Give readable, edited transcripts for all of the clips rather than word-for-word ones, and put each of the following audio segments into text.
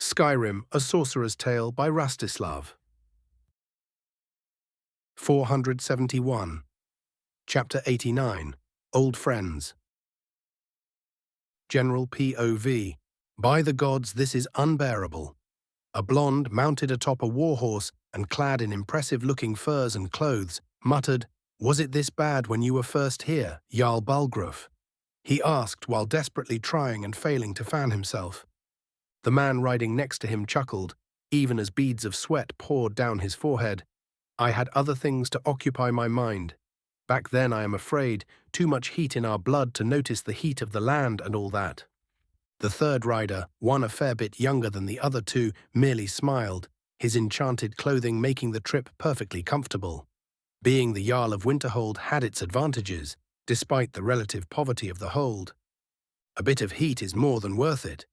Skyrim, A Sorcerer's Tale by Rastislav. 471. Chapter 89. Old Friends. General POV. By the gods, this is unbearable. A blonde, mounted atop a warhorse and clad in impressive-looking furs and clothes, muttered, "Was it this bad when you were first here, Jarl Balgruf?" he asked while desperately trying and failing to fan himself. The man riding next to him chuckled, even as beads of sweat poured down his forehead. "I had other things to occupy my mind. Back then, I am afraid, too much heat in our blood to notice the heat of the land and all that." The third rider, one a fair bit younger than the other two, merely smiled, his enchanted clothing making the trip perfectly comfortable. Being the Jarl of Winterhold had its advantages, despite the relative poverty of the hold. A bit of heat is more than worth it.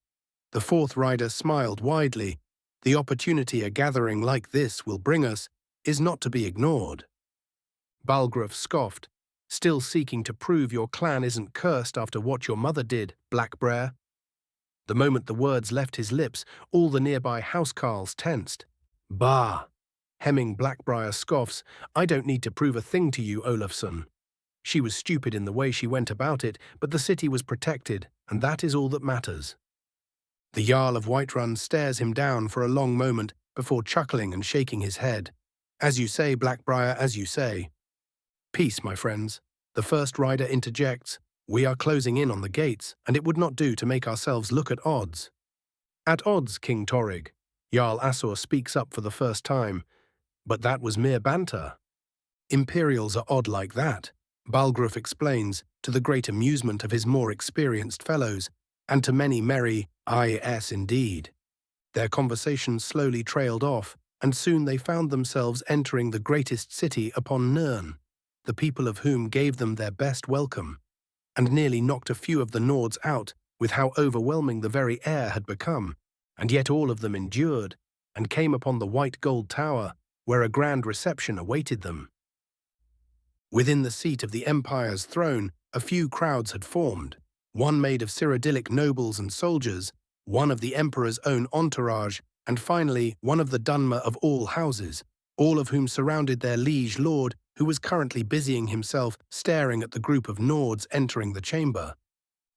The fourth rider smiled widely. The opportunity a gathering like this will bring us is not to be ignored. Balgruf scoffed, "Still seeking to prove your clan isn't cursed after what your mother did, Blackbriar." The moment the words left his lips, all the nearby housecarls tensed. "Bah!" Hemming Blackbriar scoffs, "I don't need to prove a thing to you, Olafsson. She was stupid in the way she went about it, but the city was protected, and that is all that matters." The Jarl of Whiterun stares him down for a long moment before chuckling and shaking his head. "As you say, Blackbriar, as you say." "Peace, my friends." The first rider interjects, "We are closing in on the gates, and it would not do to make ourselves look at odds." "At odds, King Torrig." Jarl Asor speaks up for the first time. "But that was mere banter." "Imperials are odd like that," Balgruf explains, to the great amusement of his more experienced fellows, and to many merry, "Yes, indeed." Their conversation slowly trailed off, and soon they found themselves entering the greatest city upon Nirn, the people of whom gave them their best welcome, and nearly knocked a few of the Nords out with how overwhelming the very air had become, and yet all of them endured, and came upon the white gold tower, where a grand reception awaited them. Within the seat of the Empire's throne, a few crowds had formed, one made of Cyrodiilic nobles and soldiers, one of the Emperor's own entourage, and finally one of the Dunmer of all houses, all of whom surrounded their liege lord, who was currently busying himself staring at the group of Nords entering the chamber.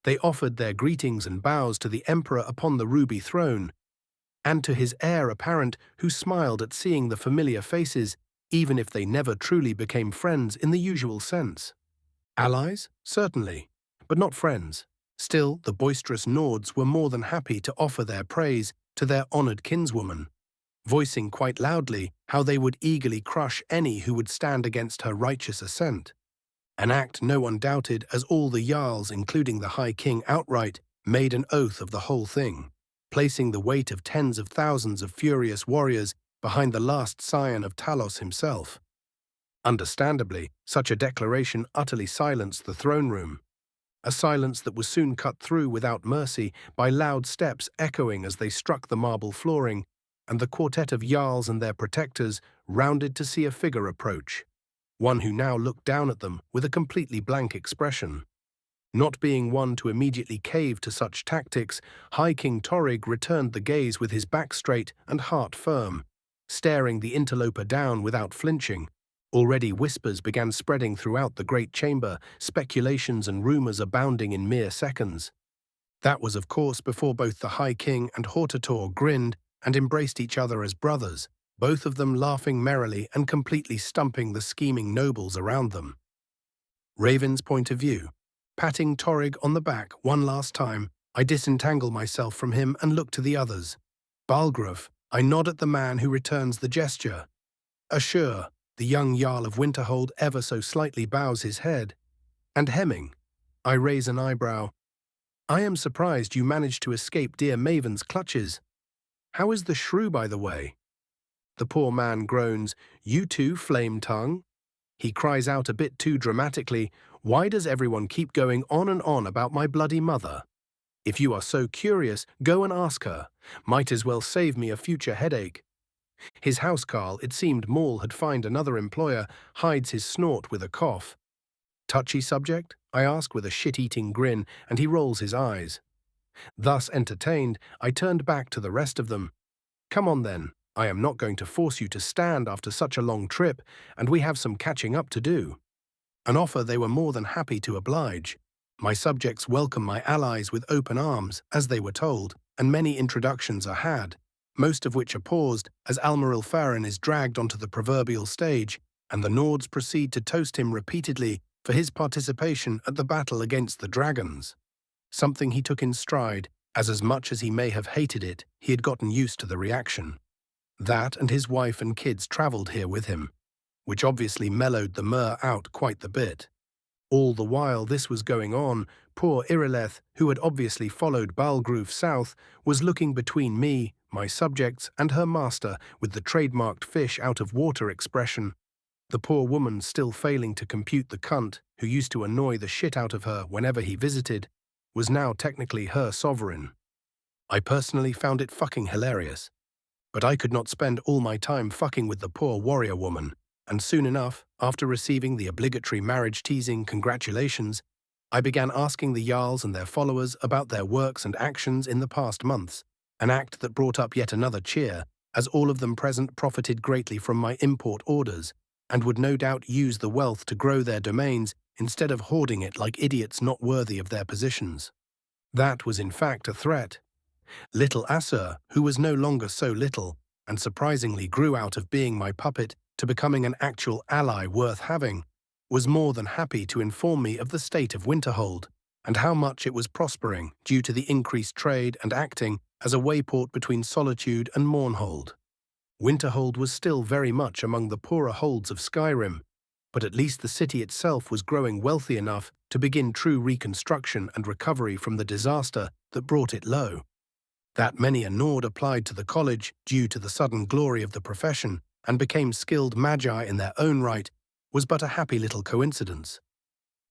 They offered their greetings and bows to the Emperor upon the ruby throne, and to his heir apparent, who smiled at seeing the familiar faces, even if they never truly became friends in the usual sense. Allies? Certainly, but not friends. Still, the boisterous Nords were more than happy to offer their praise to their honored kinswoman, voicing quite loudly how they would eagerly crush any who would stand against her righteous assent. An act no one doubted, as all the Jarls, including the High King outright, made an oath of the whole thing, placing the weight of tens of thousands of furious warriors behind the last scion of Talos himself. Understandably, such a declaration utterly silenced the throne room, a silence that was soon cut through without mercy by loud steps echoing as they struck the marble flooring, and the quartet of Jarls and their protectors rounded to see a figure approach, one who now looked down at them with a completely blank expression. Not being one to immediately cave to such tactics, High King Torrig returned the gaze with his back straight and heart firm, staring the interloper down without flinching. Already whispers began spreading throughout the great chamber, speculations and rumors abounding in mere seconds. That was, of course, before both the High King and Hortator grinned and embraced each other as brothers, both of them laughing merrily and completely stumping the scheming nobles around them. Raven's point of view. Patting Torrig on the back one last time, I disentangle myself from him and look to the others. Balgruf, I nod at the man who returns the gesture. Ashur, the young Jarl of Winterhold, ever so slightly bows his head. And Hemming, I raise an eyebrow. "I am surprised you managed to escape dear Maven's clutches. How is the shrew, by the way?" The poor man groans, "You too, flame tongue?" He cries out a bit too dramatically, "Why does everyone keep going on and on about my bloody mother? If you are so curious, go and ask her. Might as well save me a future headache." His housecarl, it seemed Maul had found another employer, hides his snort with a cough. "Touchy subject?" I ask with a shit-eating grin, and he rolls his eyes. Thus entertained, I turned back to the rest of them. Come on then, I am not going to force you to stand after such a long trip, and we have some catching up to do. An offer they were more than happy to oblige. My subjects welcome my allies with open arms, as they were told, and many introductions are had, most of which are paused as Almiril Farron is dragged onto the proverbial stage, and the Nords proceed to toast him repeatedly for his participation at the battle against the dragons. Something he took in stride, as much as he may have hated it, he had gotten used to the reaction. That and his wife and kids travelled here with him, which obviously mellowed the myrrh out quite the bit. All the while this was going on, poor Irileth, who had obviously followed Balgruf south, was looking between me, my subjects, and her master with the trademarked fish out of water expression. The poor woman still failing to compute the cunt, who used to annoy the shit out of her whenever he visited, was now technically her sovereign. I personally found it fucking hilarious. But I could not spend all my time fucking with the poor warrior woman, and soon enough, after receiving the obligatory marriage-teasing congratulations, I began asking the Jarls and their followers about their works and actions in the past months, an act that brought up yet another cheer, as all of them present profited greatly from my import orders, and would no doubt use the wealth to grow their domains instead of hoarding it like idiots not worthy of their positions. That was in fact a threat. Little Assur, who was no longer so little, and surprisingly grew out of being my puppet to becoming an actual ally worth having, was more than happy to inform me of the state of Winterhold, and how much it was prospering due to the increased trade and acting as a wayport between Solitude and Mournhold. Winterhold was still very much among the poorer holds of Skyrim, but at least the city itself was growing wealthy enough to begin true reconstruction and recovery from the disaster that brought it low. That many a Nord applied to the college due to the sudden glory of the profession and became skilled magi in their own right was but a happy little coincidence.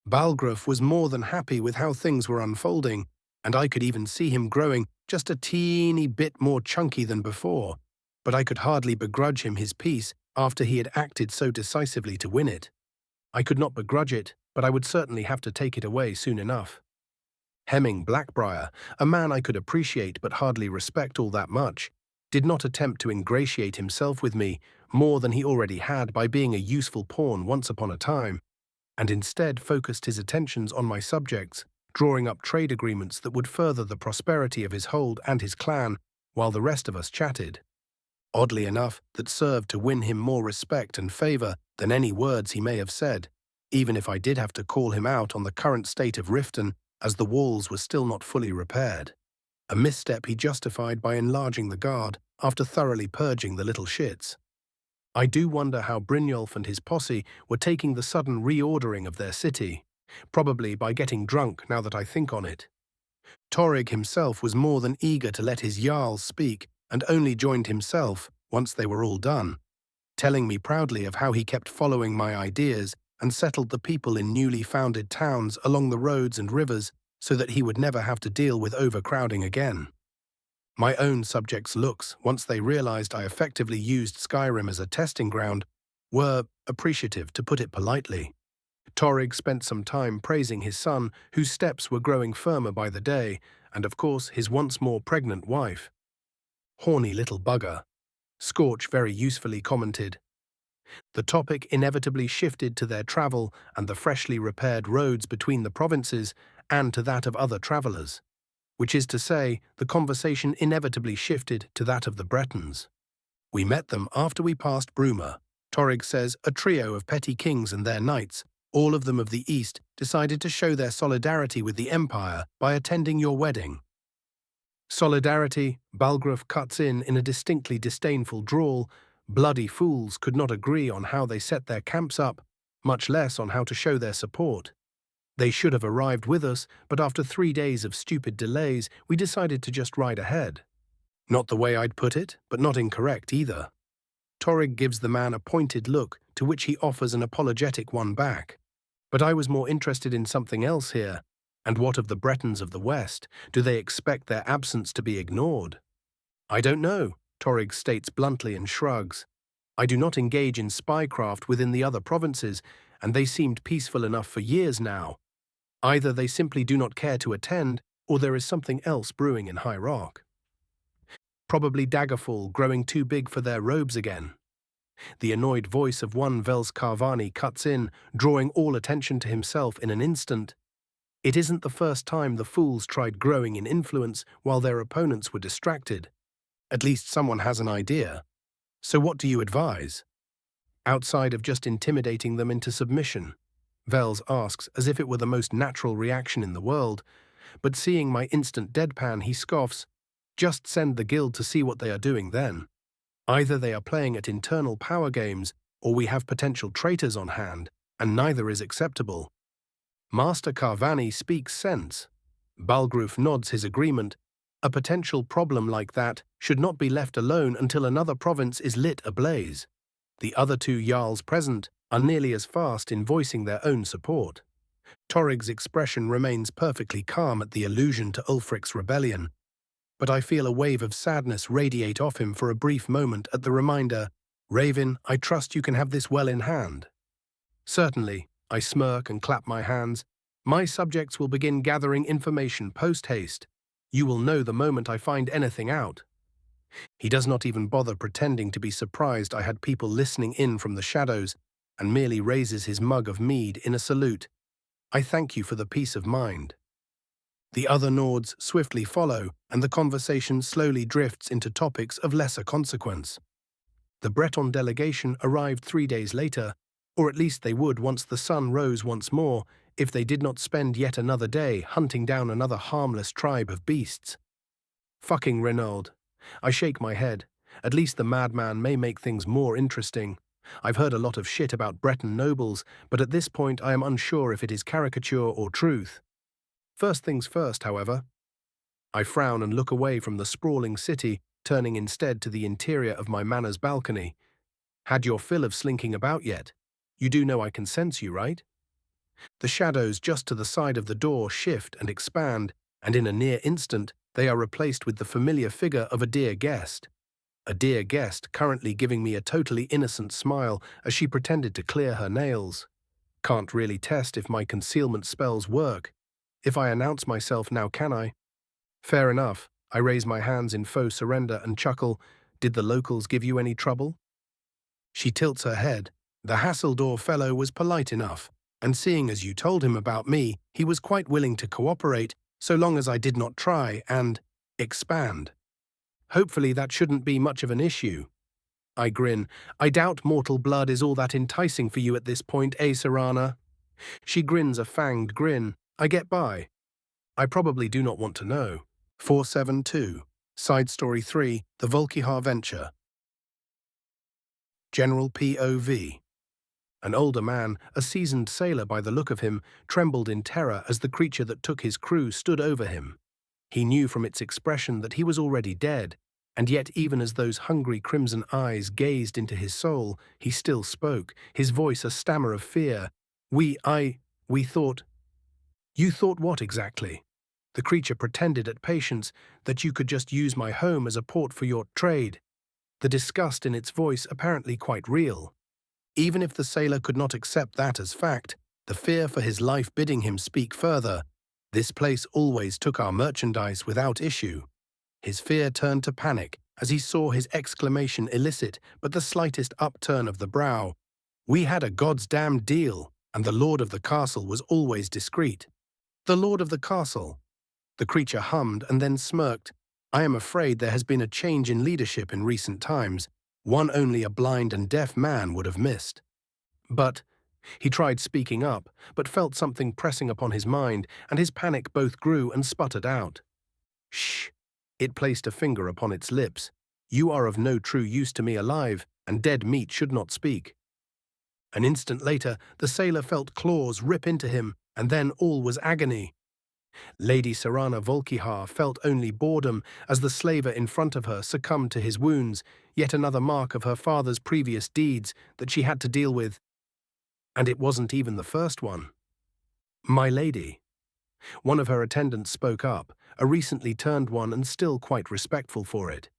Balgruf was more than happy with how things were unfolding, and I could even see him growing just a teeny bit more chunky than before, but I could hardly begrudge him his peace after he had acted so decisively to win it. I could not begrudge it, but I would certainly have to take it away soon enough. Hemming Blackbriar, a man I could appreciate but hardly respect all that much, did not attempt to ingratiate himself with me more than he already had by being a useful pawn once upon a time, and instead focused his attentions on my subjects, drawing up trade agreements that would further the prosperity of his hold and his clan, while the rest of us chatted. Oddly enough, that served to win him more respect and favour than any words he may have said, even if I did have to call him out on the current state of Riften, as the walls were still not fully repaired. A misstep he justified by enlarging the guard after thoroughly purging the little shits. I do wonder how Brynjolf and his posse were taking the sudden reordering of their city, probably by getting drunk now that I think on it. Torrig himself was more than eager to let his Jarls speak and only joined himself once they were all done, telling me proudly of how he kept following my ideas and settled the people in newly founded towns along the roads and rivers so that he would never have to deal with overcrowding again. My own subjects' looks, once they realized I effectively used Skyrim as a testing ground, were appreciative, to put it politely. Torrig spent some time praising his son, whose steps were growing firmer by the day, and of course his once more pregnant wife. Horny little bugger, Scorch very usefully commented. The topic inevitably shifted to their travel and the freshly repaired roads between the provinces, and to that of other travellers. Which is to say, the conversation inevitably shifted to that of the Bretons. We met them after we passed Bruma. Torrig says a trio of petty kings and their knights, all of them of the East, decided to show their solidarity with the Empire by attending your wedding. Solidarity, Balgruf cuts in a distinctly disdainful drawl. Bloody fools could not agree on how they set their camps up, much less on how to show their support. They should have arrived with us, but after 3 days of stupid delays, we decided to just ride ahead. Not the way I'd put it, but not incorrect either. Torrig gives the man a pointed look, to which he offers an apologetic one back. But I was more interested in something else here. And what of the Bretons of the West? Do they expect their absence to be ignored? I don't know, Torrig states bluntly and shrugs. I do not engage in spycraft within the other provinces, and they seemed peaceful enough for years now. Either they simply do not care to attend, or there is something else brewing in High Rock. Probably Daggerfall growing too big for their robes again. The annoyed voice of one Vels Carvani cuts in, drawing all attention to himself in an instant. It isn't the first time the fools tried growing in influence while their opponents were distracted. At least someone has an idea. So what do you advise? Outside of just intimidating them into submission, Vels asks as if it were the most natural reaction in the world, but seeing my instant deadpan he scoffs, just send the guild to see what they are doing then. Either they are playing at internal power games, or we have potential traitors on hand, and neither is acceptable. Master Carvani speaks sense. Balgruf nods his agreement. A potential problem like that should not be left alone until another province is lit ablaze. The other two Jarls present are nearly as fast in voicing their own support. Torrig's expression remains perfectly calm at the allusion to Ulfric's rebellion, but I feel a wave of sadness radiate off him for a brief moment at the reminder, "Raven, I trust you can have this well in hand." "Certainly," I smirk and clap my hands. "My subjects will begin gathering information post-haste. You will know the moment I find anything out." He does not even bother pretending to be surprised I had people listening in from the shadows, and merely raises his mug of mead in a salute. "I thank you for the peace of mind." The other Nords swiftly follow, and the conversation slowly drifts into topics of lesser consequence. The Breton delegation arrived 3 days later, or at least they would once the sun rose once more, if they did not spend yet another day hunting down another harmless tribe of beasts. Fucking Renaud. I shake my head. At least the madman may make things more interesting. I've heard a lot of shit about Breton nobles, but at this point I am unsure if it is caricature or truth. First things first, however. I frown and look away from the sprawling city, turning instead to the interior of my manor's balcony. Had your fill of slinking about yet? You do know I can sense you, right? The shadows just to the side of the door shift and expand, and in a near instant, they are replaced with the familiar figure of a dear guest. A dear guest currently giving me a totally innocent smile as she pretended to clear her nails. Can't really test if my concealment spells work. If I announce myself now, can I? Fair enough. I raise my hands in faux surrender and chuckle. Did the locals give you any trouble? She tilts her head. The Hasseldor fellow was polite enough, and seeing as you told him about me, he was quite willing to cooperate, so long as I did not try and expand. Hopefully that shouldn't be much of an issue. I grin. I doubt mortal blood is all that enticing for you at this point, Serana? She grins a fanged grin. I get by. I probably do not want to know. 472. Side Story 3, The Vulkihar Venture. General POV. An older man, a seasoned sailor by the look of him, trembled in terror as the creature that took his crew stood over him. He knew from its expression that he was already dead, and yet even as those hungry crimson eyes gazed into his soul, he still spoke, his voice a stammer of fear. We thought... You thought what exactly? The creature pretended at patience that you could just use my home as a port for your trade. The disgust in its voice apparently quite real. Even if the sailor could not accept that as fact, the fear for his life bidding him speak further. This place always took our merchandise without issue. His fear turned to panic as he saw his exclamation elicit but the slightest upturn of the brow. We had a god's damned deal, and the lord of the castle was always discreet. The lord of the castle. The creature hummed and then smirked. I am afraid there has been a change in leadership in recent times, one only a blind and deaf man would have missed. But he tried speaking up, but felt something pressing upon his mind, and his panic both grew and sputtered out. Shh! It placed a finger upon its lips. You are of no true use to me alive, and dead meat should not speak. An instant later, the sailor felt claws rip into him, and then all was agony. Lady Serana Vulkihar felt only boredom as the slaver in front of her succumbed to his wounds, yet another mark of her father's previous deeds that she had to deal with. And it wasn't even the first one. My lady. One of her attendants spoke up, a recently turned one and still quite respectful for it.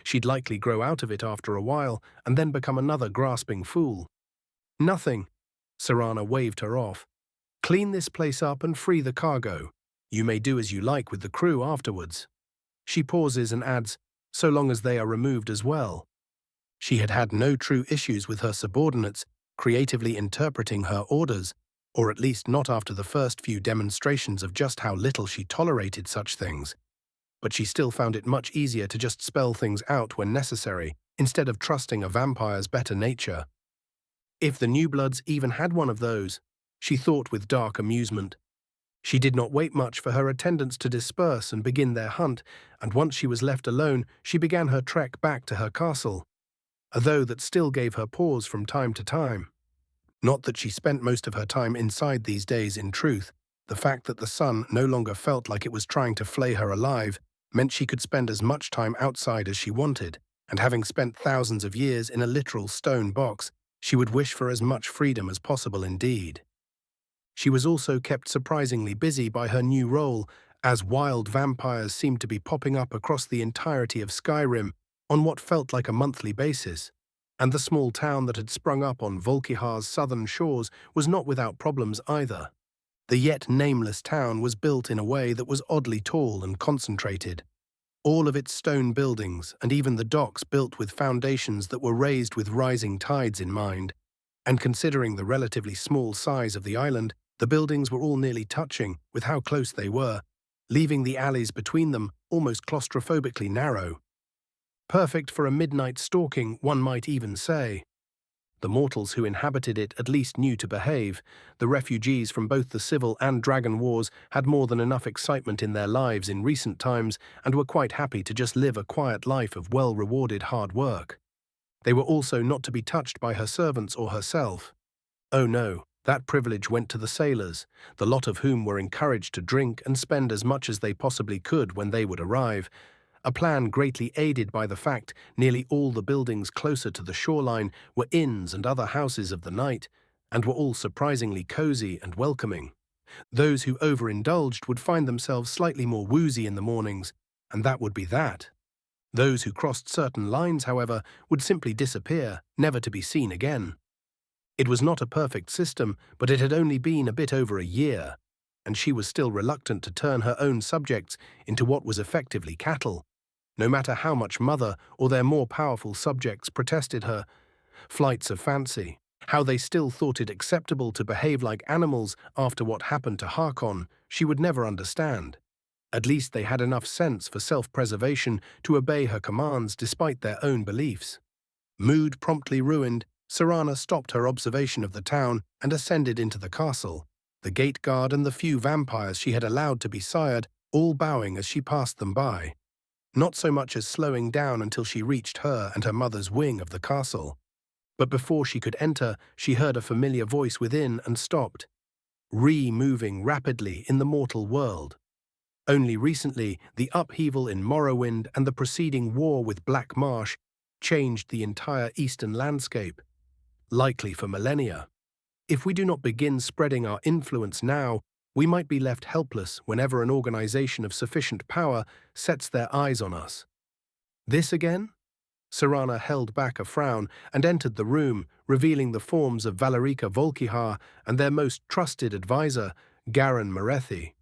She'd likely grow out of it after a while and then become another grasping fool. Nothing. Serana waved her off. Clean this place up and free the cargo. You may do as you like with the crew afterwards. She pauses and adds, so long as they are removed as well. She had had no true issues with her subordinates creatively interpreting her orders, or at least not after the first few demonstrations of just how little she tolerated such things. But she still found it much easier to just spell things out when necessary, instead of trusting a vampire's better nature. If the New Bloods even had one of those, she thought with dark amusement. She did not wait much for her attendants to disperse and begin their hunt, and once she was left alone, she began her trek back to her castle, a though that still gave her pause from time to time. Not that she spent most of her time inside these days in truth. The fact that the sun no longer felt like it was trying to flay her alive meant she could spend as much time outside as she wanted, and having spent thousands of years in a literal stone box, she would wish for as much freedom as possible indeed. She was also kept surprisingly busy by her new role, as wild vampires seemed to be popping up across the entirety of Skyrim on what felt like a monthly basis, and the small town that had sprung up on Vulkihar's southern shores was not without problems either. The yet nameless town was built in a way that was oddly tall and concentrated. All of its stone buildings and even the docks built with foundations that were raised with rising tides in mind, and considering the relatively small size of the island, the buildings were all nearly touching with how close they were, leaving the alleys between them almost claustrophobically narrow. Perfect for a midnight stalking, one might even say. The mortals who inhabited it at least knew to behave. The refugees from both the civil and dragon wars had more than enough excitement in their lives in recent times and were quite happy to just live a quiet life of well-rewarded hard work. They were also not to be touched by her servants or herself. Oh no, that privilege went to the sailors, the lot of whom were encouraged to drink and spend as much as they possibly could when they would arrive, a plan greatly aided by the fact nearly all the buildings closer to the shoreline were inns and other houses of the night, and were all surprisingly cozy and welcoming. Those who overindulged would find themselves slightly more woozy in the mornings, and that would be that. Those who crossed certain lines, however, would simply disappear, never to be seen again. It was not a perfect system, but it had only been a bit over a year, and she was still reluctant to turn her own subjects into what was effectively cattle, no matter how much Mother or their more powerful subjects protested her flights of fancy, how they still thought it acceptable to behave like animals after what happened to Harkon, she would never understand. At least they had enough sense for self-preservation to obey her commands despite their own beliefs. Mood promptly ruined, Serana stopped her observation of the town and ascended into the castle, the gate guard and the few vampires she had allowed to be sired all bowing as she passed them by, not so much as slowing down until she reached her and her mother's wing of the castle. But before she could enter, she heard a familiar voice within and stopped, moving rapidly in the mortal world. Only recently, the upheaval in Morrowind and the preceding war with Black Marsh changed the entire eastern landscape, likely for millennia. If we do not begin spreading our influence now, we might be left helpless whenever an organization of sufficient power sets their eyes on us. This again? Serana held back a frown and entered the room, revealing the forms of Valerica Vulkihar and their most trusted advisor, Garen Merethi.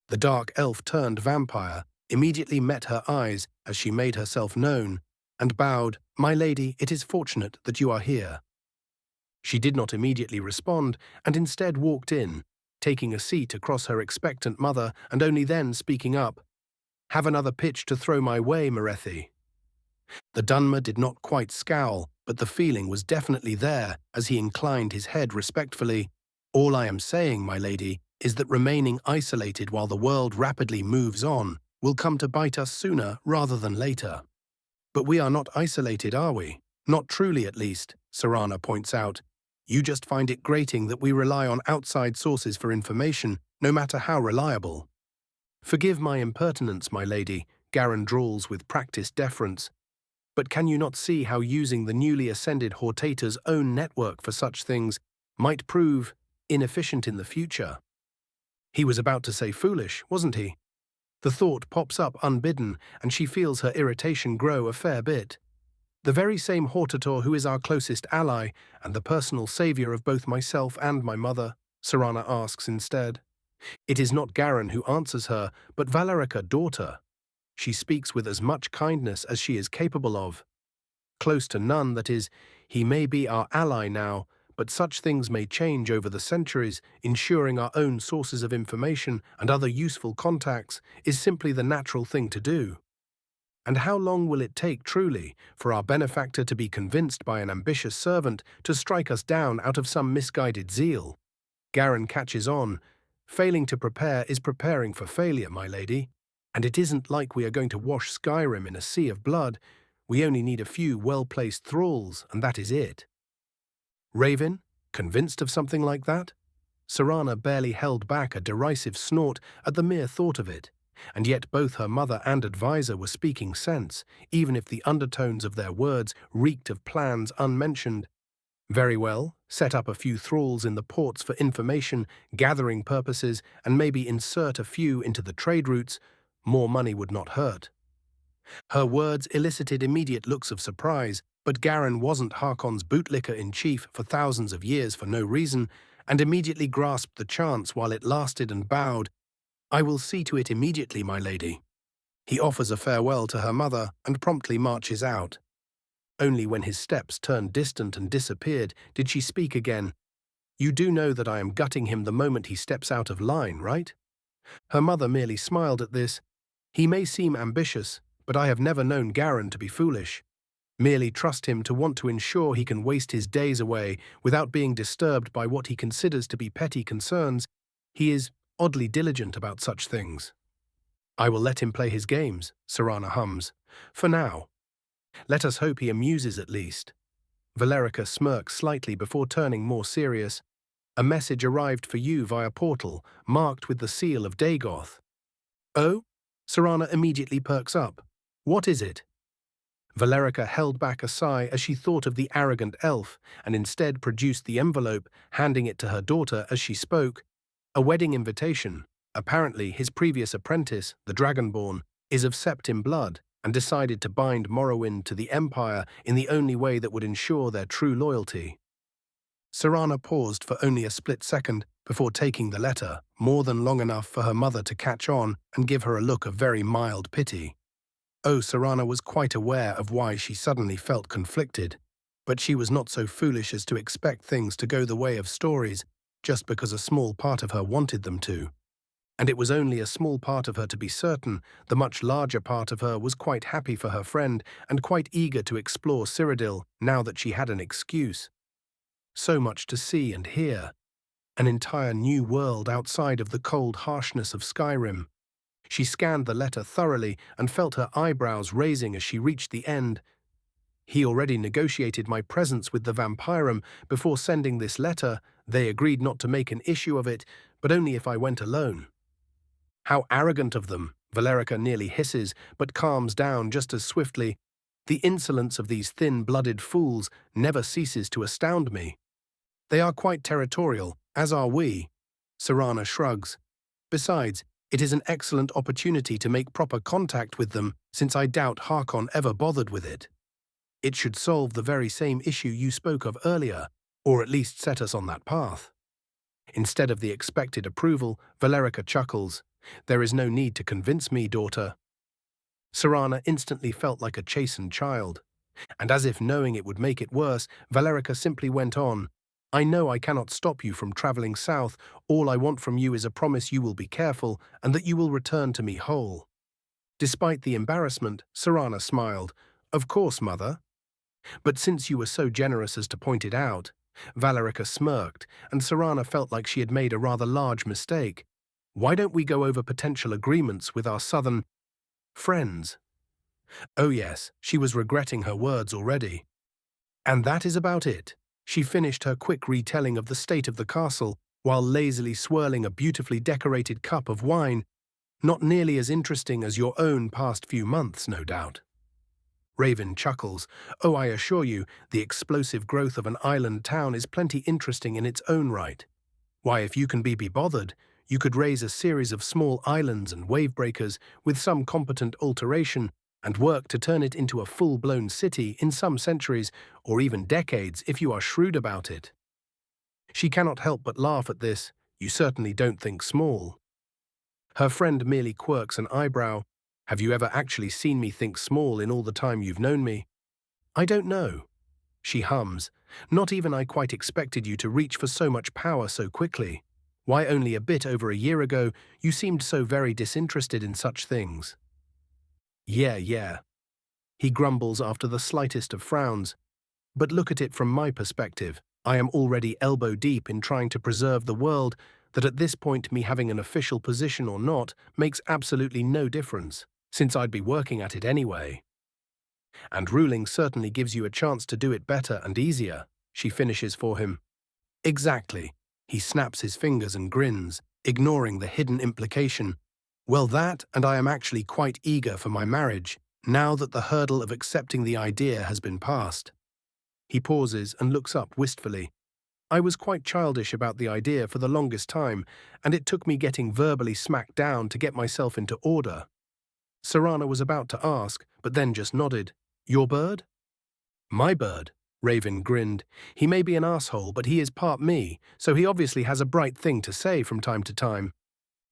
The dark elf-turned vampire immediately met her eyes as she made herself known, and bowed, "My lady, it is fortunate that you are here." She did not immediately respond, and instead walked in, taking a seat across her expectant mother and only then speaking up, "Have another pitch to throw my way, Merethi." The Dunmer did not quite scowl, but the feeling was definitely there as he inclined his head respectfully. "All I am saying, my lady, is that remaining isolated while the world rapidly moves on will come to bite us sooner rather than later." "But we are not isolated, are we? Not truly, at least," Serana points out. "You just find it grating that we rely on outside sources for information, no matter how reliable." "Forgive my impertinence, my lady," Garen drawls with practiced deference. "But can you not see how using the newly ascended Hortator's own network for such things might prove inefficient in the future?" He was about to say foolish, wasn't he? The thought pops up unbidden, and she feels her irritation grow a fair bit. The very same Hortator who is our closest ally and the personal savior of both myself and my mother, Serana asks instead. It is not Garin who answers her, but Valerica, daughter. She speaks with as much kindness as she is capable of. Close to none, that is, he may be our ally now, but such things may change over the centuries. Ensuring our own sources of information and other useful contacts is simply the natural thing to do. And how long will it take, truly, for our benefactor to be convinced by an ambitious servant to strike us down out of some misguided zeal? Garin catches on. Failing to prepare is preparing for failure, my lady. And it isn't like we are going to wash Skyrim in a sea of blood. We only need a few well-placed thralls, and that is it. Raven, convinced of something like that? Serana barely held back a derisive snort at the mere thought of it, and yet both her mother and advisor were speaking sense, even if the undertones of their words reeked of plans unmentioned. Very well, set up a few thralls in the ports for information, gathering purposes, and maybe insert a few into the trade routes. More money would not hurt. Her words elicited immediate looks of surprise, but Garin wasn't Harkon's bootlicker-in-chief for thousands of years for no reason, and immediately grasped the chance while it lasted and bowed. "I will see to it immediately, my lady." He offers a farewell to her mother and promptly marches out. Only when his steps turned distant and disappeared did she speak again. "You do know that I am gutting him the moment he steps out of line, right?" Her mother merely smiled at this. "He may seem ambitious, but I have never known Garin to be foolish. Merely trust him to want to ensure he can waste his days away without being disturbed by what he considers to be petty concerns. He is oddly diligent about such things." "I will let him play his games," Serana hums. "For now. Let us hope he amuses at least." Valerica smirks slightly before turning more serious. "A message arrived for you via portal, marked with the seal of Dagoth." "Oh?" Serana immediately perks up. "What is it?" Valerica held back a sigh as she thought of the arrogant elf, and instead produced the envelope, handing it to her daughter as she spoke. "A wedding invitation. Apparently, his previous apprentice, the Dragonborn, is of Septim blood, and decided to bind Morrowind to the Empire in the only way that would ensure their true loyalty." Serana paused for only a split second before taking the letter, more than long enough for her mother to catch on and give her a look of very mild pity. Oh, Serana was quite aware of why she suddenly felt conflicted, but she was not so foolish as to expect things to go the way of stories just because a small part of her wanted them to. And it was only a small part of her, to be certain. The much larger part of her was quite happy for her friend and quite eager to explore Cyrodiil now that she had an excuse. So much to see and hear. An entire new world outside of the cold harshness of Skyrim. She scanned the letter thoroughly and felt her eyebrows raising as she reached the end. "He already negotiated my presence with the Vampirum before sending this letter. They agreed not to make an issue of it, but only if I went alone." "How arrogant of them," Valerica nearly hisses, but calms down just as swiftly. "The insolence of these thin-blooded fools never ceases to astound me." "They are quite territorial, as are we." Serana shrugs. "Besides, it is an excellent opportunity to make proper contact with them, since I doubt Harkon ever bothered with it. It should solve the very same issue you spoke of earlier, or at least set us on that path." Instead of the expected approval, Valerica chuckles. "There is no need to convince me, daughter." Serana instantly felt like a chastened child. And as if knowing it would make it worse, Valerica simply went on. "I know I cannot stop you from traveling south. All I want from you is a promise you will be careful and that you will return to me whole." Despite the embarrassment, Serana smiled. "Of course, mother. But since you were so generous as to point it out." Valerica smirked, and Serana felt like she had made a rather large mistake. "Why don't we go over potential agreements with our southern friends?" Oh yes, she was regretting her words already. "And that is about it." She finished her quick retelling of the state of the castle while lazily swirling a beautifully decorated cup of wine. "Not nearly as interesting as your own past few months, no doubt." Raven chuckles. "Oh, I assure you, the explosive growth of an island town is plenty interesting in its own right. Why, if you can be bothered, you could raise a series of small islands and wave breakers with some competent alteration and work to turn it into a full-blown city in some centuries or even decades if you are shrewd about it." She cannot help but laugh at this. You certainly don't think small. Her friend merely quirks an eyebrow. Have you ever actually seen me think small in all the time you've known me? I don't know. She hums. Not even I quite expected you to reach for so much power so quickly. Why only a bit over a year ago you seemed so very disinterested in such things. Yeah. He grumbles after the slightest of frowns. But look at it from my perspective. I am already elbow deep in trying to preserve the world, that at this point me having an official position or not makes absolutely no difference, since I'd be working at it anyway. And ruling certainly gives you a chance to do it better and easier, she finishes for him. Exactly. He snaps his fingers and grins, ignoring the hidden implication. Well, that, and I am actually quite eager for my marriage, now that the hurdle of accepting the idea has been passed. He pauses and looks up wistfully. I was quite childish about the idea for the longest time, and it took me getting verbally smacked down to get myself into order. Serana was about to ask, but then just nodded. Your bird? My bird, Raven grinned. He may be an asshole, but he is part me, so he obviously has a bright thing to say from time to time.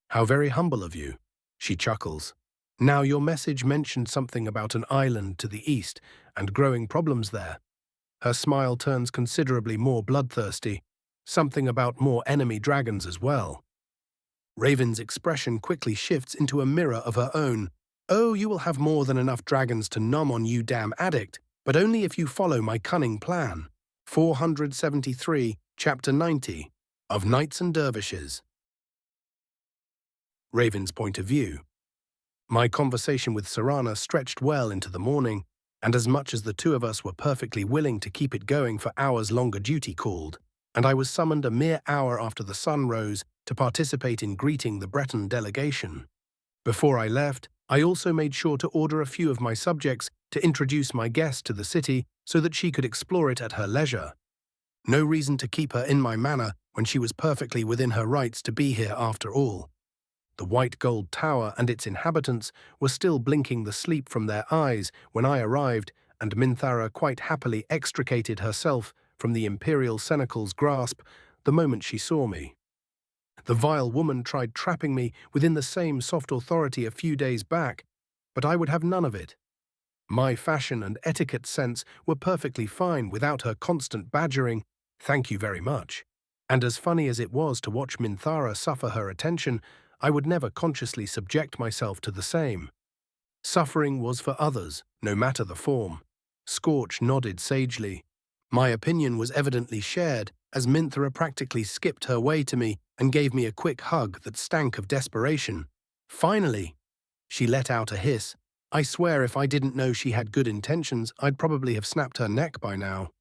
How very humble of you, she chuckles. Now your message mentioned something about an island to the east and growing problems there. Her smile turns considerably more bloodthirsty, something about more enemy dragons as well. Raven's expression quickly shifts into a mirror of her own. Oh, you will have more than enough dragons to nom on you, damn addict, but only if you follow my cunning plan. 473, Chapter 90, of Knights and Dervishes. Raven's point of view. My conversation with Serana stretched well into the morning, and as much as the two of us were perfectly willing to keep it going for hours longer, duty called, and I was summoned a mere hour after the sun rose to participate in greeting the Breton delegation. Before I left, I also made sure to order a few of my subjects to introduce my guest to the city so that she could explore it at her leisure. No reason to keep her in my manor when she was perfectly within her rights to be here after all. The white gold tower and its inhabitants were still blinking the sleep from their eyes when I arrived, and Minthara quite happily extricated herself from the imperial cenacle's grasp the moment she saw me. The vile woman tried trapping me within the same soft authority a few days back, but I would have none of it. My fashion and etiquette sense were perfectly fine without her constant badgering, thank you very much. And as funny as it was to watch Minthara suffer her attention, I would never consciously subject myself to the same. Suffering was for others, no matter the form. Scorch nodded sagely. My opinion was evidently shared, as Minthara practically skipped her way to me and gave me a quick hug that stank of desperation. Finally! She let out a hiss. I swear if I didn't know she had good intentions, I'd probably have snapped her neck by now.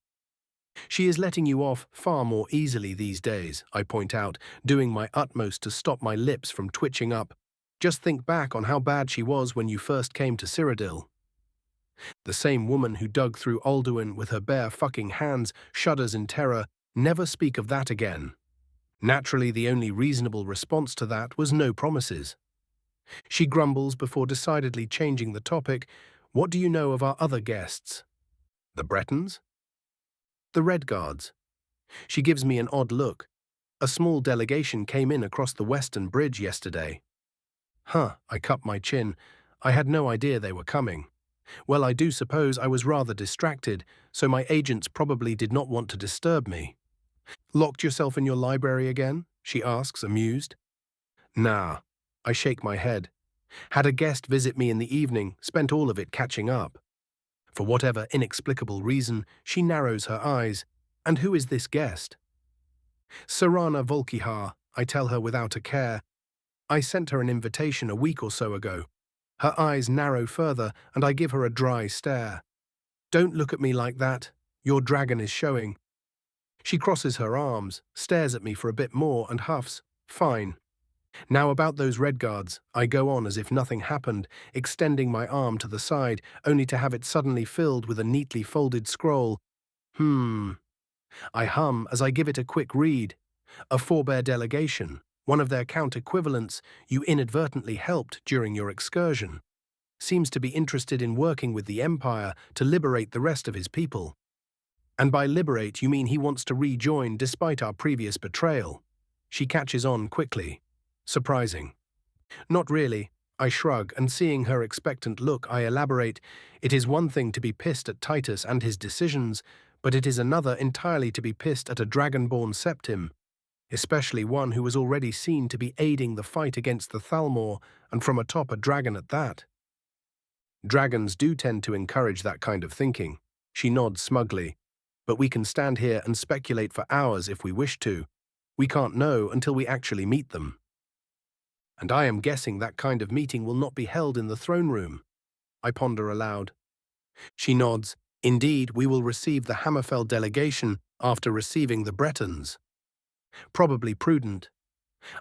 She is letting you off far more easily these days, I point out, doing my utmost to stop my lips from twitching up. Just think back on how bad she was when you first came to Cyrodiil. The same woman who dug through Alduin with her bare fucking hands shudders in terror. Never speak of that again. Naturally, the only reasonable response to that was no promises. She grumbles before decidedly changing the topic. What do you know of our other guests? The Bretons? The Red Guards. She gives me an odd look. A small delegation came in across the western bridge yesterday. Huh, I cup my chin. I had no idea they were coming. Well, I do suppose I was rather distracted, so my agents probably did not want to disturb me. Locked yourself in your library again? She asks, amused. Nah. I shake my head. Had a guest visit me in the evening, spent all of it catching up. For whatever inexplicable reason, she narrows her eyes. And who is this guest? Serana Vulkihar, I tell her without a care. I sent her an invitation a week or so ago. Her eyes narrow further, and I give her a dry stare. Don't look at me like that. Your dragon is showing. She crosses her arms, stares at me for a bit more, and huffs. Fine. Now about those Red Guards, I go on as if nothing happened, extending my arm to the side, only to have it suddenly filled with a neatly folded scroll. I hum as I give it a quick read. A forebear delegation, one of their counter-equivalents you inadvertently helped during your excursion, seems to be interested in working with the Empire to liberate the rest of his people. And by liberate you mean he wants to rejoin despite our previous betrayal. She catches on quickly. Surprising. Not really. I shrug, and seeing her expectant look, I elaborate. It is one thing to be pissed at Titus and his decisions, but it is another entirely to be pissed at a dragonborn septim, especially one who was already seen to be aiding the fight against the Thalmor, and from atop a dragon at that. Dragons do tend to encourage that kind of thinking. She nods smugly. But we can stand here and speculate for hours if we wish to. We can't know until we actually meet them. And I am guessing that kind of meeting will not be held in the throne room. I ponder aloud. She nods. Indeed, we will receive the Hammerfell delegation after receiving the Bretons. Probably prudent.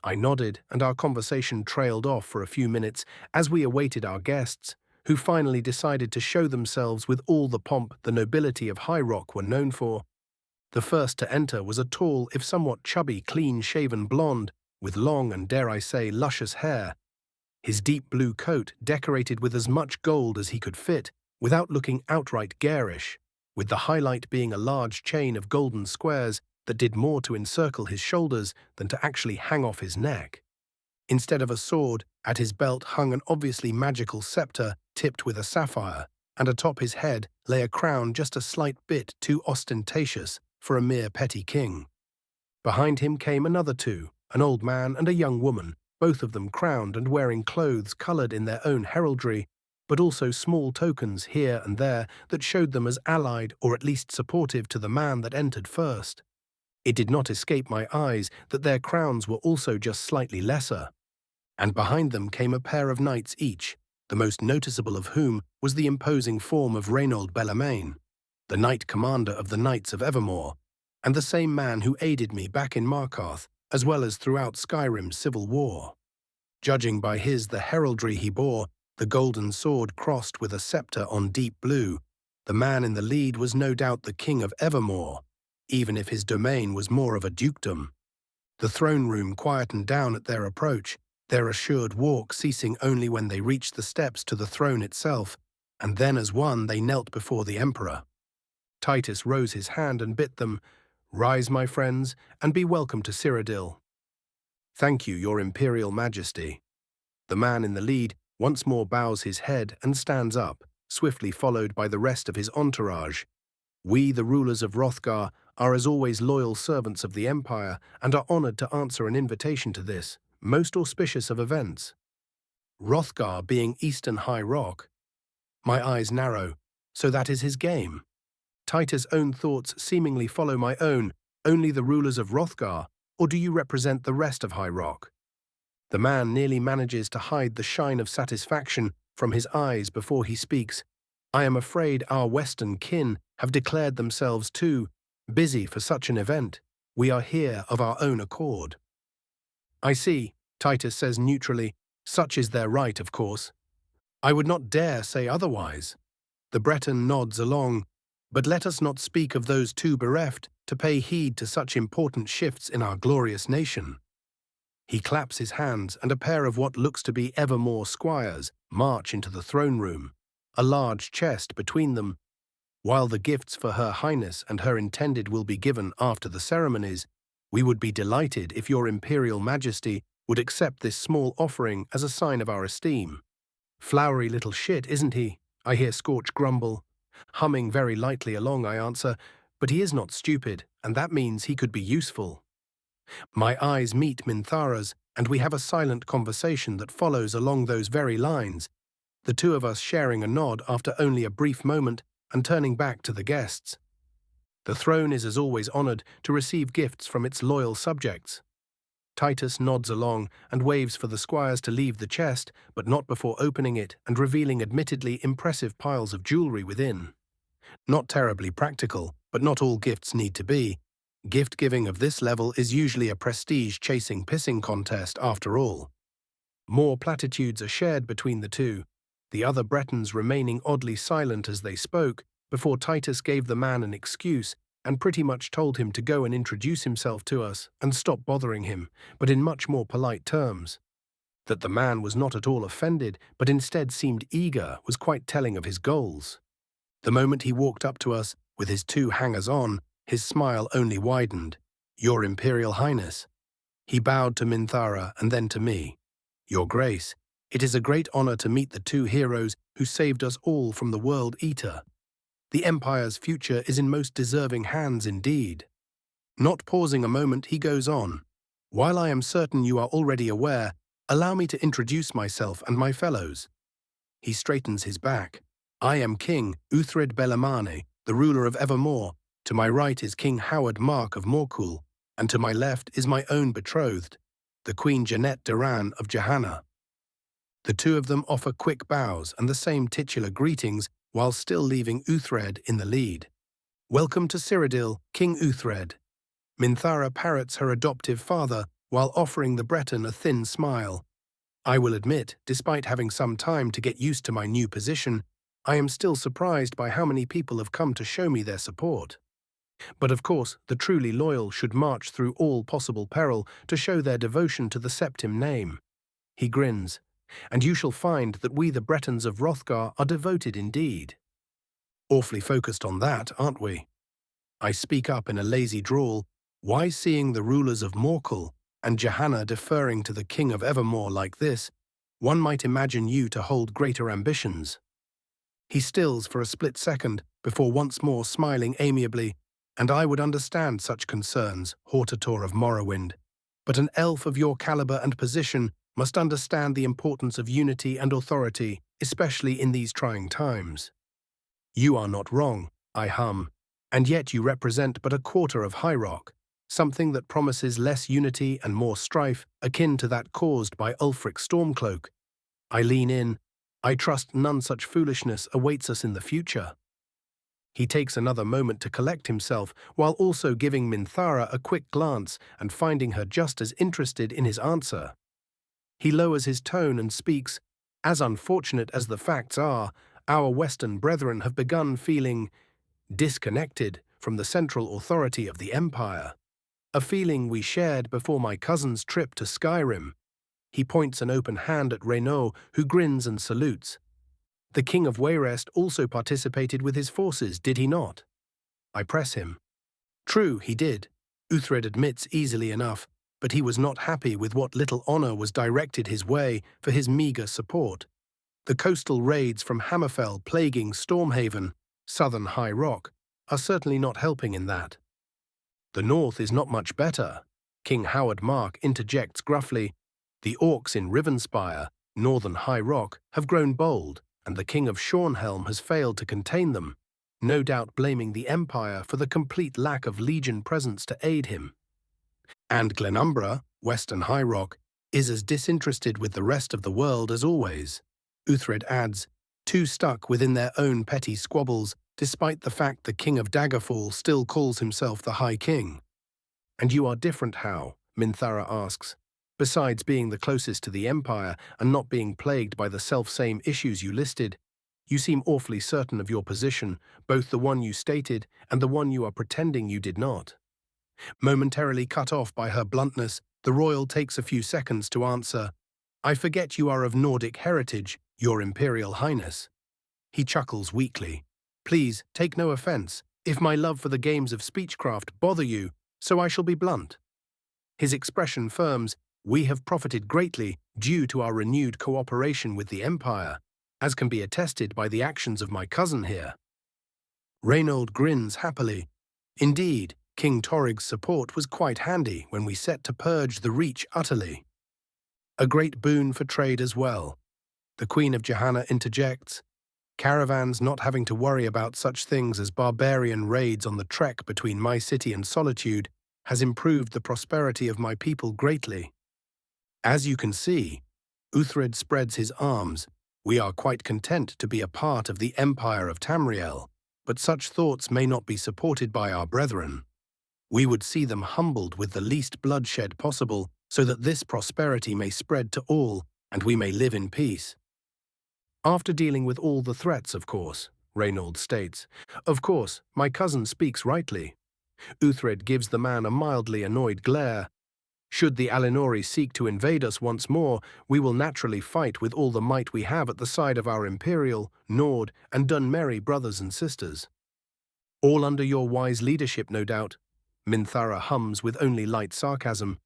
I nodded, and our conversation trailed off for a few minutes as we awaited our guests, who finally decided to show themselves with all the pomp the nobility of High Rock were known for. The first to enter was a tall, if somewhat chubby, clean-shaven blonde, with long and, dare I say, luscious hair. His deep blue coat decorated with as much gold as he could fit, without looking outright garish, with the highlight being a large chain of golden squares that did more to encircle his shoulders than to actually hang off his neck. Instead of a sword, at his belt hung an obviously magical scepter tipped with a sapphire, and atop his head lay a crown just a slight bit too ostentatious for a mere petty king. Behind him came another two, an old man and a young woman, both of them crowned and wearing clothes coloured in their own heraldry, but also small tokens here and there that showed them as allied or at least supportive to the man that entered first. It did not escape my eyes that their crowns were also just slightly lesser. And behind them came a pair of knights each, the most noticeable of whom was the imposing form of Reynold Bellarmine, the knight commander of the Knights of Evermore, and the same man who aided me back in Markarth, as well as throughout Skyrim's civil war. Judging by the heraldry he bore, the golden sword crossed with a scepter on deep blue, the man in the lead was no doubt the King of Evermore, even if his domain was more of a dukedom. The throne room quietened down at their approach, their assured walk ceasing only when they reached the steps to the throne itself, and then as one they knelt before the Emperor. Titus rose his hand and bid them, "Rise, my friends, and be welcome to Cyrodiil." "Thank you, your Imperial Majesty." The man in the lead once more bows his head and stands up, swiftly followed by the rest of his entourage. "We, the rulers of Hrothgar, are as always loyal servants of the Empire and are honoured to answer an invitation to this, most auspicious of events." Hrothgar being Eastern High Rock. My eyes narrow. So that is his game. Titus' own thoughts seemingly follow my own, only the rulers of Hrothgar, or do you represent the rest of High Rock? The man nearly manages to hide the shine of satisfaction from his eyes before he speaks. I am afraid our western kin have declared themselves too busy for such an event. We are here of our own accord. I see, Titus says neutrally. Such is their right, of course. I would not dare say otherwise. The Breton nods along. But let us not speak of those two bereft to pay heed to such important shifts in our glorious nation. He claps his hands, and a pair of what looks to be Evermore squires march into the throne room, a large chest between them. While the gifts for Her Highness and her intended will be given after the ceremonies, we would be delighted if your Imperial Majesty would accept this small offering as a sign of our esteem. Flowery little shit, isn't he? I hear Scorch grumble. Humming very lightly along, I answer, but he is not stupid, and that means he could be useful. My eyes meet Minthara's, and we have a silent conversation that follows along those very lines, the two of us sharing a nod after only a brief moment and turning back to the guests. The throne is as always honoured to receive gifts from its loyal subjects. Titus nods along and waves for the squires to leave the chest, but not before opening it and revealing admittedly impressive piles of jewellery within. Not terribly practical, but not all gifts need to be. Gift-giving of this level is usually a prestige-chasing pissing contest after all. More platitudes are shared between the two, the other Bretons remaining oddly silent as they spoke, before Titus gave the man an excuse and pretty much told him to go and introduce himself to us and stop bothering him, but in much more polite terms. That the man was not at all offended, but instead seemed eager, was quite telling of his goals. The moment he walked up to us, with his two hangers-on, his smile only widened. "Your Imperial Highness." He bowed to Minthara and then to me. Your Grace, it is a great honor to meet the two heroes who saved us all from the World Eater. The Empire's future is in most deserving hands indeed. Not pausing a moment, he goes on. While I am certain you are already aware, allow me to introduce myself and my fellows. He straightens his back. I am King Uthred Bellamane, the ruler of Evermore. To my right is King Howard Mark of Morkul, and to my left is my own betrothed, the Queen Jeanette Duran of Johanna. The two of them offer quick bows and the same titular greetings while still leaving Uthred in the lead. Welcome to Cyrodiil, King Uthred. Minthara parrots her adoptive father while offering the Breton a thin smile. I will admit, despite having some time to get used to my new position, I am still surprised by how many people have come to show me their support. But of course, the truly loyal should march through all possible peril to show their devotion to the Septim name. He grins. And you shall find that we the Bretons of Hrothgar are devoted indeed. Awfully focused on that, aren't we? I speak up in a lazy drawl, why seeing the rulers of Morkul and Johanna deferring to the King of Evermore like this, one might imagine you to hold greater ambitions. He stills for a split second before once more smiling amiably, and I would understand such concerns, Hortator of Morrowind, but an elf of your caliber and position must understand the importance of unity and authority, especially in these trying times. You are not wrong, I hum, and yet you represent but a quarter of High Rock, something that promises less unity and more strife, akin to that caused by Ulfric Stormcloak. I lean in. I trust none such foolishness awaits us in the future. He takes another moment to collect himself, while also giving Minthara a quick glance and finding her just as interested in his answer. He lowers his tone and speaks, as unfortunate as the facts are, our Western brethren have begun feeling disconnected from the central authority of the Empire, a feeling we shared before my cousin's trip to Skyrim. He points an open hand at Renaud, who grins and salutes. The King of Wayrest also participated with his forces, did he not? I press him. True, he did, Uthred admits easily enough, but he was not happy with what little honor was directed his way for his meager support. The coastal raids from Hammerfell plaguing Stormhaven, southern High Rock, are certainly not helping in that. The north is not much better, King Howard Mark interjects gruffly. The orcs in Rivenspire, northern High Rock, have grown bold, and the King of Shornhelm has failed to contain them, no doubt blaming the Empire for the complete lack of legion presence to aid him. And Glenumbra, western High Rock, is as disinterested with the rest of the world as always, Uthred adds, too stuck within their own petty squabbles, despite the fact the King of Daggerfall still calls himself the High King. And you are different how? Minthara asks. Besides being the closest to the Empire and not being plagued by the self-same issues you listed, you seem awfully certain of your position, both the one you stated and the one you are pretending you did not. Momentarily cut off by her bluntness, the royal takes a few seconds to answer, I forget you are of Nordic heritage, your Imperial Highness. He chuckles weakly. Please, take no offense, if my love for the games of speechcraft bother you, so I shall be blunt. His expression firms, we have profited greatly due to our renewed cooperation with the Empire, as can be attested by the actions of my cousin here. Reynold grins happily. Indeed, King Torrig's support was quite handy when we set to purge the Reach utterly. A great boon for trade as well. The Queen of Johanna interjects, caravans not having to worry about such things as barbarian raids on the trek between my city and Solitude has improved the prosperity of my people greatly. As you can see, Uthred spreads his arms. We are quite content to be a part of the Empire of Tamriel, but such thoughts may not be supported by our brethren. We would see them humbled with the least bloodshed possible, so that this prosperity may spread to all, and we may live in peace. After dealing with all the threats, of course, Reynold states. Of course, my cousin speaks rightly. Uthred gives the man a mildly annoyed glare. Should the Alinori seek to invade us once more, we will naturally fight with all the might we have at the side of our Imperial, Nord, and Dunmerry brothers and sisters. All under your wise leadership, no doubt, Minthara hums with only light sarcasm.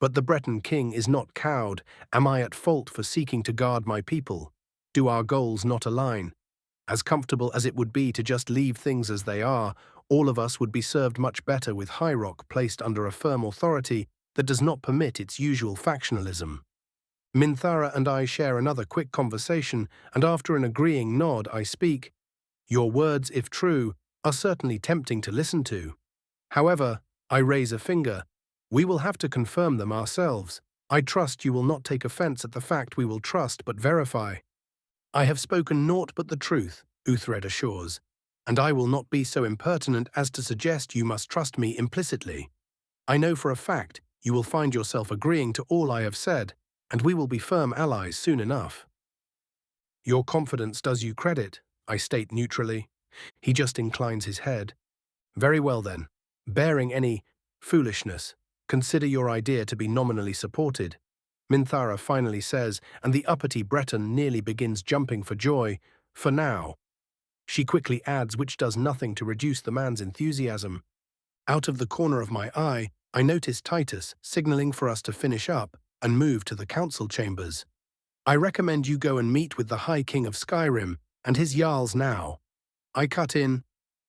But the Breton king is not cowed. Am I at fault for seeking to guard my people? Do our goals not align? As comfortable as it would be to just leave things as they are, all of us would be served much better with High Rock placed under a firm authority that does not permit its usual factionalism. Minthara and I share another quick conversation, and after an agreeing nod, I speak. Your words, if true, are certainly tempting to listen to. However, I raise a finger. We will have to confirm them ourselves. I trust you will not take offense at the fact we will trust but verify. I have spoken naught but the truth, Uthred assures, and I will not be so impertinent as to suggest you must trust me implicitly. I know for a fact you will find yourself agreeing to all I have said, and we will be firm allies soon enough. Your confidence does you credit, I state neutrally. He just inclines his head. Very well then, bearing any foolishness, consider your idea to be nominally supported. Minthara finally says, and the uppity Breton nearly begins jumping for joy. For now. She quickly adds, which does nothing to reduce the man's enthusiasm. Out of the corner of my eye, I notice Titus signaling for us to finish up and move to the council chambers. I recommend you go and meet with the High King of Skyrim and his Jarls now. I cut in.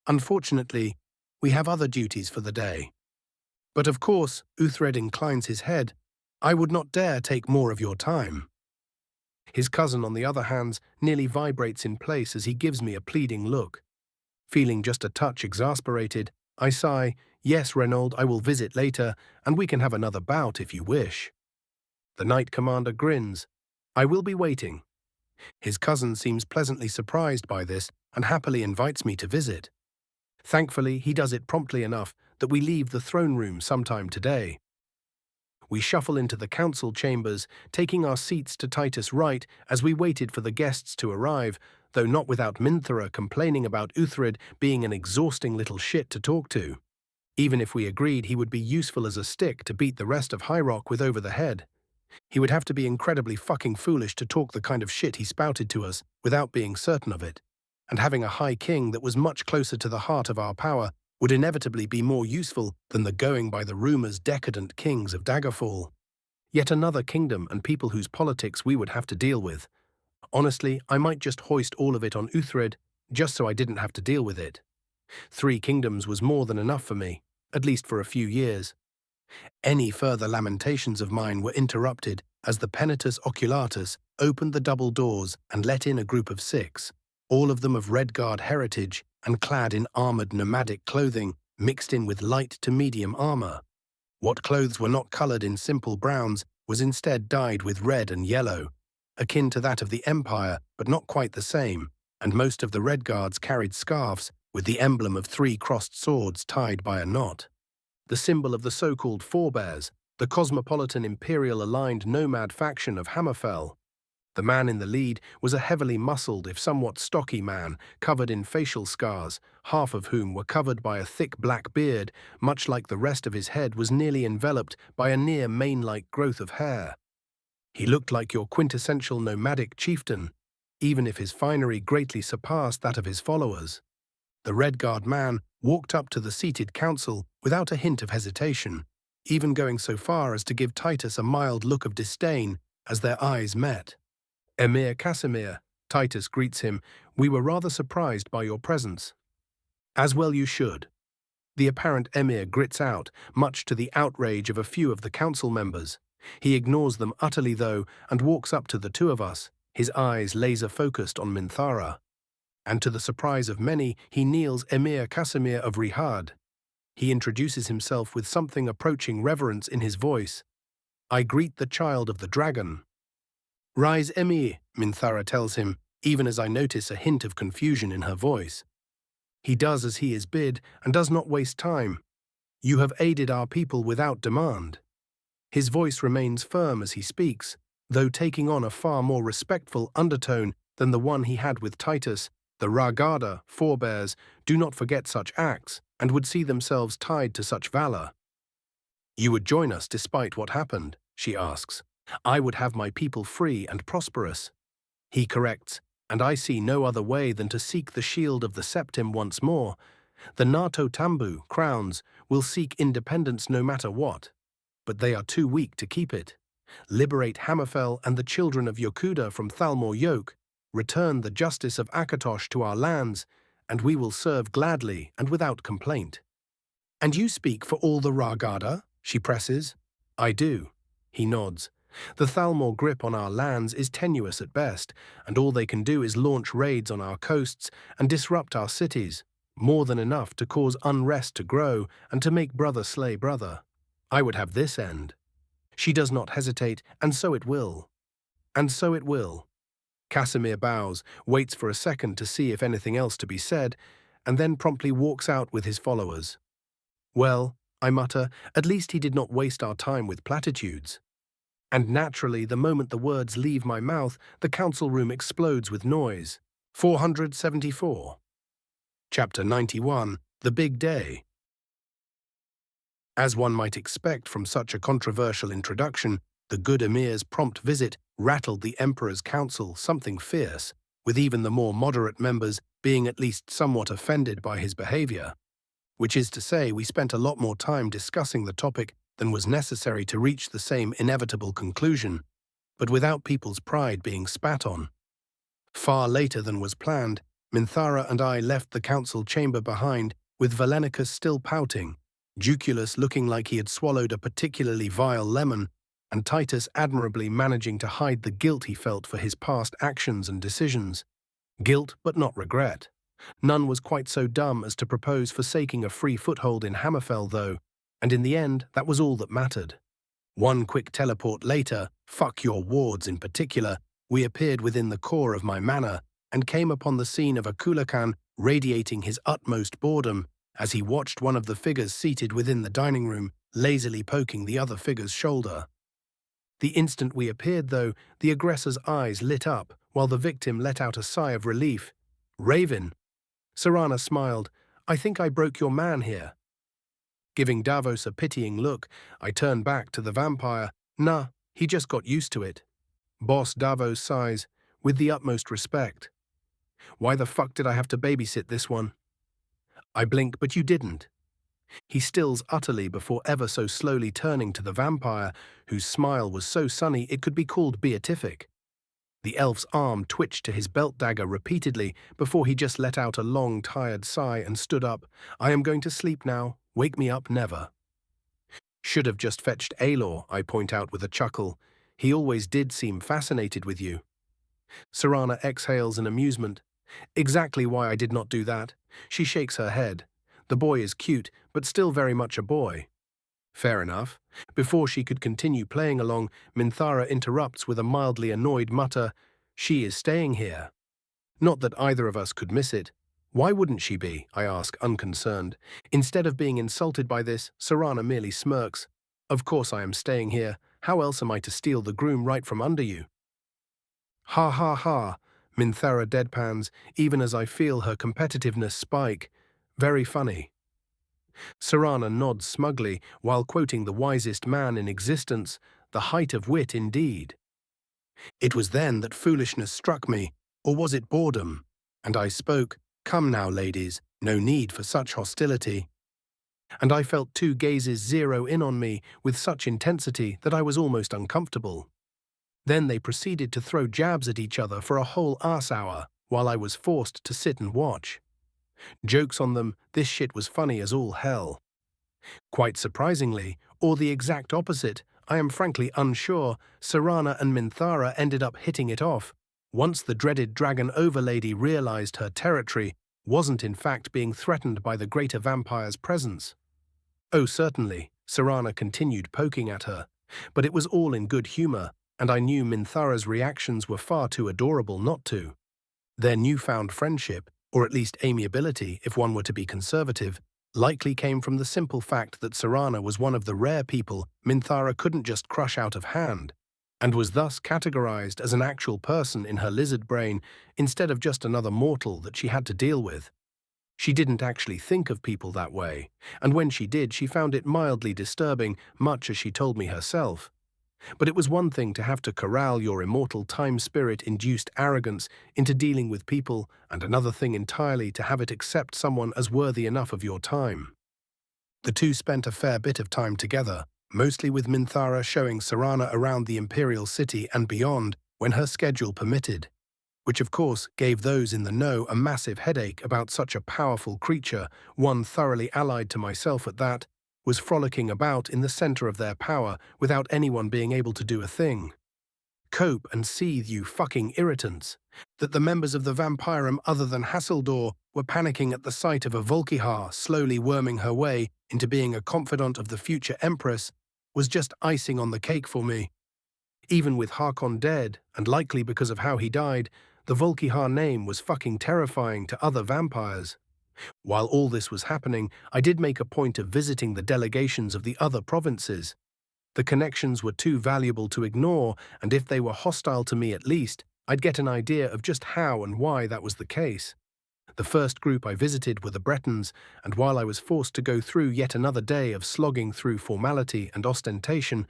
Unfortunately, we have other duties for the day. But of course, Uthred inclines his head. I would not dare take more of your time. His cousin, on the other hand, nearly vibrates in place as he gives me a pleading look. Feeling just a touch exasperated, I sigh, yes, Reynold, I will visit later, and we can have another bout if you wish. The Knight Commander grins. I will be waiting. His cousin seems pleasantly surprised by this and happily invites me to visit. Thankfully, he does it promptly enough that we leave the throne room sometime today. We shuffle into the council chambers, taking our seats to Titus' right as we waited for the guests to arrive, though not without Minthara complaining about Uthred being an exhausting little shit to talk to. Even if we agreed he would be useful as a stick to beat the rest of High Rock with over the head. He would have to be incredibly fucking foolish to talk the kind of shit he spouted to us without being certain of it. And having a High King that was much closer to the heart of our power would inevitably be more useful than the going by the rumors decadent kings of Daggerfall. Yet another kingdom and people whose politics we would have to deal with. Honestly, I might just hoist all of it on Uthred, just so I didn't have to deal with it. 3 kingdoms was more than enough for me, at least for a few years. Any further lamentations of mine were interrupted as the Penitus Oculatus opened the double doors and let in a group of 6, all of them of Redguard heritage and clad in armored nomadic clothing mixed in with light to medium armor. What clothes were not colored in simple browns was instead dyed with red and yellow, akin to that of the Empire but not quite the same, and most of the Redguards carried scarves with the emblem of 3 crossed swords tied by a knot. The symbol of the so-called Forebears, the cosmopolitan imperial-aligned nomad faction of Hammerfell. The man in the lead was a heavily muscled, if somewhat stocky man, covered in facial scars, half of whom were covered by a thick black beard, much like the rest of his head was nearly enveloped by a near mane-like growth of hair. He looked like your quintessential nomadic chieftain, even if his finery greatly surpassed that of his followers. The Redguard man walked up to the seated council without a hint of hesitation, even going so far as to give Titus a mild look of disdain as their eyes met. Emir Casimir, Titus greets him, we were rather surprised by your presence. As well you should. The apparent Emir grits out, much to the outrage of a few of the council members. He ignores them utterly though and walks up to the 2 of us, his eyes laser-focused on Minthara. And to the surprise of many, he kneels Emir Casimir of Rihad. He introduces himself with something approaching reverence in his voice. I greet the child of the dragon. Rise, Emir, Minthara tells him, even as I notice a hint of confusion in her voice. He does as he is bid and does not waste time. You have aided our people without demand. His voice remains firm as he speaks, though taking on a far more respectful undertone than the one he had with Titus. The Ragada, forebears, do not forget such acts and would see themselves tied to such valor. You would join us despite what happened, she asks. I would have my people free and prosperous. He corrects, and I see no other way than to seek the shield of the Septim once more. The Nato Tambu, crowns, will seek independence no matter what. but they are too weak to keep it. Liberate Hammerfell and the children of Yokuda from Thalmor yoke. Return the justice of Akatosh to our lands, and we will serve gladly and without complaint." "And you speak for all the Ragada?" she presses. "I do." He nods. "The Thalmor grip on our lands is tenuous at best, and all they can do is launch raids on our coasts and disrupt our cities, more than enough to cause unrest to grow and to make brother slay brother. I would have this end." She does not hesitate, and so it will. And so it will. Casimir bows, waits for a second to see if anything else to be said, and then promptly walks out with his followers. "Well," I mutter, "at least he did not waste our time with platitudes." And naturally, the moment the words leave my mouth, the council room explodes with noise. 474. Chapter 91. The Big Day. As one might expect from such a controversial introduction, the good Emir's prompt visit rattled the Emperor's council something fierce, with even the more moderate members being at least somewhat offended by his behavior. Which is to say, we spent a lot more time discussing the topic than was necessary to reach the same inevitable conclusion, but without people's pride being spat on. Far later than was planned, Minthara and I left the council chamber behind, with Valenicus still pouting, Duculus looking like he had swallowed a particularly vile lemon, and Titus admirably managing to hide the guilt he felt for his past actions and decisions. Guilt, but not regret. None was quite so dumb as to propose forsaking a free foothold in Hammerfell, though, and in the end, that was all that mattered. One quick teleport later, fuck your wards in particular, we appeared within the core of my manor and came upon the scene of a Kulakan radiating his utmost boredom as he watched one of the figures seated within the dining room lazily poking the other figure's shoulder. The instant we appeared, though, the aggressor's eyes lit up, while the victim let out a sigh of relief. "Raven." Serana smiled. "I think I broke your man here." Giving Davos a pitying look, I turned back to the vampire. "Nah, he just got used to it." Boss Davos sighs, with the utmost respect. "Why the fuck did I have to babysit this one?" I blink, but you didn't. He stills utterly before ever so slowly turning to the vampire, whose smile was so sunny it could be called beatific. The elf's arm twitched to his belt dagger repeatedly before he just let out a long, tired sigh and stood up. "I am going to sleep now. Wake me up never." "Should have just fetched Aelor," I point out with a chuckle. "He always did seem fascinated with you." Serana exhales in amusement. "Exactly why I did not do that." She shakes her head. "The boy is cute, but still very much a boy." Fair enough. Before she could continue playing along, Minthara interrupts with a mildly annoyed mutter, "She is staying here." Not that either of us could miss it. "Why wouldn't she be?" I ask, unconcerned. Instead of being insulted by this, Serana merely smirks. "Of course I am staying here. How else am I to steal the groom right from under you?" "Ha ha ha," Minthara deadpans, even as I feel her competitiveness spike. "Very funny." Serana nods smugly while quoting the wisest man in existence, the height of wit indeed. It was then that foolishness struck me, or was it boredom? And I spoke, "Come now, ladies, no need for such hostility." And I felt two gazes zero in on me with such intensity that I was almost uncomfortable. Then they proceeded to throw jabs at each other for a whole arse hour, while I was forced to sit and watch. Jokes on them, this shit was funny as all hell. Quite surprisingly, or the exact opposite, I am frankly unsure, Serana and Minthara ended up hitting it off, once the dreaded dragon overlady realized her territory wasn't in fact being threatened by the greater vampire's presence. "Oh, certainly," Serana continued poking at her, but it was all in good humor, and I knew Minthara's reactions were far too adorable not to. Their newfound friendship, or at least amiability if one were to be conservative, likely came from the simple fact that Serana was one of the rare people Minthara couldn't just crush out of hand, and was thus categorized as an actual person in her lizard brain instead of just another mortal that she had to deal with. She didn't actually think of people that way, and when she did, she found it mildly disturbing, much as she told me herself. But it was one thing to have to corral your immortal time-spirit-induced arrogance into dealing with people, and another thing entirely to have it accept someone as worthy enough of your time. The two spent a fair bit of time together, mostly with Minthara showing Sarana around the Imperial City and beyond when her schedule permitted, which of course gave those in the know a massive headache about such a powerful creature, one thoroughly allied to myself at that, was frolicking about in the center of their power without anyone being able to do a thing. Cope and seethe, you fucking irritants. That the members of the Vampirum other than Hasseldor were panicking at the sight of a Vulkihar slowly worming her way into being a confidant of the future Empress was just icing on the cake for me. Even with Harkon dead, and likely because of how he died, the Vulkihar name was fucking terrifying to other vampires. While all this was happening, I did make a point of visiting the delegations of the other provinces. The connections were too valuable to ignore, and if they were hostile to me at least, I'd get an idea of just how and why that was the case. The first group I visited were the Bretons, and while I was forced to go through yet another day of slogging through formality and ostentation,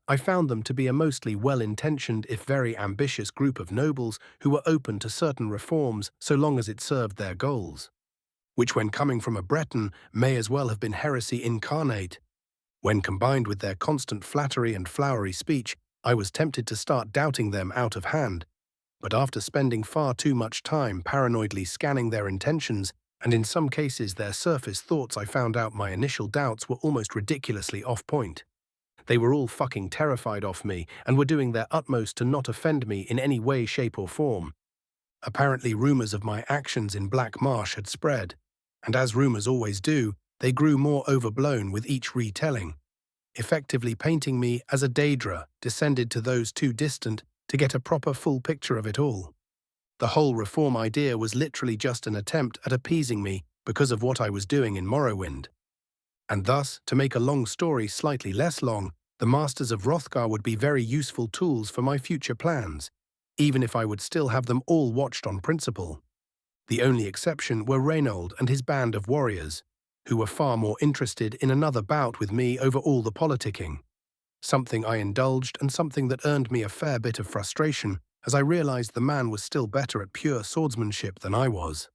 I found them to be a mostly well-intentioned if very ambitious group of nobles who were open to certain reforms so long as it served their goals. Which, when coming from a Breton, may as well have been heresy incarnate. When combined with their constant flattery and flowery speech, I was tempted to start doubting them out of hand. But after spending far too much time paranoidly scanning their intentions, and in some cases their surface thoughts, I found out my initial doubts were almost ridiculously off-point. They were all fucking terrified of me and were doing their utmost to not offend me in any way, shape or form. Apparently rumors of my actions in Black Marsh had spread, and as rumors always do, they grew more overblown with each retelling, effectively painting me as a Daedra descended to those too distant to get a proper full picture of it all. The whole reform idea was literally just an attempt at appeasing me because of what I was doing in Morrowind. And thus, to make a long story slightly less long, the Masters of Hrothgar would be very useful tools for my future plans, even if I would still have them all watched on principle. The only exception were Reynold and his band of warriors, who were far more interested in another bout with me over all the politicking. Something I indulged and something that earned me a fair bit of frustration as I realized the man was still better at pure swordsmanship than I was.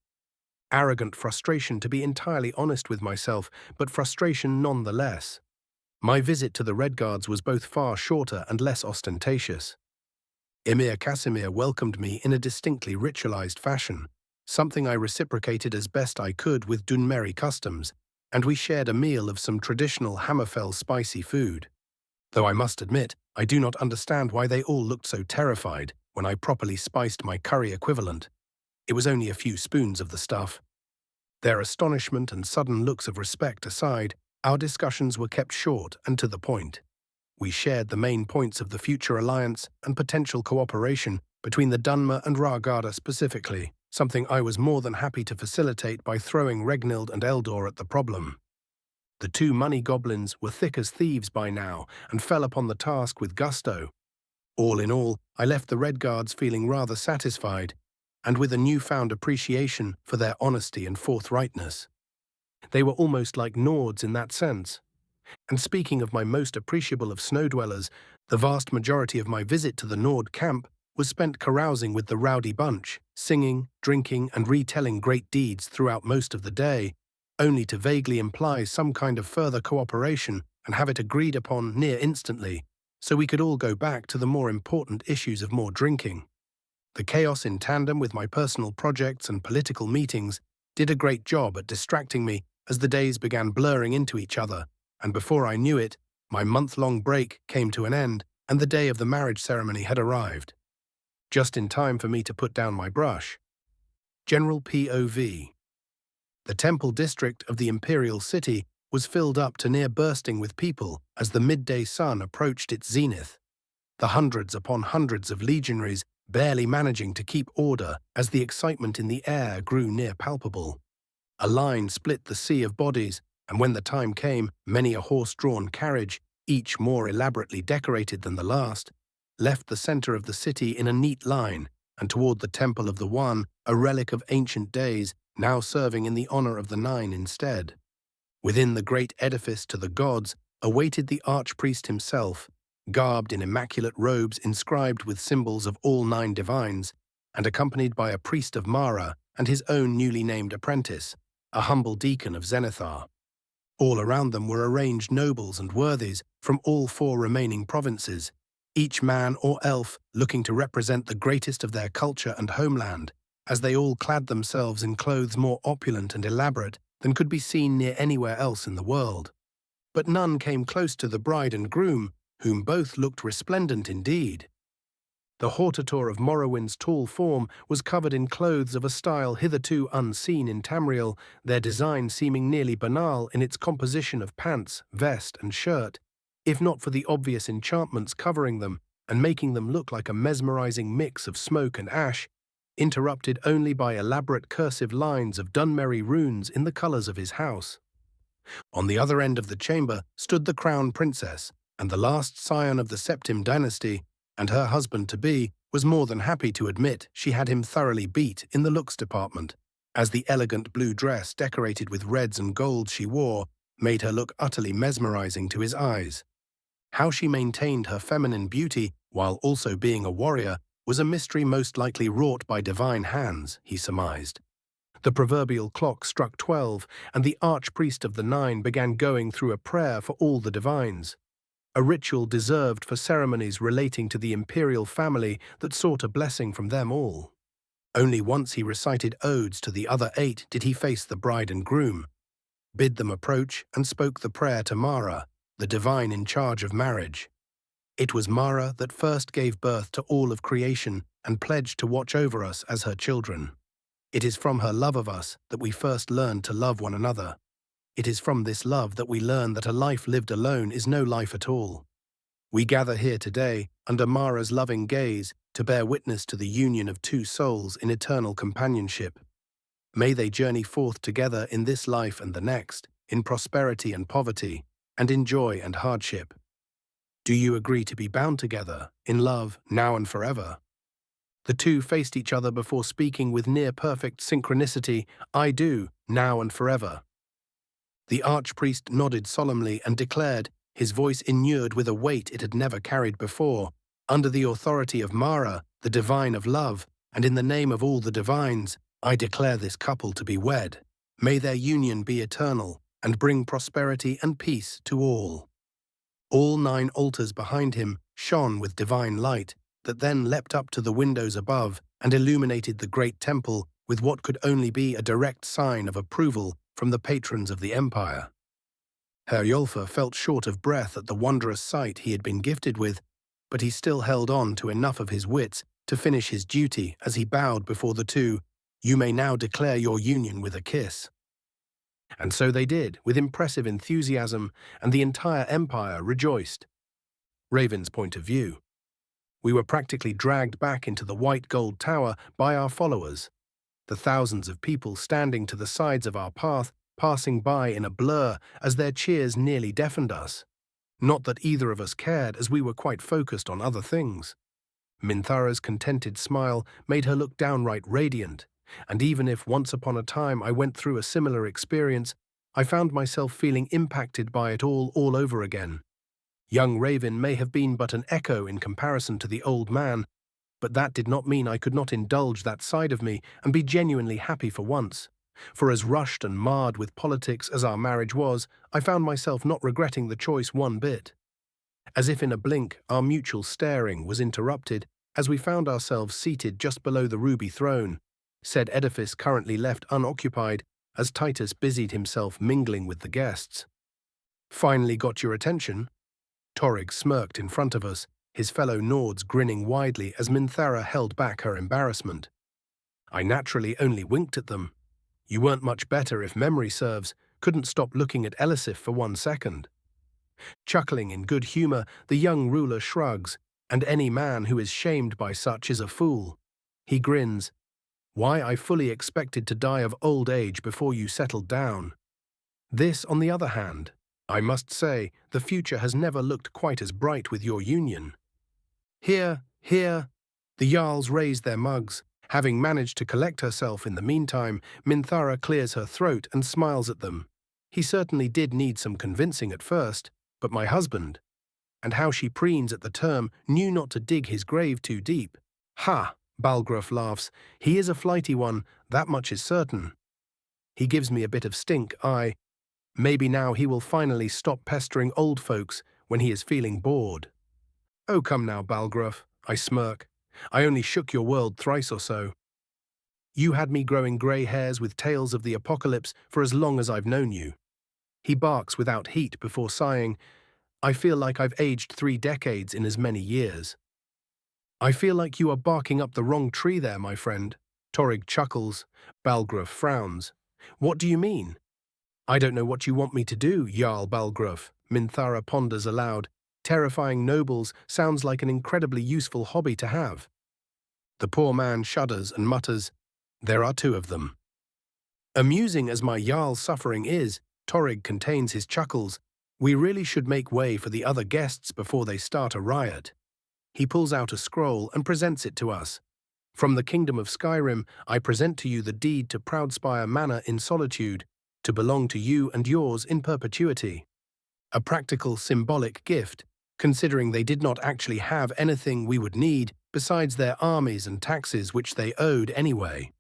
Arrogant frustration, to be entirely honest with myself, but frustration nonetheless. My visit to the Redguards was both far shorter and less ostentatious. Emir Casimir welcomed me in a distinctly ritualized fashion, something I reciprocated as best I could with Dunmeri customs, and we shared a meal of some traditional Hammerfell spicy food. Though I must admit, I do not understand why they all looked so terrified when I properly spiced my curry equivalent. It was only a few spoons of the stuff. Their astonishment and sudden looks of respect aside, our discussions were kept short and to the point. We shared the main points of the future alliance and potential cooperation between the Dunmer and Rhaegarda specifically, something I was more than happy to facilitate by throwing Regnild and Eldor at the problem. The two money goblins were thick as thieves by now and fell upon the task with gusto. All in all, I left the Redguards feeling rather satisfied, and with a newfound appreciation for their honesty and forthrightness. They were almost like Nords in that sense. And speaking of my most appreciable of snow dwellers, the vast majority of my visit to the Nord camp was spent carousing with the rowdy bunch, singing, drinking, and retelling great deeds throughout most of the day, only to vaguely imply some kind of further cooperation and have it agreed upon near instantly, so we could all go back to the more important issues of more drinking. The chaos in tandem with my personal projects and political meetings did a great job at distracting me as the days began blurring into each other, and before I knew it, my month-long break came to an end and the day of the marriage ceremony had arrived. Just in time for me to put down my brush. General POV. The temple district of the Imperial City was filled up to near bursting with people as the midday sun approached its zenith. The hundreds upon hundreds of legionaries barely managing to keep order as the excitement in the air grew near palpable. A line split the sea of bodies, and when the time came, many a horse-drawn carriage, each more elaborately decorated than the last, left the center of the city in a neat line, and toward the Temple of the One, a relic of ancient days, now serving in the honor of the Nine instead. Within the great edifice to the gods awaited the archpriest himself, garbed in immaculate robes inscribed with symbols of all 9 divines, and accompanied by a priest of Mara and his own newly named apprentice, a humble deacon of Zenithar. All around them were arranged nobles and worthies from all 4 remaining provinces, each man or elf looking to represent the greatest of their culture and homeland, as they all clad themselves in clothes more opulent and elaborate than could be seen near anywhere else in the world. But none came close to the bride and groom, whom both looked resplendent indeed. The hortator of Morrowind's tall form was covered in clothes of a style hitherto unseen in Tamriel, their design seeming nearly banal in its composition of pants, vest, and shirt, if not for the obvious enchantments covering them and making them look like a mesmerizing mix of smoke and ash, interrupted only by elaborate cursive lines of Dunmerry runes in the colours of his house. On the other end of the chamber stood the crown princess, and the last scion of the Septim dynasty, and her husband-to-be was more than happy to admit she had him thoroughly beat in the looks department, as the elegant blue dress decorated with reds and golds she wore made her look utterly mesmerizing to his eyes. How she maintained her feminine beauty while also being a warrior was a mystery most likely wrought by divine hands, he surmised. The proverbial clock struck 12, and the archpriest of the 9 began going through a prayer for all the divines, a ritual deserved for ceremonies relating to the imperial family that sought a blessing from them all. Only once he recited odes to the other 8 did he face the bride and groom, bid them approach, and spoke the prayer to Mara, the divine in charge of marriage. It was Mara that first gave birth to all of creation and pledged to watch over us as her children. It is from her love of us that we first learned to love one another. It is from this love that we learn that a life lived alone is no life at all. We gather here today, under Mara's loving gaze, to bear witness to the union of 2 souls in eternal companionship. May they journey forth together in this life and the next, in prosperity and poverty, and in joy and hardship. Do you agree to be bound together, in love, now and forever? The 2 faced each other before speaking with near-perfect synchronicity, "I do, now and forever." The archpriest nodded solemnly and declared, his voice inured with a weight it had never carried before, "Under the authority of Mara, the divine of love, and in the name of all the divines, I declare this couple to be wed. May their union be eternal, and bring prosperity and peace to all." All 9 altars behind him shone with divine light that then leapt up to the windows above and illuminated the great temple with what could only be a direct sign of approval from the patrons of the empire. Herr Yolfer felt short of breath at the wondrous sight he had been gifted with, but he still held on to enough of his wits to finish his duty as he bowed before the 2. "You may now declare your union with a kiss." And so they did, with impressive enthusiasm, and the entire empire rejoiced. Raven's point of view. We were practically dragged back into the white gold tower by our followers, the thousands of people standing to the sides of our path, passing by in a blur as their cheers nearly deafened us. Not that either of us cared, as we were quite focused on other things. Minthara's contented smile made her look downright radiant, and even if once upon a time I went through a similar experience, I found myself feeling impacted by it all over again. Young Raven may have been but an echo in comparison to the old man, but that did not mean I could not indulge that side of me and be genuinely happy for once. For as rushed and marred with politics as our marriage was, I found myself not regretting the choice one bit. As if in a blink, our mutual staring was interrupted as we found ourselves seated just below the ruby throne, said edifice currently left unoccupied as Titus busied himself mingling with the guests. "Finally got your attention?" Torrig smirked in front of us, his fellow Nords grinning widely as Minthara held back her embarrassment. I naturally only winked at them. You weren't much better if memory serves, couldn't stop looking at Elisif for 1 second. Chuckling in good humor, the young ruler shrugs, and any man who is shamed by such is a fool. He grins. "Why, I fully expected to die of old age before you settled down. This, on the other hand, I must say, the future has never looked quite as bright with your union." "Here, here." The Jarls raise their mugs. Having managed to collect herself in the meantime, Minthara clears her throat and smiles at them. He certainly did need some convincing at first, but my husband, and how she preens at the term, knew not to dig his grave too deep. "Ha!" Balgruuf laughs. "He is a flighty one, that much is certain. He gives me a bit of stink, Maybe now he will finally stop pestering old folks when he is feeling bored. Oh, come now, Balgruuf, I smirk. I only shook your world thrice or so. You had me growing grey hairs with tales of the apocalypse for as long as I've known you. He barks without heat before sighing, I feel like I've aged 3 decades in as many years. I feel like you are barking up the wrong tree there, my friend. Torrig chuckles. Balgruuf frowns. What do you mean? I don't know what you want me to do, Jarl Balgruuf, Minthara ponders aloud. Terrifying nobles sounds like an incredibly useful hobby to have. The poor man shudders and mutters, there are 2 of them. Amusing as my Jarl's suffering is, Torrig contains his chuckles. We really should make way for the other guests before they start a riot. He pulls out a scroll and presents it to us. From the kingdom of Skyrim, I present to you the deed to Proudspire Manor in solitude, to belong to you and yours in perpetuity. A practical, symbolic gift, considering they did not actually have anything we would need besides their armies and taxes which they owed anyway.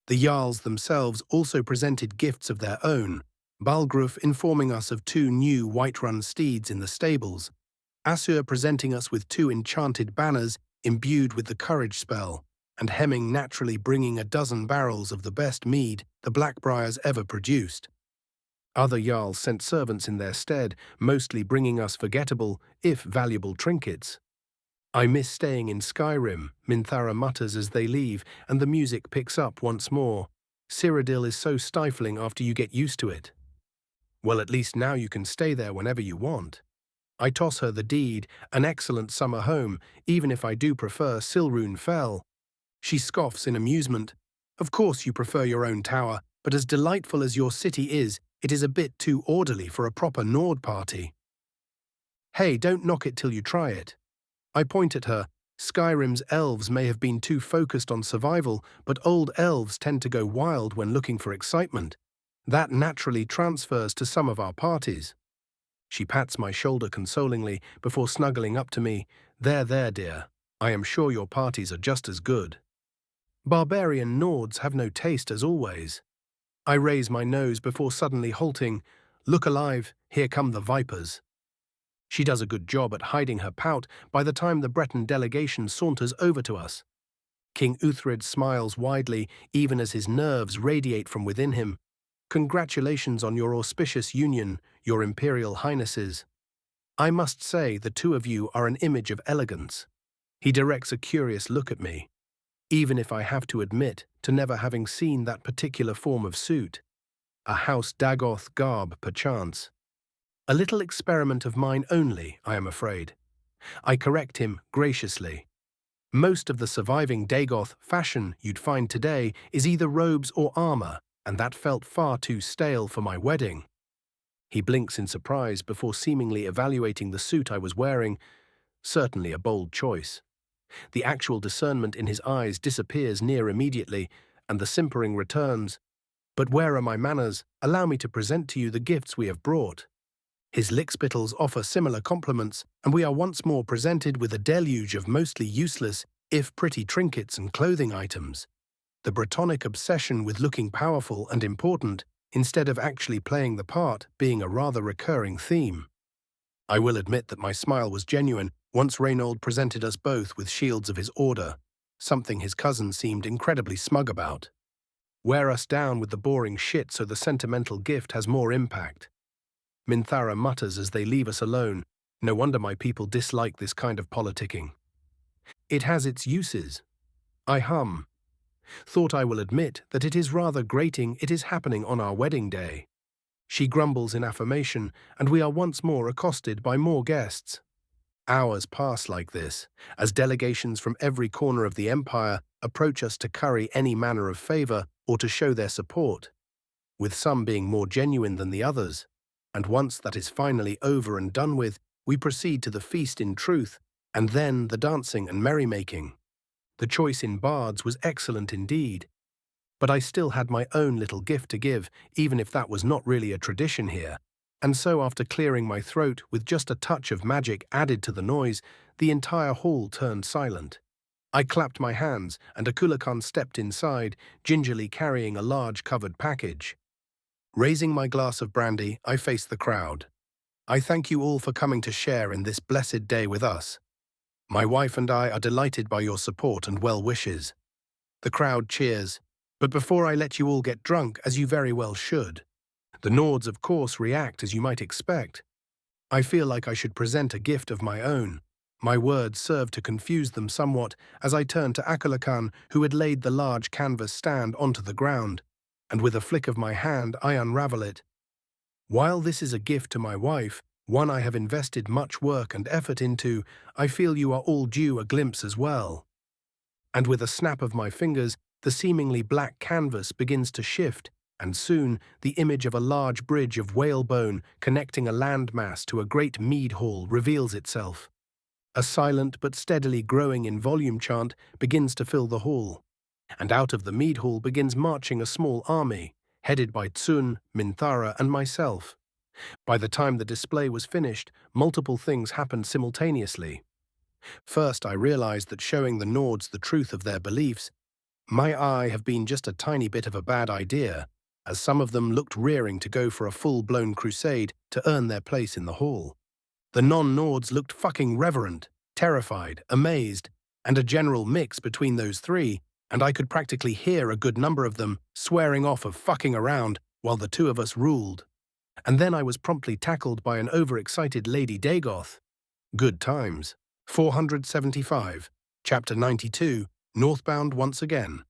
The Jarls themselves also presented gifts of their own, Balgruuf informing us of 2 new Whiterun steeds in the stables, Assur presenting us with 2 enchanted banners imbued with the courage spell, and Hemming naturally bringing a dozen barrels of the best mead the Blackbriars ever produced. Other Jarls sent servants in their stead, mostly bringing us forgettable, if valuable trinkets. I miss staying in Skyrim, Minthara mutters as they leave, and the music picks up once more. Cyrodiil is so stifling after you get used to it. Well, at least now you can stay there whenever you want. I toss her the deed, an excellent summer home, even if I do prefer Silrune Fell. She scoffs in amusement. Of course you prefer your own tower, but as delightful as your city is, it is a bit too orderly for a proper Nord party. Hey, don't knock it till you try it. I point at her. Skyrim's elves may have been too focused on survival, but old elves tend to go wild when looking for excitement. That naturally transfers to some of our parties. She pats my shoulder consolingly before snuggling up to me. There, dear. I am sure your parties are just as good. Barbarian Nords have no taste as always. I raise my nose before suddenly halting. Look alive, here come the vipers. She does a good job at hiding her pout by the time the Breton delegation saunters over to us. King Uthred smiles widely, even as his nerves radiate from within him. Congratulations on your auspicious union, your Imperial Highnesses. I must say the 2 of you are an image of elegance. He directs a curious look at me, even if I have to admit to never having seen that particular form of suit. A House Dagoth garb, perchance. A little experiment of mine only, I am afraid. I correct him graciously. Most of the surviving Dagoth fashion you'd find today is either robes or armor, and that felt far too stale for my wedding. He blinks in surprise before seemingly evaluating the suit I was wearing. Certainly a bold choice. The actual discernment in his eyes disappears near immediately, and the simpering returns. But where are my manners? Allow me to present to you the gifts we have brought. His lickspittles offer similar compliments, and we are once more presented with a deluge of mostly useless, if pretty trinkets and clothing items. The Bretonic obsession with looking powerful and important, instead of actually playing the part, being a rather recurring theme. I will admit that my smile was genuine once Reynold presented us both with shields of his order, something his cousin seemed incredibly smug about. Wear us down with the boring shit so the sentimental gift has more impact. Minthara mutters as they leave us alone. No wonder my people dislike this kind of politicking. It has its uses. I hum. Thought I will admit that it is rather grating it is happening on our wedding day. She grumbles in affirmation, and we are once more accosted by more guests. Hours pass like this, as delegations from every corner of the Empire approach us to curry any manner of favor or to show their support, with some being more genuine than the others. And once that is finally over and done with, we proceed to the feast in truth, and then the dancing and merrymaking. The choice in bards was excellent indeed. But I still had my own little gift to give, even if that was not really a tradition here. And so after clearing my throat with just a touch of magic added to the noise, the entire hall turned silent. I clapped my hands, and Akulakan stepped inside, gingerly carrying a large covered package. Raising my glass of brandy, I face the crowd. I thank you all for coming to share in this blessed day with us. My wife and I are delighted by your support and well wishes. The crowd cheers, but before I let you all get drunk, as you very well should, the Nords of course react as you might expect. I feel like I should present a gift of my own. My words served to confuse them somewhat as I turned to Akulakan, who had laid the large canvas stand onto the ground, and with a flick of my hand I unravel it. While this is a gift to my wife, one I have invested much work and effort into, I feel you are all due a glimpse as well. And with a snap of my fingers, the seemingly black canvas begins to shift, and soon the image of a large bridge of whalebone connecting a landmass to a great mead hall reveals itself. A silent but steadily growing in volume chant begins to fill the hall, and out of the mead hall begins marching a small army, headed by Tsun, Minthara, and myself. By the time the display was finished, multiple things happened simultaneously. First, I realized that showing the Nords the truth of their beliefs might have been just a tiny bit of a bad idea, as some of them looked rearing to go for a full-blown crusade to earn their place in the hall. The non-Nords looked fucking reverent, terrified, amazed, and a general mix between those three, and I could practically hear a good number of them swearing off of fucking around while the two of us ruled. And then I was promptly tackled by an overexcited Lady Dagoth. Good times. 475, Chapter 92, Northbound once again.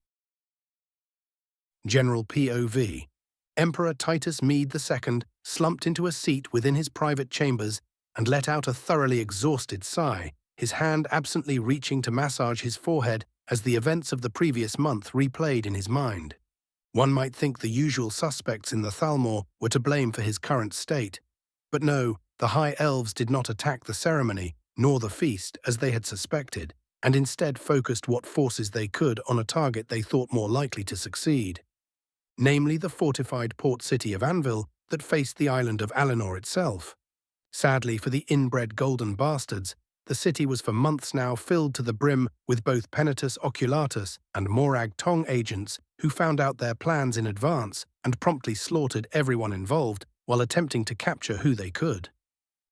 General POV. Emperor Titus Mede II slumped into a seat within his private chambers and let out a thoroughly exhausted sigh, his hand absently reaching to massage his forehead as the events of the previous month replayed in his mind. One might think the usual suspects in the Thalmor were to blame for his current state. But no, the High Elves did not attack the ceremony, nor the feast, as they had suspected, and instead focused what forces they could on a target they thought more likely to succeed. Namely the fortified port city of Anvil that faced the island of Alinor itself. Sadly for the inbred golden bastards, the city was for months now filled to the brim with both Penitus Oculatus and Morag Tong agents who found out their plans in advance and promptly slaughtered everyone involved while attempting to capture who they could.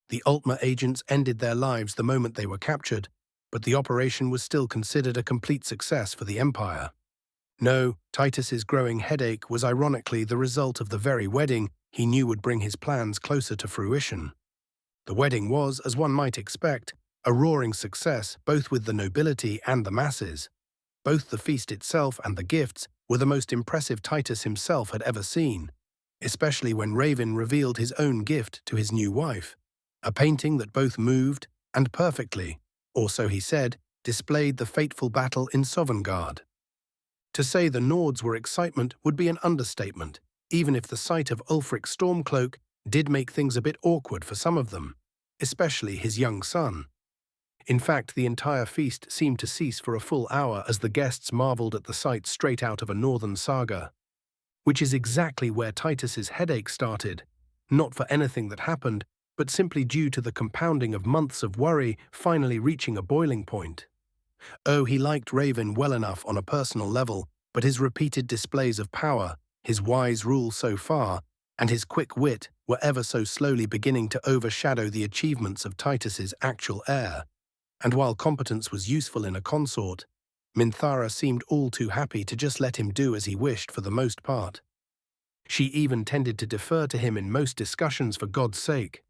The Ultima agents ended their lives the moment they were captured, but the operation was still considered a complete success for the Empire. No, Titus's growing headache was ironically the result of the very wedding he knew would bring his plans closer to fruition. The wedding was, as one might expect, a roaring success both with the nobility and the masses. Both the feast itself and the gifts were the most impressive Titus himself had ever seen, especially when Raven revealed his own gift to his new wife, a painting that both moved and perfectly, or so he said, displayed the fateful battle in Sovngarde. To say the Nords were excitement would be an understatement, even if the sight of Ulfric's Stormcloak did make things a bit awkward for some of them, especially his young son. In fact, the entire feast seemed to cease for a full hour as the guests marveled at the sight straight out of a northern saga, which is exactly where Titus's headache started, not for anything that happened, but simply due to the compounding of months of worry finally reaching a boiling point. Oh, he liked Raven well enough on a personal level, but his repeated displays of power, his wise rule so far, and his quick wit were ever so slowly beginning to overshadow the achievements of Titus's actual heir. And while competence was useful in a consort, Minthara seemed all too happy to just let him do as he wished for the most part. She even tended to defer to him in most discussions for God's sake.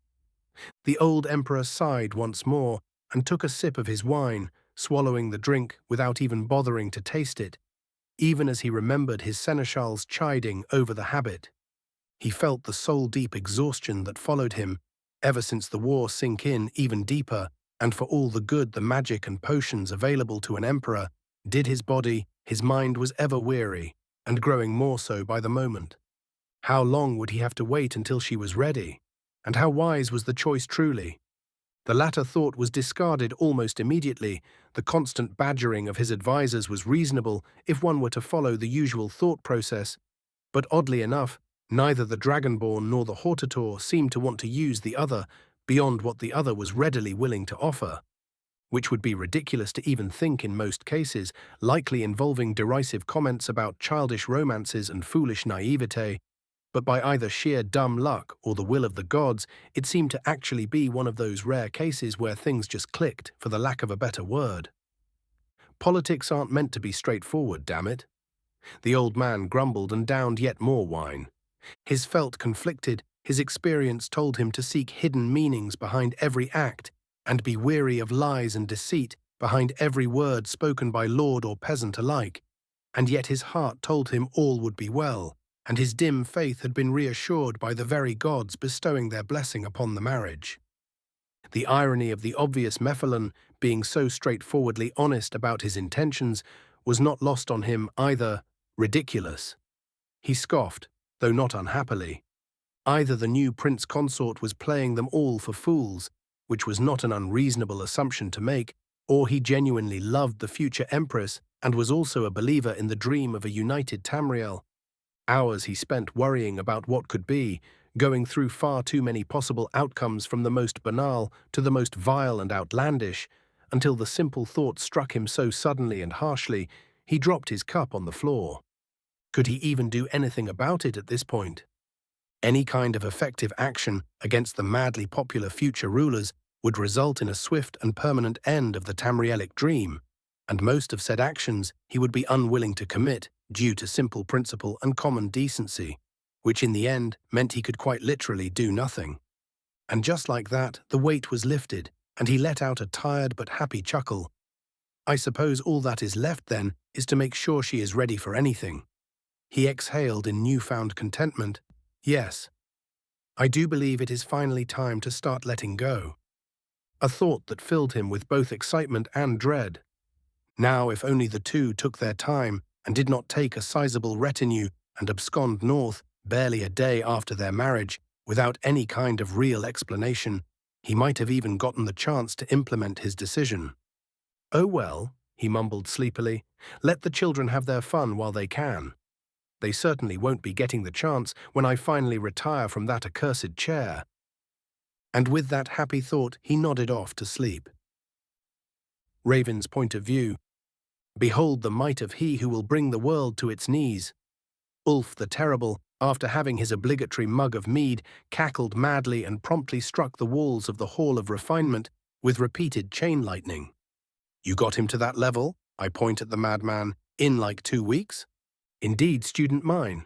The old emperor sighed once more and took a sip of his wine, swallowing the drink without even bothering to taste it, even as he remembered his seneschal's chiding over the habit. He felt the soul-deep exhaustion that followed him, ever since the war sink in even deeper, and for all the good the magic and potions available to an emperor did his body, his mind was ever weary, and growing more so by the moment. How long would he have to wait until she was ready? And how wise was the choice truly? The latter thought was discarded almost immediately. The constant badgering of his advisors was reasonable if one were to follow the usual thought process, but oddly enough, neither the Dragonborn nor the Hortator seemed to want to use the other beyond what the other was readily willing to offer, which would be ridiculous to even think in most cases, likely involving derisive comments about childish romances and foolish naivete. But by either sheer dumb luck or the will of the gods, it seemed to actually be one of those rare cases where things just clicked, for the lack of a better word. Politics aren't meant to be straightforward, damn it. The old man grumbled and downed yet more wine. His felt conflicted, his experience told him to seek hidden meanings behind every act, and be weary of lies and deceit behind every word spoken by lord or peasant alike. And yet his heart told him all would be well, and his dim faith had been reassured by the very gods bestowing their blessing upon the marriage. The irony of the obvious Mephilan being so straightforwardly honest about his intentions was not lost on him either. Ridiculous. He scoffed, though not unhappily. Either the new prince consort was playing them all for fools, which was not an unreasonable assumption to make, or he genuinely loved the future empress and was also a believer in the dream of a united Tamriel. Hours he spent worrying about what could be, going through far too many possible outcomes from the most banal to the most vile and outlandish, until the simple thought struck him so suddenly and harshly, he dropped his cup on the floor. Could he even do anything about it at this point? Any kind of effective action against the madly popular future rulers would result in a swift and permanent end of the Tamrielic dream, and most of said actions he would be unwilling to commit due to simple principle and common decency, which in the end meant he could quite literally do nothing. And just like that, the weight was lifted, and he let out a tired but happy chuckle. I suppose all that is left then is to make sure she is ready for anything. He exhaled in newfound contentment. Yes, I do believe it is finally time to start letting go. A thought that filled him with both excitement and dread. Now, if only the two took their time and did not take a sizable retinue and abscond north barely a day after their marriage without any kind of real explanation, he might have even gotten the chance to implement his decision. Oh well, he mumbled sleepily, let the children have their fun while they can. They certainly won't be getting the chance when I finally retire from that accursed chair. And with that happy thought, he nodded off to sleep. Raven's point of view. Behold the might of he who will bring the world to its knees. Ulf the Terrible, after having his obligatory mug of mead, cackled madly and promptly struck the walls of the Hall of Refinement with repeated chain lightning. You got him to that level, I point at the madman, in like 2 weeks? Indeed, student mine.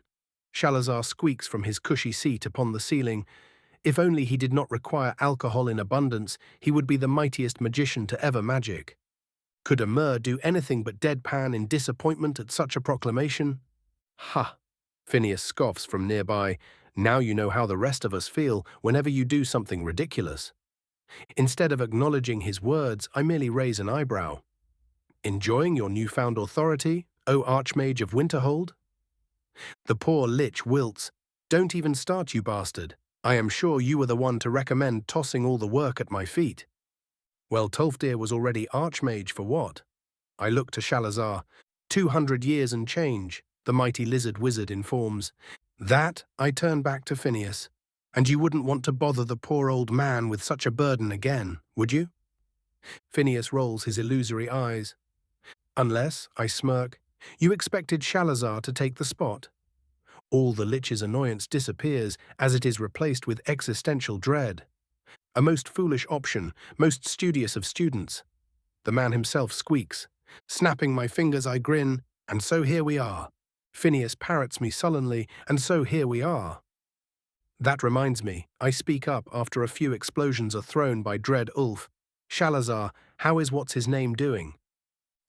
Shalazar squeaks from his cushy seat upon the ceiling. If only he did not require alcohol in abundance, he would be the mightiest magician to ever magic. Could a Mer do anything but deadpan in disappointment at such a proclamation? Ha! Phineas scoffs from nearby. Now you know how the rest of us feel whenever you do something ridiculous. Instead of acknowledging his words, I merely raise an eyebrow. Enjoying your newfound authority, O Archmage of Winterhold? The poor lich wilts. Don't even start, you bastard. I am sure you were the one to recommend tossing all the work at my feet. Well, Tolfdir was already Archmage for what? I look to Shalazar. 200 years and change, the mighty lizard wizard informs. That, I turn back to Phineas. And you wouldn't want to bother the poor old man with such a burden again, would you? Phineas rolls his illusory eyes. Unless, I smirk, you expected Shalazar to take the spot. All the lich's annoyance disappears as it is replaced with existential dread. A most foolish option, most studious of students. The man himself squeaks. Snapping my fingers, I grin, and so here we are. Phineas parrots me sullenly, and so here we are. That reminds me, I speak up after a few explosions are thrown by dread Ulf. Shalazar, how is what's-his-name doing?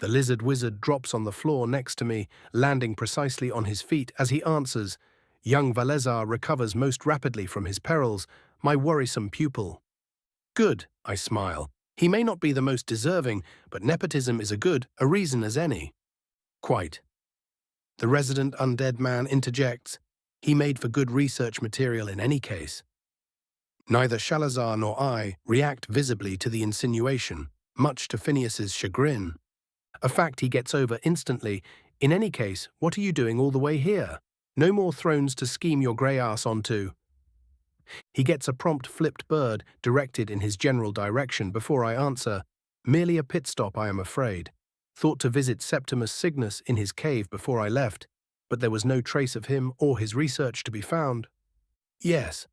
The lizard wizard drops on the floor next to me, landing precisely on his feet as he answers. Young Valezar recovers most rapidly from his perils, my worrisome pupil. Good, I smile. He may not be the most deserving, but nepotism is a reason as any. Quite. The resident undead man interjects. He made for good research material in any case. Neither Shalazar nor I react visibly to the insinuation, much to Phineas's chagrin. A fact he gets over instantly. In any case, what are you doing all the way here? No more thrones to scheme your grey ass onto. He gets a prompt flipped bird directed in his general direction before I answer. Merely a pit stop, I am afraid. Thought to visit Septimus Cygnus in his cave before I left. but there was no trace of him or his research to be found. Yes,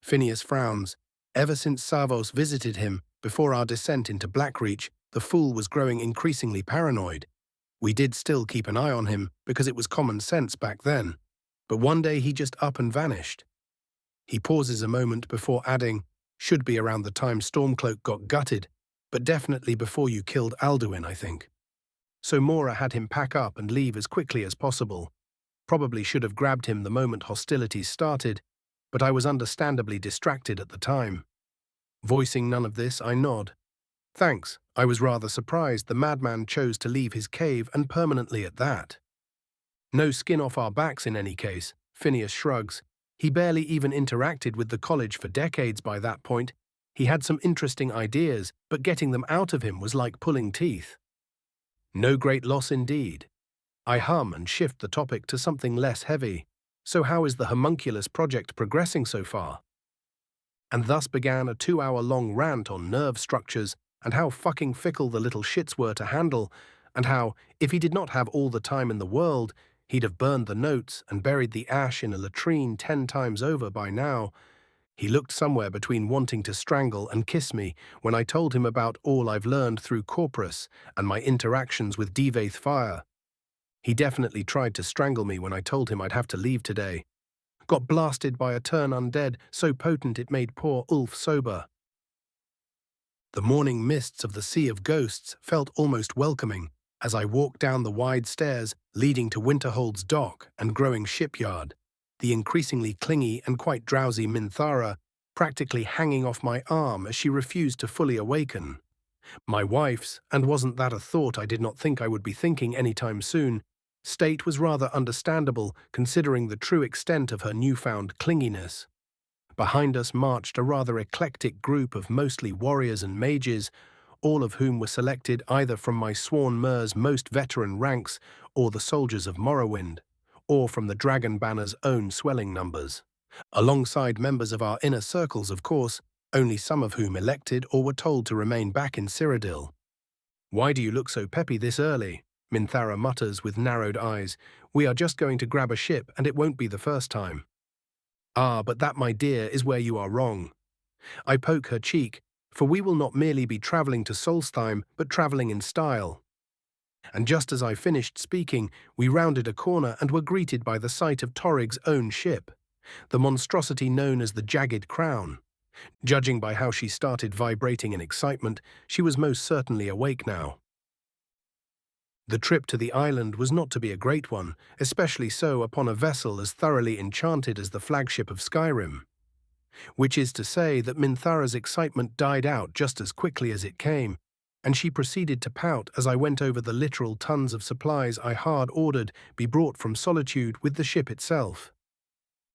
Phineas frowns. Ever since Savos visited him, before our descent into Blackreach, the fool was growing increasingly paranoid. We did still keep an eye on him, because it was common sense back then. But one day he just up and vanished. He pauses a moment before adding, should be around the time Stormcloak got gutted, but definitely before you killed Alduin, I think. So Mora had him pack up and leave as quickly as possible. Probably should have grabbed him the moment hostilities started, but I was understandably distracted at the time. Voicing none of this, I nod. Thanks, I was rather surprised the madman chose to leave his cave and permanently at that. No skin off our backs in any case, Phineas shrugs. He barely even interacted with the college for decades by that point. He had some interesting ideas, but getting them out of him was like pulling teeth. No great loss indeed. I hum and shift the topic to something less heavy. So how is the homunculus project progressing so far? And thus began a 2-hour-long rant on nerve structures and how fucking fickle the little shits were to handle, and how, if he did not have all the time in the world, he'd have burned the notes and buried the ash in a latrine 10 times over by now. He looked somewhere between wanting to strangle and kiss me when I told him about all I've learned through Corpus and my interactions with Devaith Fire. He definitely tried to strangle me when I told him I'd have to leave today. Got blasted by a turn undead so potent it made poor Ulf sober. The morning mists of the Sea of Ghosts felt almost welcoming as I walked down the wide stairs leading to Winterhold's dock and growing shipyard, the increasingly clingy and quite drowsy Minthara practically hanging off my arm as she refused to fully awaken. My wife's, and wasn't that a thought I did not think I would be thinking anytime soon, state was rather understandable considering the true extent of her newfound clinginess. Behind us marched a rather eclectic group of mostly warriors and mages, all of whom were selected either from my sworn Mer's most veteran ranks or the soldiers of Morrowind, or from the Dragon Banner's own swelling numbers. Alongside members of our inner circles, of course, only some of whom elected or were told to remain back in Cyrodiil. "Why do you look so peppy this early?" Minthara mutters with narrowed eyes. "We are just going to grab a ship, and it won't be the first time." "Ah, but that, my dear, is where you are wrong." I poke her cheek, for we will not merely be travelling to Solstheim, but travelling in style. And just as I finished speaking, we rounded a corner and were greeted by the sight of Torrig's own ship, the monstrosity known as the Jagged Crown. Judging by how she started vibrating in excitement, she was most certainly awake now. The trip to the island was not to be a great one, especially so upon a vessel as thoroughly enchanted as the flagship of Skyrim. Which is to say that Minthara's excitement died out just as quickly as it came, and she proceeded to pout as I went over the literal tons of supplies I hard-ordered be brought from Solitude with the ship itself.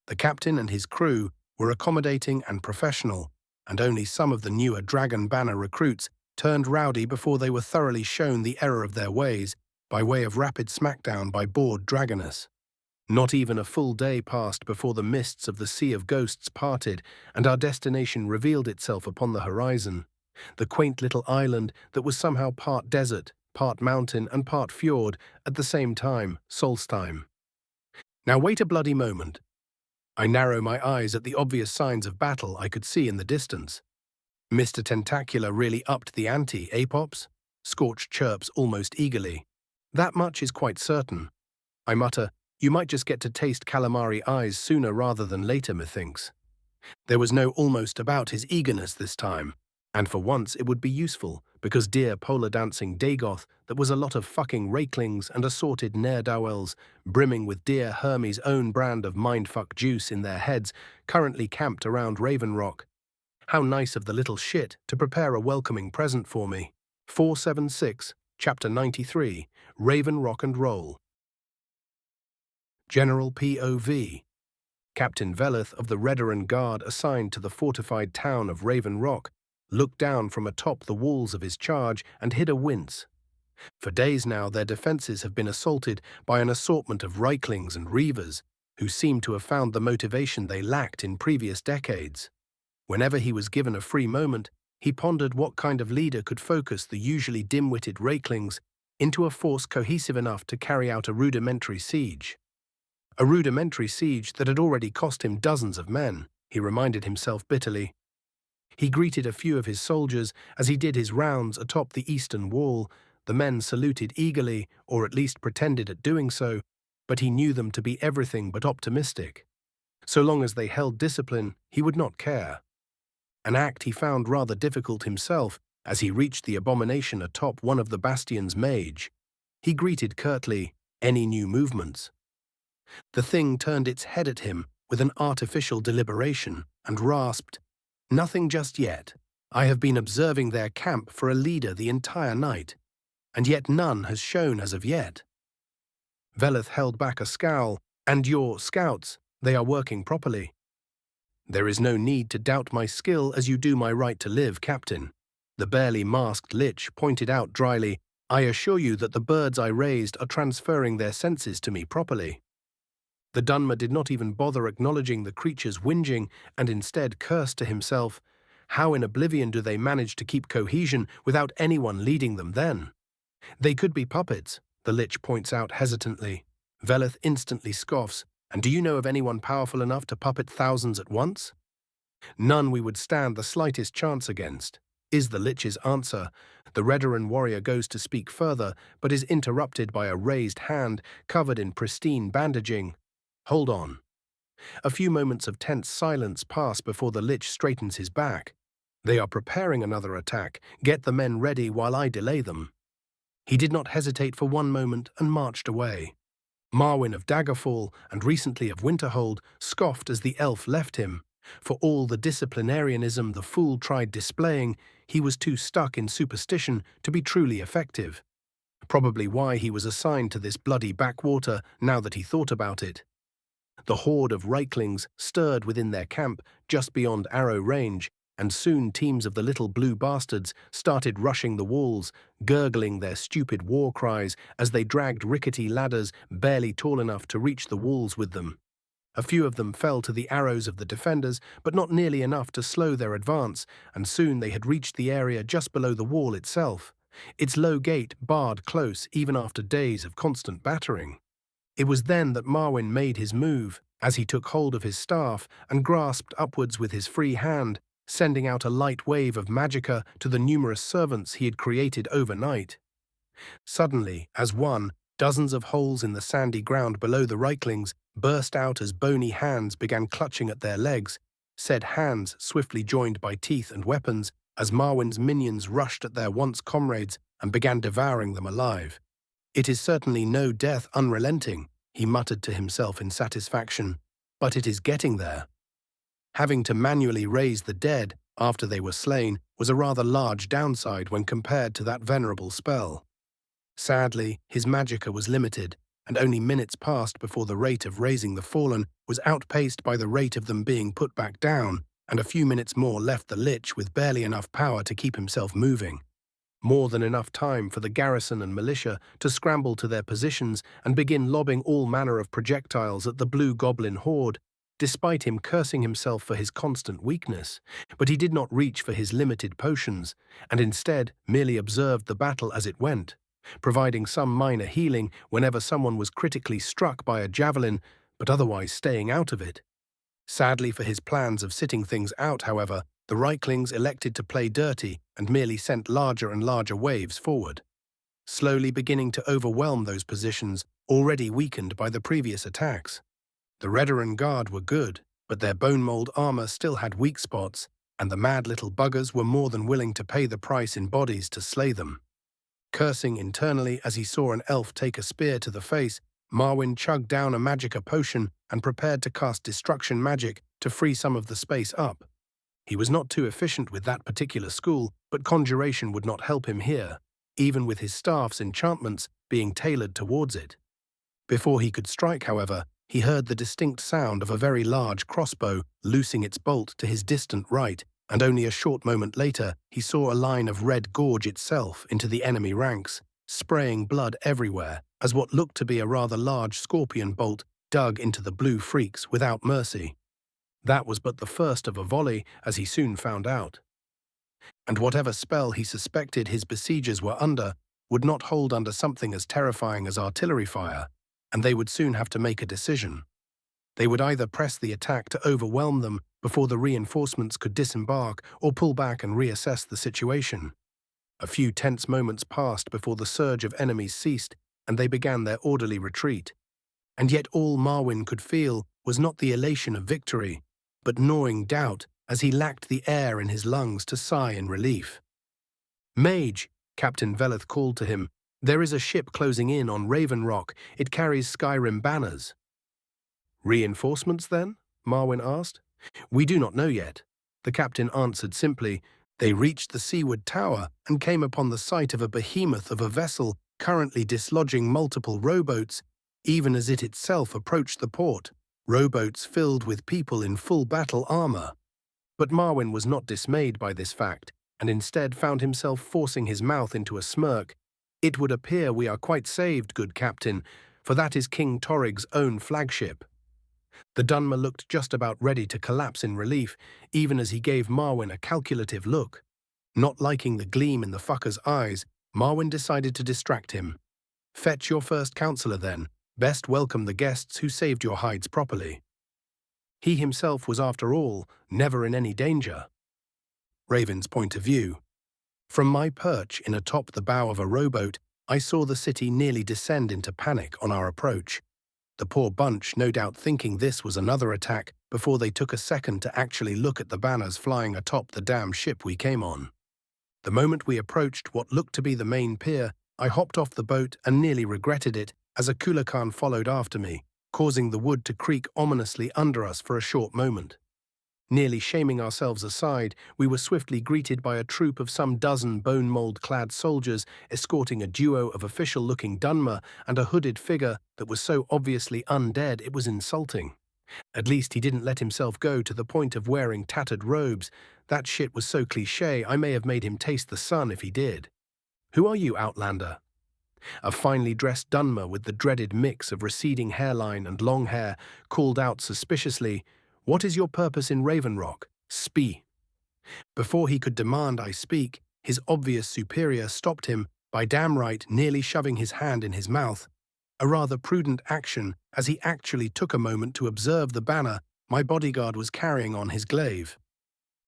The captain and his crew were accommodating and professional, and only some of the newer Dragon Banner recruits turned rowdy before they were thoroughly shown the error of their ways by way of rapid smackdown by bored Dragoness. Not even a full day passed before the mists of the Sea of Ghosts parted and our destination revealed itself upon the horizon, the quaint little island that was somehow part desert, part mountain and part fjord at the same time, Solstheim. Now wait a bloody moment. I narrow my eyes at the obvious signs of battle I could see in the distance. Mr. Tentacular really upped the ante, eh, Pops? Scorch chirps almost eagerly. That much is quite certain. I mutter, you might just get to taste calamari eyes sooner rather than later, methinks. There was no almost about his eagerness this time, and for once it would be useful, because dear polar-dancing Dagoth that was a lot of fucking rakelings and assorted ne'er-do-wells, brimming with dear Hermes' own brand of mindfuck juice in their heads, currently camped around Raven Rock. How nice of the little shit to prepare a welcoming present for me. 476, Chapter 93, Raven Rock and Roll. General POV. Captain Veleth of the Redoran Guard assigned to the fortified town of Raven Rock looked down from atop the walls of his charge and hid a wince. For days now their defences have been assaulted by an assortment of Reiklings and Reavers, who seem to have found the motivation they lacked in previous decades. Whenever he was given a free moment, he pondered what kind of leader could focus the usually dim-witted Reiklings into a force cohesive enough to carry out a rudimentary siege. A rudimentary siege that had already cost him dozens of men, he reminded himself bitterly. He greeted a few of his soldiers as he did his rounds atop the eastern wall. The men saluted eagerly, or at least pretended at doing so, but he knew them to be everything but optimistic. So long as they held discipline, he would not care. An act he found rather difficult himself as he reached the abomination atop one of the bastion's mage. He greeted curtly, "Any new movements?" The thing turned its head at him with an artificial deliberation and rasped, "Nothing just yet. I have been observing their camp for a leader the entire night, and yet none has shown as of yet." Veleth held back a scowl. "And your scouts, they are working properly." "There is no need to doubt my skill as you do my right to live, Captain." The barely masked lich pointed out dryly, "I assure you that the birds I raised are transferring their senses to me properly." The Dunmer did not even bother acknowledging the creature's whinging and instead cursed to himself. How in oblivion do they manage to keep cohesion without anyone leading them then? "They could be puppets," the lich points out hesitantly. Veleth instantly scoffs, "And do you know of anyone powerful enough to puppet thousands at once?" "None we would stand the slightest chance against," is the lich's answer. The Redoran warrior goes to speak further, but is interrupted by a raised hand covered in pristine bandaging. "Hold on." A few moments of tense silence pass before the lich straightens his back. "They are preparing another attack. Get the men ready while I delay them." He did not hesitate for one moment and marched away. Marwyn of Daggerfall and recently of Winterhold scoffed as the elf left him. For all the disciplinarianism the fool tried displaying, he was too stuck in superstition to be truly effective. Probably why he was assigned to this bloody backwater now that he thought about it. The horde of Reiklings stirred within their camp just beyond arrow range, and soon teams of the little blue bastards started rushing the walls, gurgling their stupid war cries as they dragged rickety ladders barely tall enough to reach the walls with them. A few of them fell to the arrows of the defenders, but not nearly enough to slow their advance, and soon they had reached the area just below the wall itself. Its low gate barred close even after days of constant battering. It was then that Marwyn made his move, as he took hold of his staff and grasped upwards with his free hand, sending out a light wave of magicka to the numerous servants he had created overnight. Suddenly, as one, dozens of holes in the sandy ground below the Reiklings burst out as bony hands began clutching at their legs, said hands swiftly joined by teeth and weapons as Marwyn's minions rushed at their once comrades and began devouring them alive. "It is certainly no death unrelenting," he muttered to himself in satisfaction, "but it is getting there." Having to manually raise the dead after they were slain was a rather large downside when compared to that venerable spell. Sadly, his magicka was limited, and only minutes passed before the rate of raising the fallen was outpaced by the rate of them being put back down, and a few minutes more left the lich with barely enough power to keep himself moving. More than enough time for the garrison and militia to scramble to their positions and begin lobbing all manner of projectiles at the blue goblin horde, despite him cursing himself for his constant weakness. But he did not reach for his limited potions, and instead merely observed the battle as it went, providing some minor healing whenever someone was critically struck by a javelin, but otherwise staying out of it. Sadly for his plans of sitting things out, however, the Reiklings elected to play dirty and merely sent larger and larger waves forward, slowly beginning to overwhelm those positions already weakened by the previous attacks. The Redoran Guard were good, but their bone mold armor still had weak spots, and the mad little buggers were more than willing to pay the price in bodies to slay them. Cursing internally as he saw an elf take a spear to the face, Marwyn chugged down a magicka potion and prepared to cast destruction magic to free some of the space up. He was not too efficient with that particular school, but conjuration would not help him here, even with his staff's enchantments being tailored towards it. Before he could strike, however, he heard the distinct sound of a very large crossbow loosing its bolt to his distant right, and only a short moment later he saw a line of red gorge itself into the enemy ranks, spraying blood everywhere as what looked to be a rather large scorpion bolt dug into the blue freaks without mercy. That was but the first of a volley, as he soon found out. And whatever spell he suspected his besiegers were under would not hold under something as terrifying as artillery fire. and they would soon have to make a decision. They would either press the attack to overwhelm them before the reinforcements could disembark, or pull back and reassess the situation. A few tense moments passed before the surge of enemies ceased, and they began their orderly retreat. And yet all Marwyn could feel was not the elation of victory, but gnawing doubt as he lacked the air in his lungs to sigh in relief. "Mage," Captain Veleth called to him, "there is a ship closing in on Raven Rock. It carries Skyrim banners." "Reinforcements, then?" Marwyn asked. "We do not know yet." The captain answered simply. They reached the seaward tower and came upon the sight of a behemoth of a vessel currently dislodging multiple rowboats, even as it itself approached the port, rowboats filled with people in full battle armor. But Marwyn was not dismayed by this fact, and instead found himself forcing his mouth into a smirk. "It would appear we are quite saved, good captain, for that is King Torrig's own flagship." The Dunmer looked just about ready to collapse in relief, even as he gave Marwyn a calculative look. Not liking the gleam in the fucker's eyes, Marwyn decided to distract him. "Fetch your first counselor, then. Best welcome the guests who saved your hides properly." He himself was, after all, never in any danger. Raven's point of view. From my perch in atop the bow of a rowboat, I saw the city nearly descend into panic on our approach. The poor bunch no doubt thinking this was another attack before they took a second to actually look at the banners flying atop the damn ship we came on. The moment we approached what looked to be the main pier, I hopped off the boat and nearly regretted it as a Kulakan followed after me, causing the wood to creak ominously under us for a short moment. Nearly shaming ourselves aside, we were swiftly greeted by a troop of some dozen bone-mold-clad soldiers escorting a duo of official-looking Dunmer and a hooded figure that was so obviously undead it was insulting. At least he didn't let himself go to the point of wearing tattered robes. That shit was so cliché I may have made him taste the sun if he did. "Who are you, Outlander?" A finely dressed Dunmer with the dreaded mix of receding hairline and long hair called out suspiciously, "What is your purpose in Raven Rock? Spee." Before he could demand I speak, his obvious superior stopped him, by damn right nearly shoving his hand in his mouth, a rather prudent action as he actually took a moment to observe the banner my bodyguard was carrying on his glaive.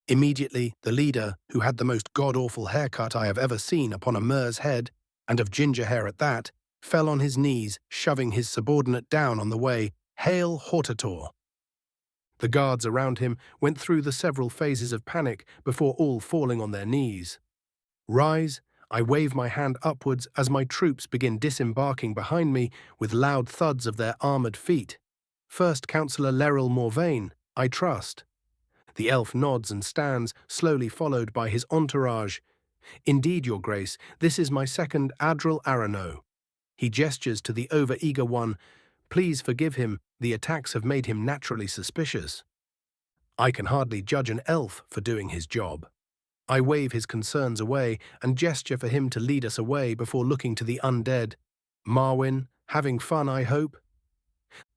Immediately, the leader, who had the most god-awful haircut I have ever seen upon a mer's head, and of ginger hair at that, fell on his knees, shoving his subordinate down on the way, "Hail Hortator." The guards around him went through the several phases of panic before all falling on their knees. "Rise," I wave my hand upwards as my troops begin disembarking behind me with loud thuds of their armoured feet. "First Councillor Leril Morvain, I trust." The elf nods and stands, slowly followed by his entourage. "Indeed, Your Grace, this is my second Adril Arano." He gestures to the over-eager one. "Please forgive him, the attacks have made him naturally suspicious." I can hardly judge an elf for doing his job. I wave his concerns away and gesture for him to lead us away before looking to the undead. "Marwyn, having fun, I hope?"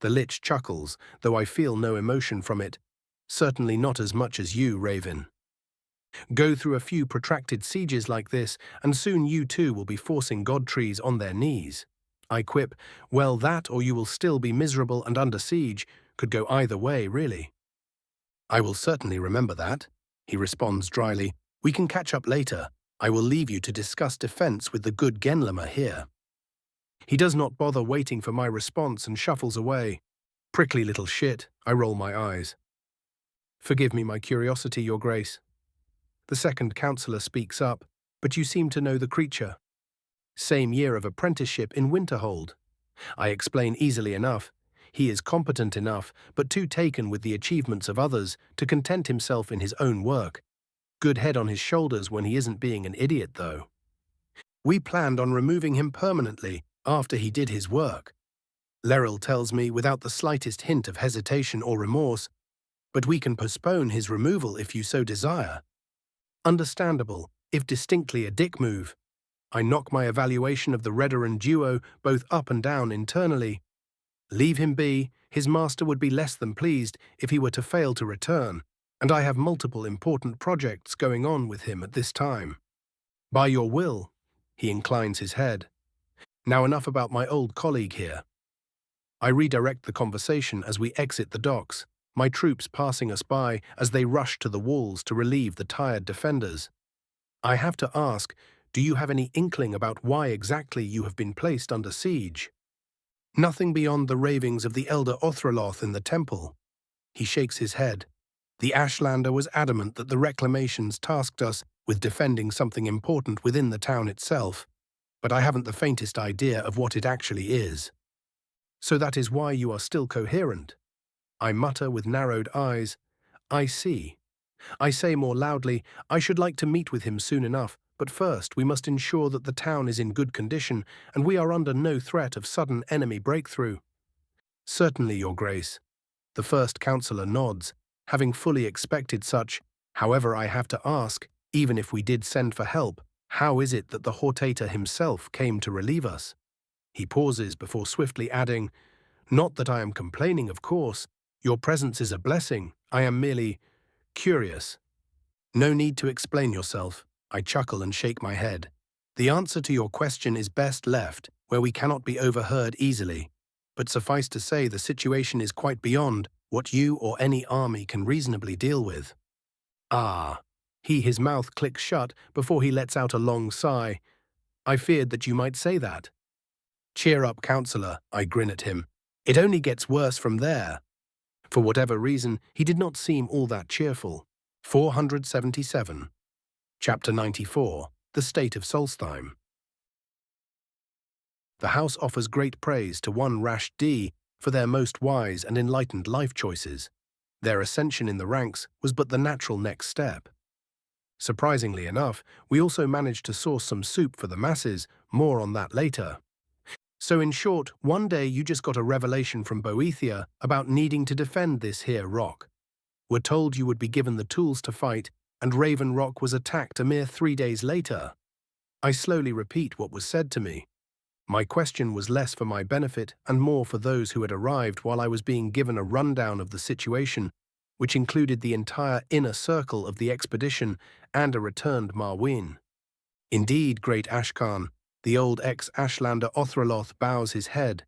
The Lich chuckles, though I feel no emotion from it. "Certainly not as much as you, Raven. Go through a few protracted sieges like this, and soon you too will be forcing god trees on their knees." I quip, "Well, that or you will still be miserable and under siege. Could go either way, really." "I will certainly remember that," he responds dryly. "We can catch up later. I will leave you to discuss defense with the good Genlimer here." He does not bother waiting for my response and shuffles away. "Prickly little shit," I roll my eyes. "Forgive me my curiosity, Your Grace." The second councillor speaks up, "But you seem to know the creature." "Same year of apprenticeship in Winterhold." I explain easily enough. He is competent enough, but too taken with the achievements of others to content himself in his own work. Good head on his shoulders when he isn't being an idiot, though. "We planned on removing him permanently after he did his work," Leril tells me without the slightest hint of hesitation or remorse, "but we can postpone his removal if you so desire." Understandable, if distinctly a dick move. I knock my evaluation of the Redoran duo both up and down internally. Leave him be, his master would be less than pleased if he were to fail to return, and I have multiple important projects going on with him at this time. "By your will," he inclines his head. "Now enough about my old colleague here." I redirect the conversation as we exit the docks, my troops passing us by as they rush to the walls to relieve the tired defenders. I have to ask, do you have any inkling about why exactly you have been placed under siege? Nothing beyond the ravings of the elder Othraloth in the temple. He shakes his head. The Ashlander was adamant that the reclamations tasked us with defending something important within the town itself, but I haven't the faintest idea of what it actually is. So that is why you are still coherent. I mutter with narrowed eyes. I see. I say more loudly, I should like to meet with him soon enough, but first we must ensure that the town is in good condition and we are under no threat of sudden enemy breakthrough. Certainly, Your Grace. The first councillor nods, having fully expected such. However, I have to ask, even if we did send for help, how is it that the Hortator himself came to relieve us? He pauses before swiftly adding, not that I am complaining, of course. Your presence is a blessing. I am merely curious. No need to explain yourself. I chuckle and shake my head. The answer to your question is best left where we cannot be overheard easily. But suffice to say, the situation is quite beyond what you or any army can reasonably deal with. Ah. His mouth clicks shut before he lets out a long sigh. I feared that you might say that. Cheer up, counsellor, I grin at him. It only gets worse from there. For whatever reason, he did not seem all that cheerful. 477. Chapter 94. The State of Solstheim. The house offers great praise to one rash D for their most wise and enlightened life choices. Their ascension in the ranks was but the natural next step. Surprisingly enough, we also managed to source some soup for the masses, more on that later. So in short, one day you just got a revelation from Boethia about needing to defend this here rock. Were told you would be given the tools to fight, and Raven Rock was attacked a mere 3 days later. I slowly repeat what was said to me. My question was less for my benefit and more for those who had arrived while I was being given a rundown of the situation, which included the entire inner circle of the expedition and a returned Marwyn. Indeed, great Ashkan, the old ex-Ashlander Othraloth bows his head.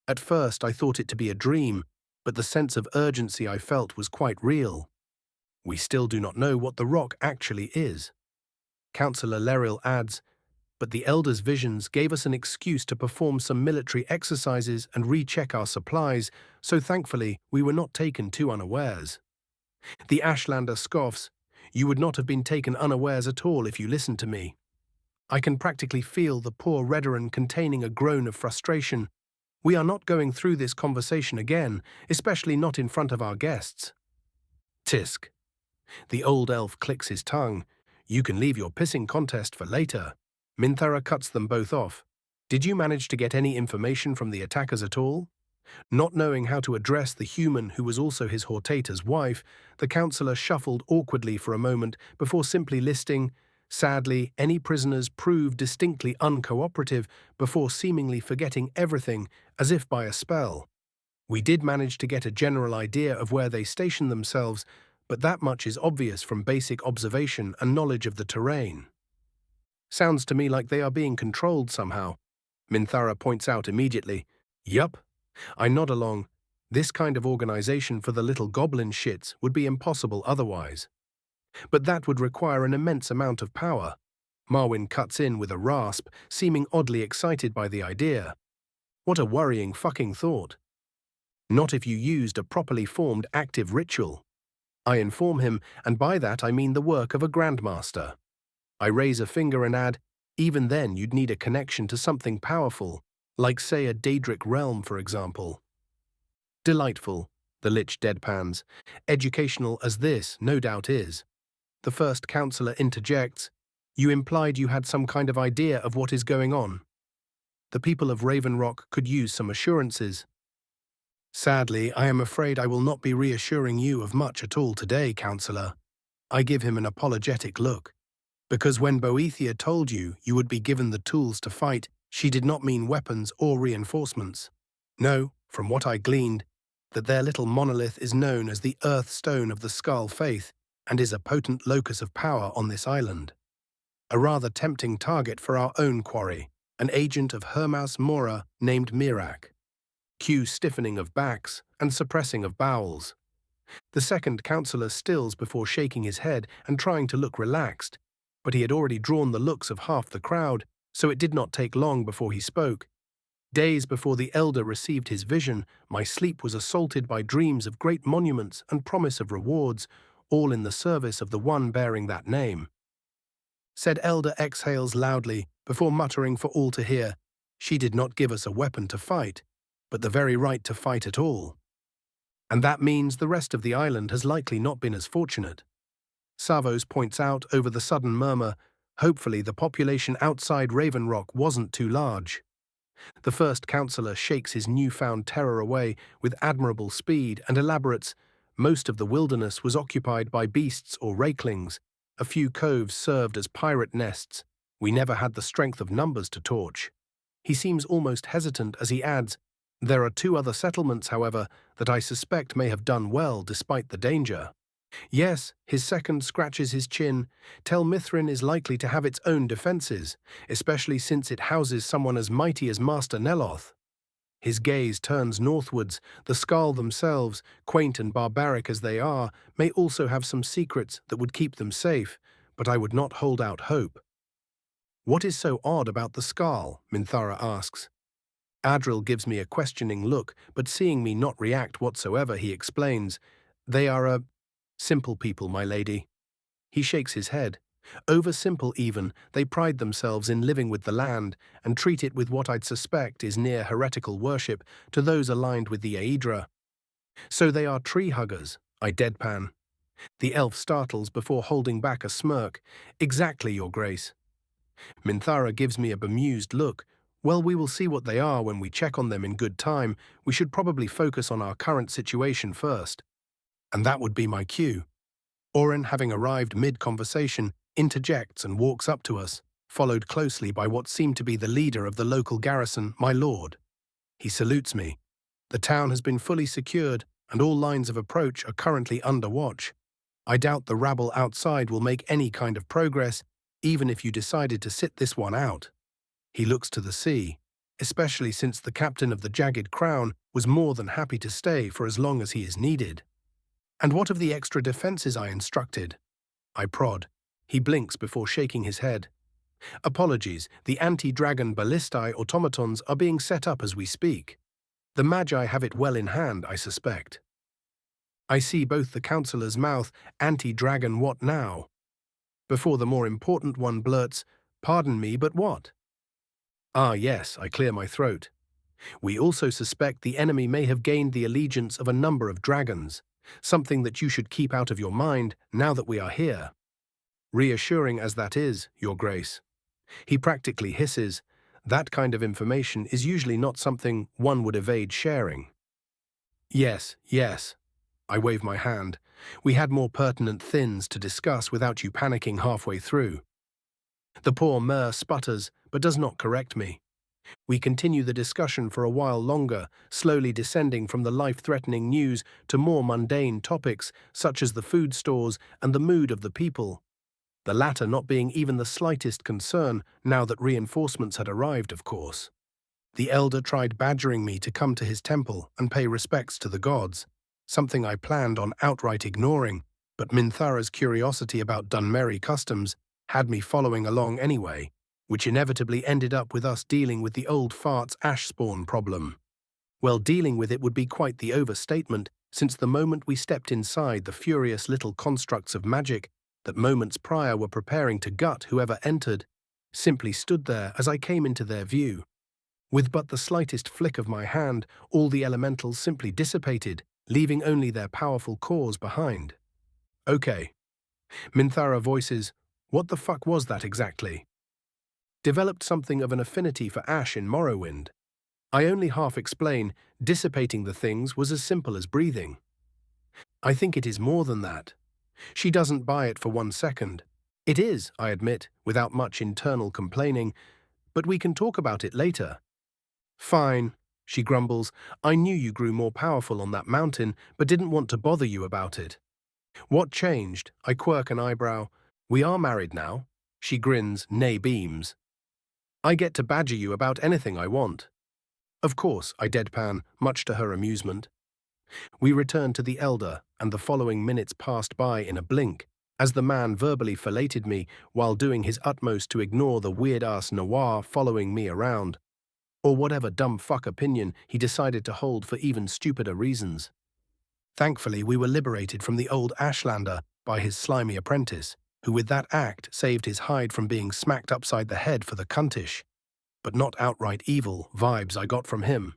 At first I thought it to be a dream, but the sense of urgency I felt was quite real. We still do not know what the rock actually is. Councillor Leril adds, but the Elder's visions gave us an excuse to perform some military exercises and recheck our supplies, so thankfully we were not taken too unawares. The Ashlander scoffs, you would not have been taken unawares at all if you listened to me. I can practically feel the poor Redoran containing a groan of frustration. We are not going through this conversation again, especially not in front of our guests. Tisk. The old elf clicks his tongue. You can leave your pissing contest for later. Minthara cuts them both off. Did you manage to get any information from the attackers at all? Not knowing how to address the human who was also his Hortator's wife, the councillor shuffled awkwardly for a moment before simply listing, sadly, any prisoners proved distinctly uncooperative before seemingly forgetting everything as if by a spell. We did manage to get a general idea of where they stationed themselves, but that much is obvious from basic observation and knowledge of the terrain. Sounds to me like they are being controlled somehow. Minthara points out immediately. Yup. I nod along. This kind of organization for the little goblin shits would be impossible otherwise. But that would require an immense amount of power. Marwyn cuts in with a rasp, seeming oddly excited by the idea. What a worrying fucking thought. Not if you used a properly formed active ritual. I inform him, and by that I mean the work of a grandmaster. I raise a finger and add, even then you'd need a connection to something powerful, like say a Daedric realm, for example. Delightful, the Lich deadpans. Educational as this no doubt is. The first councillor interjects, you implied you had some kind of idea of what is going on. The people of Raven Rock could use some assurances. Sadly, I am afraid I will not be reassuring you of much at all today, councillor. I give him an apologetic look. Because when Boethia told you you would be given the tools to fight, she did not mean weapons or reinforcements. No, from what I gleaned, that their little monolith is known as the Earth Stone of the Skull Faith and is a potent locus of power on this island. A rather tempting target for our own quarry, an agent of Hermaus Mora named Mirak. Cue stiffening of backs and suppressing of bowels. The second counsellor stills before shaking his head and trying to look relaxed, but he had already drawn the looks of half the crowd, so it did not take long before he spoke. Days before the elder received his vision, my sleep was assaulted by dreams of great monuments and promise of rewards, all in the service of the one bearing that name. Said elder exhales loudly before muttering for all to hear, "She did not give us a weapon to fight, but the very right to fight at all. And that means the rest of the island has likely not been as fortunate." Savos points out over the sudden murmur, hopefully the population outside Raven Rock wasn't too large. The first counsellor shakes his newfound terror away with admirable speed and elaborates, most of the wilderness was occupied by beasts or rakelings. A few coves served as pirate nests. We never had the strength of numbers to torch. He seems almost hesitant as he adds, "There are 2 other settlements, however, that I suspect may have done well despite the danger." Yes, his second scratches his chin. Tel Mithrin is likely to have its own defences, especially since it houses someone as mighty as Master Neloth. His gaze turns northwards. The Skald themselves, quaint and barbaric as they are, may also have some secrets that would keep them safe, but I would not hold out hope. "What is so odd about the Skald?" Minthara asks. Adril gives me a questioning look, but seeing me not react whatsoever, he explains, "They are a simple people, my lady." He shakes his head. Over simple even, they pride themselves in living with the land and treat it with what I'd suspect is near heretical worship to those aligned with the Aedra. "So they are tree huggers," I deadpan. The elf startles before holding back a smirk. "Exactly, your grace." Minthara gives me a bemused look. "Well, we will see what they are when we check on them in good time. We should probably focus on our current situation first." And that would be my cue. Oren, having arrived mid-conversation, interjects and walks up to us, followed closely by what seemed to be the leader of the local garrison, my lord. He salutes me. The town has been fully secured, and all lines of approach are currently under watch. I doubt the rabble outside will make any kind of progress, even if you decided to sit this one out. He looks to the sea, especially since the captain of the Jagged Crown was more than happy to stay for as long as he is needed. "And what of the extra defenses I instructed?" I prod. He blinks before shaking his head. "Apologies, the anti-dragon ballistae automatons are being set up as we speak. The Magi have it well in hand, I suspect." I see both the counsellor's mouth, "Anti-dragon what now?" Before the more important one blurts, "Pardon me, but what?" "Ah yes," I clear my throat. "We also suspect the enemy may have gained the allegiance of a number of dragons, something that you should keep out of your mind now that we are here. Reassuring as that is, your grace." He practically hisses. That kind of information is usually not something one would evade sharing. "Yes, yes." I wave my hand. "We had more pertinent things to discuss without you panicking halfway through." The poor Mer sputters, but does not correct me. We continue the discussion for a while longer, slowly descending from the life-threatening news to more mundane topics such as the food stores and the mood of the people, the latter not being even the slightest concern now that reinforcements had arrived, of course. The elder tried badgering me to come to his temple and pay respects to the gods, something I planned on outright ignoring, but Minthara's curiosity about Dunmerry customs had me following along anyway, which inevitably ended up with us dealing with the old fart's ash spawn problem. Well, dealing with it would be quite the overstatement, since the moment we stepped inside the furious little constructs of magic that moments prior were preparing to gut whoever entered, simply stood there as I came into their view. With but the slightest flick of my hand, all the elementals simply dissipated, leaving only their powerful cores behind. "Okay." Minthara voices, "What the fuck was that exactly?" Developed something of an affinity for ash in Morrowind. I only half explain, dissipating the things was as simple as breathing. "I think it is more than that." She doesn't buy it for 1 second. "It is," I admit, without much internal complaining, "but we can talk about it later." "Fine," she grumbles. "I knew you grew more powerful on that mountain, but didn't want to bother you about it." "What changed?" I quirk an eyebrow. "We are married now." She grins, nay beams. "I get to badger you about anything I want." Of course, I deadpan, much to her amusement. We returned to the elder, and the following minutes passed by in a blink, as the man verbally filleted me while doing his utmost to ignore the weird-ass Noir following me around, or whatever dumb fuck opinion he decided to hold for even stupider reasons. Thankfully, we were liberated from the old Ashlander by his slimy apprentice, who with that act saved his hide from being smacked upside the head for the cuntish, but not outright evil, vibes I got from him.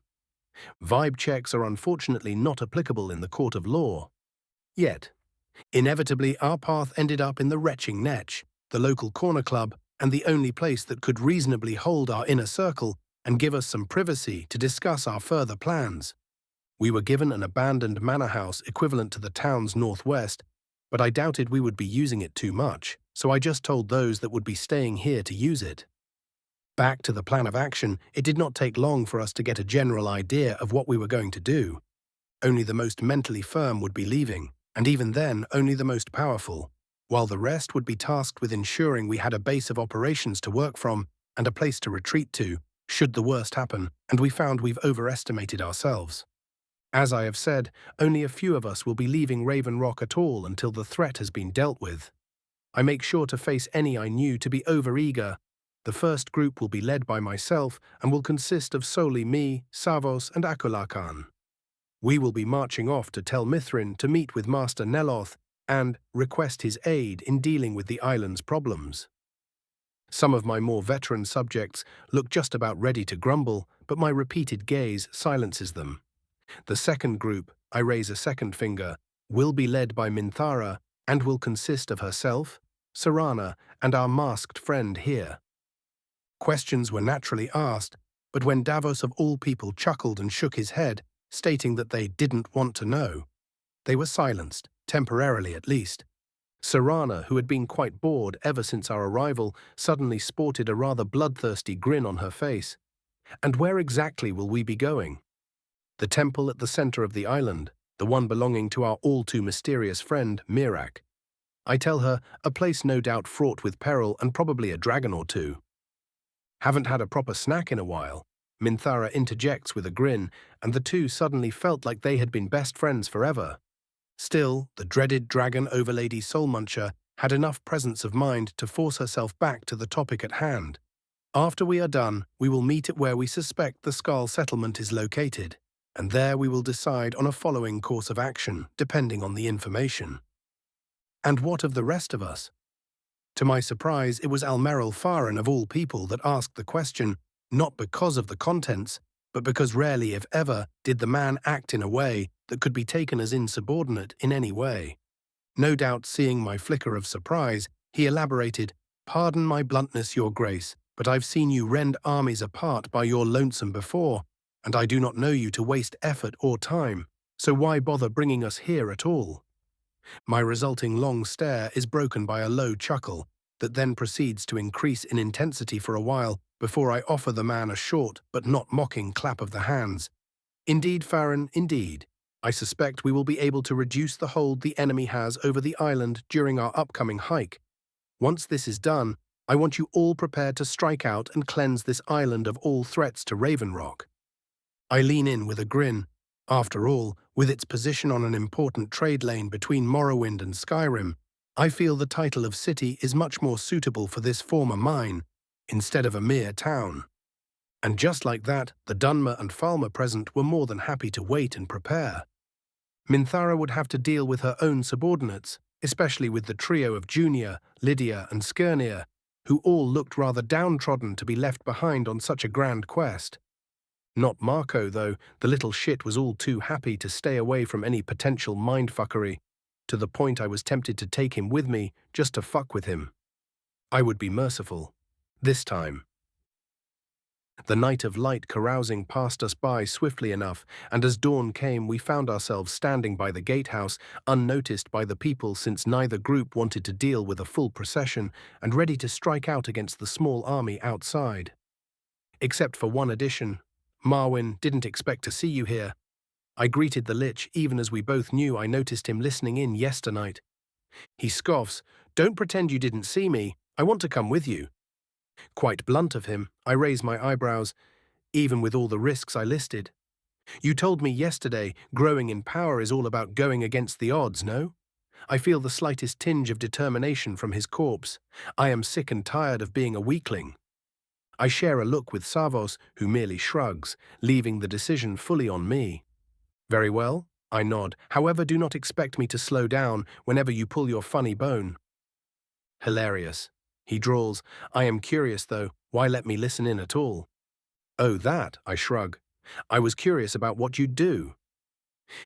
Vibe checks are unfortunately not applicable in the court of law. Yet, inevitably our path ended up in the retching Netch, the local corner club, and the only place that could reasonably hold our inner circle and give us some privacy to discuss our further plans. We were given an abandoned manor house equivalent to the town's northwest, but I doubted we would be using it too much, so I just told those that would be staying here to use it. Back to the plan of action, it did not take long for us to get a general idea of what we were going to do. Only the most mentally firm would be leaving, and even then only the most powerful, while the rest would be tasked with ensuring we had a base of operations to work from and a place to retreat to, should the worst happen, and we found we've overestimated ourselves. As I have said, only a few of us will be leaving Raven Rock at all until the threat has been dealt with. I make sure to face any I knew to be overeager. The first group will be led by myself and will consist of solely me, Savos, and Akulakan. We will be marching off to Tel Mithrin to meet with Master Neloth and request his aid in dealing with the island's problems. Some of my more veteran subjects look just about ready to grumble, but my repeated gaze silences them. The second group, I raise a second finger, will be led by Minthara and will consist of herself, Sarana, and our masked friend here. Questions were naturally asked, but when Davos of all people chuckled and shook his head, stating that they didn't want to know, they were silenced, temporarily at least. Sarana, who had been quite bored ever since our arrival, suddenly sported a rather bloodthirsty grin on her face. And where exactly will we be going? The temple at the center of the island, the one belonging to our all-too-mysterious friend, Mirak. I tell her, a place no doubt fraught with peril and probably a dragon or two. Haven't had a proper snack in a while, Minthara interjects with a grin, and the two suddenly felt like they had been best friends forever. Still, the dreaded dragon overlady Soulmuncher had enough presence of mind to force herself back to the topic at hand. After we are done, we will meet at where we suspect the Skull settlement is located, and there we will decide on a following course of action, depending on the information. And what of the rest of us? To my surprise, it was Almeril Farin of all people that asked the question, not because of the contents, but because rarely, if ever, did the man act in a way that could be taken as insubordinate in any way. No doubt seeing my flicker of surprise, he elaborated, "Pardon my bluntness, your grace, but I've seen you rend armies apart by your lonesome before, and I do not know you to waste effort or time, so why bother bringing us here at all?" My resulting long stare is broken by a low chuckle that then proceeds to increase in intensity for a while before I offer the man a short but not mocking clap of the hands. Indeed, Farron, indeed. I suspect we will be able to reduce the hold the enemy has over the island during our upcoming hike. Once this is done, I want you all prepared to strike out and cleanse this island of all threats to Raven Rock. I lean in with a grin. After all, with its position on an important trade lane between Morrowind and Skyrim, I feel the title of city is much more suitable for this former mine, instead of a mere town. And just like that, the Dunmer and Falmer present were more than happy to wait and prepare. Minthara would have to deal with her own subordinates, especially with the trio of Junior, Lydia, and Skirnir, who all looked rather downtrodden to be left behind on such a grand quest. Not Marco, though. The little shit was all too happy to stay away from any potential mindfuckery, to the point I was tempted to take him with me just to fuck with him. I would be merciful. This time. The night of light carousing passed us by swiftly enough, and as dawn came we found ourselves standing by the gatehouse, unnoticed by the people since neither group wanted to deal with a full procession, and ready to strike out against the small army outside. Except for one addition. Marwyn didn't expect to see you here. I greeted the Lich even as we both knew I noticed him listening in yesternight. He scoffs, "Don't pretend you didn't see me. I want to come with you." Quite blunt of him, I raise my eyebrows. even with all the risks I listed. You told me yesterday growing in power is all about going against the odds, no? I feel the slightest tinge of determination from his corpse. I am sick and tired of being a weakling. I share a look with Savos, who merely shrugs, leaving the decision fully on me. Very well, I nod. However, do not expect me to slow down whenever you pull your funny bone. Hilarious. He drawls. I am curious, though. Why let me listen in at all? Oh, that, I shrug. I was curious about what you'd do.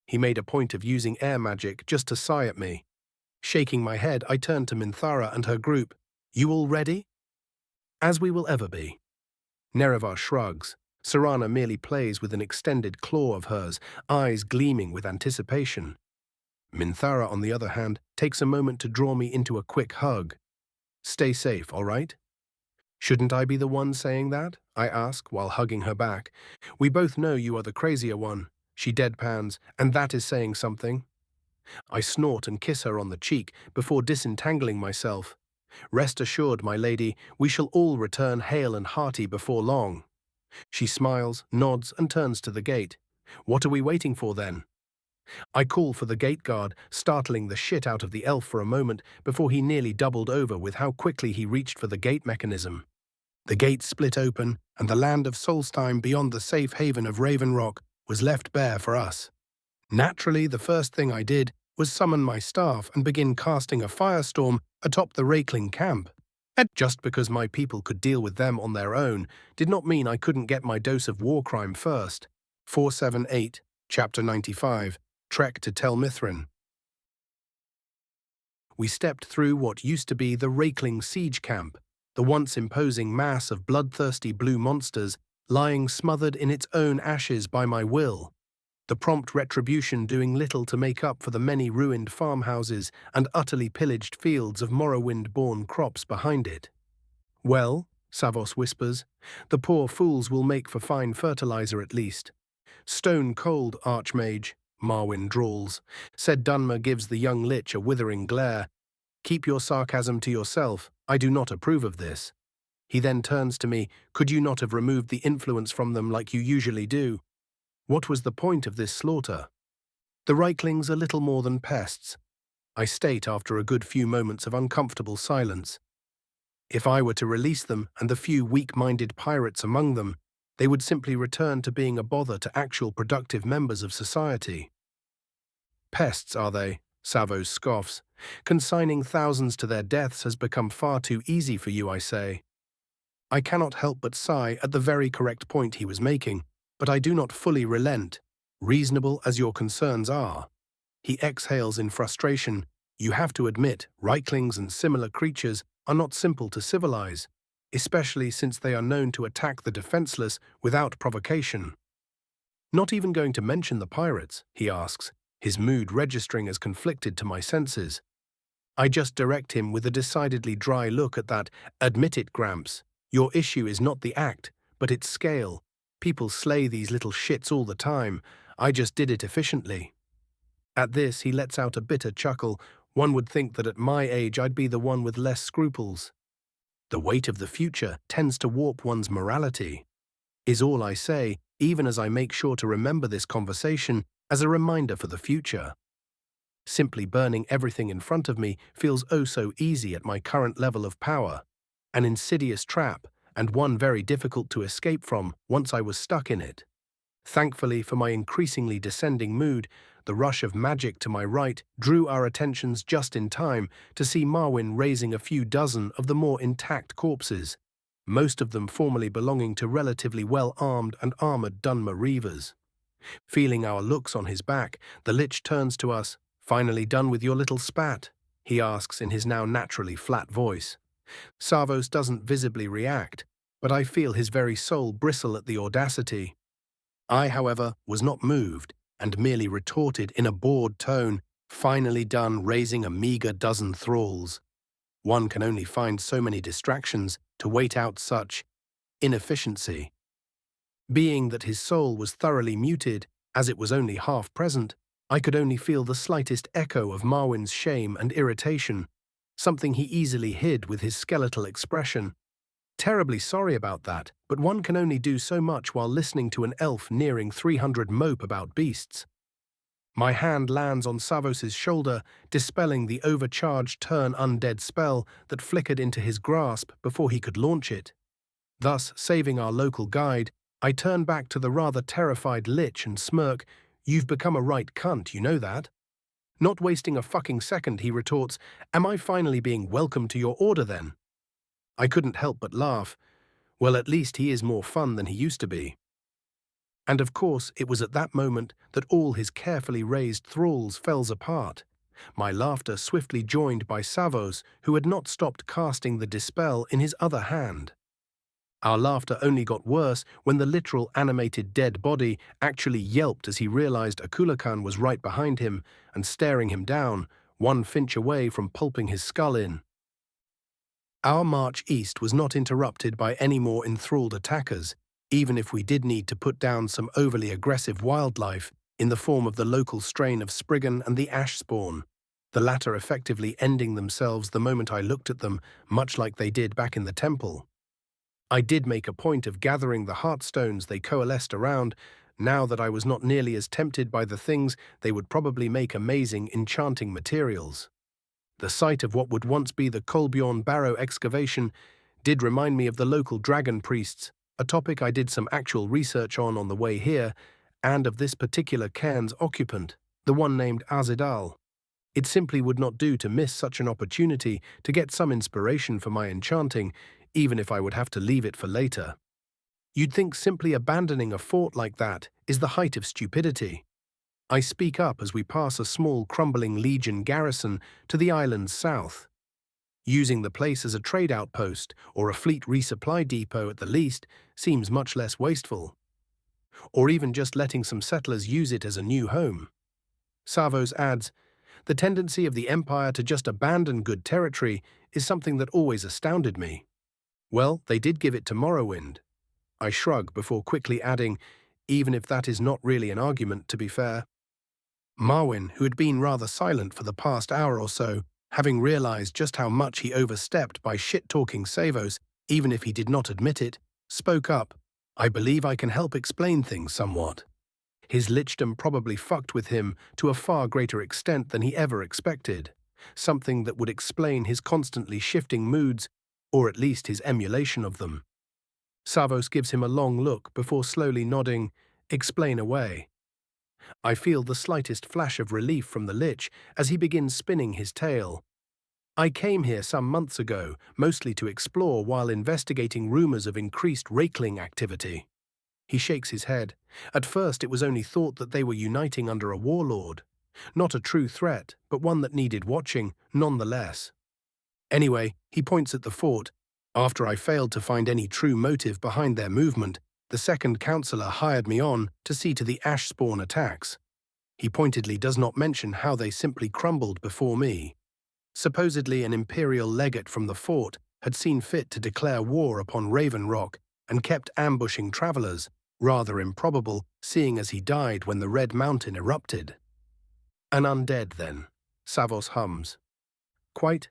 He made a point of using air magic just to sigh at me. Shaking my head, I turned to Minthara and her group. You all ready? As we will ever be. Nerevar shrugs. Sarana merely plays with an extended claw of hers, eyes gleaming with anticipation. Minthara, on the other hand, takes a moment to draw me into a quick hug. Stay safe, all right? Shouldn't I be the one saying that? I ask while hugging her back. We both know you are the crazier one. She deadpans, and that is saying something. I snort and kiss her on the cheek before disentangling myself. Rest assured, my lady, we shall all return hale and hearty before long. She smiles, nods, and turns to the gate. What are we waiting for then? I call for the gate guard, startling the shit out of the elf for a moment before he nearly doubled over with how quickly he reached for the gate mechanism. The gate split open, and the land of Solstheim beyond the safe haven of Raven Rock was left bare for us. Naturally, the first thing I did was summon my staff and begin casting a firestorm atop the Raikling camp. And just because my people could deal with them on their own did not mean I couldn't get my dose of war crime first. 478, Chapter 95, Trek to Tel Mithrin. We stepped through what used to be the Raikling siege camp, the once imposing mass of bloodthirsty blue monsters lying smothered in its own ashes by my will, the prompt retribution doing little to make up for the many ruined farmhouses and utterly pillaged fields of Morrowind-born crops behind it. Well, Savos whispers, the poor fools will make for fine fertilizer at least. Stone-cold, Archmage, Marwyn drawls. Said Dunmer gives the young lich a withering glare. Keep your sarcasm to yourself, I do not approve of this. He then turns to me, could you not have removed the influence from them like you usually do? What was the point of this slaughter? The Reiklings are little more than pests, I state after a good few moments of uncomfortable silence. If I were to release them and the few weak-minded pirates among them, they would simply return to being a bother to actual productive members of society. Pests, are they? Savos scoffs. Consigning thousands to their deaths has become far too easy for you, I say. I cannot help but sigh at the very correct point he was making, but I do not fully relent, reasonable as your concerns are. He exhales in frustration. You have to admit, Reiklings and similar creatures are not simple to civilize, especially since they are known to attack the defenseless without provocation. Not even going to mention the pirates, he asks, his mood registering as conflicted to my senses. I just direct him with a decidedly dry look at that, admit it, Gramps. Your issue is not the act, but its scale. People slay these little shits all the time. I just did it efficiently. At this, he lets out a bitter chuckle. One would think that at my age I'd be the one with less scruples. The weight of the future tends to warp one's morality, is all I say, even as I make sure to remember this conversation as a reminder for the future. Simply burning everything in front of me feels oh so easy at my current level of power. An insidious trap, and one very difficult to escape from once I was stuck in it. Thankfully for my increasingly descending mood, the rush of magic to my right drew our attentions just in time to see Marwyn raising a few dozen of the more intact corpses, most of them formerly belonging to relatively well-armed and armored Dunmer Reavers. Feeling our looks on his back, the lich turns to us. Finally done with your little spat? He asks in his now naturally flat voice. Savos doesn't visibly react, but I feel his very soul bristle at the audacity. I, however, was not moved, and merely retorted in a bored tone, finally done raising a meager dozen thralls. One can only find so many distractions to wait out such inefficiency. Being that his soul was thoroughly muted, as it was only half present, I could only feel the slightest echo of Marwyn's shame and irritation, something he easily hid with his skeletal expression. Terribly sorry about that, but one can only do so much while listening to an elf nearing 300 mope about beasts. My hand lands on Savos's shoulder, dispelling the overcharged turn undead spell that flickered into his grasp before he could launch it. Thus, saving our local guide, I turn back to the rather terrified lich and smirk. "You've become a right cunt, you know that?" Not wasting a fucking second, he retorts, "Am I finally being welcome to your order then?" I couldn't help but laugh. Well, at least he is more fun than he used to be. And of course, it was at that moment that all his carefully raised thralls fell apart. My laughter swiftly joined by Savos, who had not stopped casting the dispel in his other hand. Our laughter only got worse when the literal animated dead body actually yelped as he realized Akulakan was right behind him and staring him down, 1 inch away from pulping his skull in. Our march east was not interrupted by any more enthralled attackers, even if we did need to put down some overly aggressive wildlife in the form of the local strain of Spriggan and the ash spawn, the latter effectively ending themselves the moment I looked at them, much like they did back in the temple. I did make a point of gathering the heartstones they coalesced around, now that I was not nearly as tempted by the things they would probably make amazing enchanting materials. The site of what would once be the Kolbjorn Barrow excavation did remind me of the local dragon priests, a topic I did some actual research on the way here, and of this particular cairn's occupant, the one named Azidal. It simply would not do to miss such an opportunity to get some inspiration for my enchanting, even if I would have to leave it for later. You'd think simply abandoning a fort like that is the height of stupidity. I speak up as we pass a small crumbling legion garrison to the island's south. Using the place as a trade outpost or a fleet resupply depot at the least seems much less wasteful. Or even just letting some settlers use it as a new home. Savos adds, "The tendency of the Empire to just abandon good territory is something that always astounded me." Well, they did give it to Morrowind. I shrug before quickly adding, even if that is not really an argument, to be fair. Marwyn, who had been rather silent for the past hour or so, having realized just how much he overstepped by shit-talking Savos, even if he did not admit it, spoke up. "I believe I can help explain things somewhat." His lichdom probably fucked with him to a far greater extent than he ever expected, something that would explain his constantly shifting moods, or at least his emulation of them. Savos gives him a long look before slowly nodding, "Explain away." I feel the slightest flash of relief from the lich as he begins spinning his tale. "I came here some months ago, mostly to explore while investigating rumors of increased Raikling activity." He shakes his head. "At first it was only thought that they were uniting under a warlord. Not a true threat, but one that needed watching, nonetheless. Anyway," he points at the fort, "after I failed to find any true motive behind their movement, the second councillor hired me on to see to the ash spawn attacks. He pointedly does not mention how they simply crumbled before me. Supposedly an imperial legate from the fort had seen fit to declare war upon Raven Rock and kept ambushing travelers, rather improbable seeing as he died when the Red Mountain erupted." "An undead, then?" Savos hums. "Quite."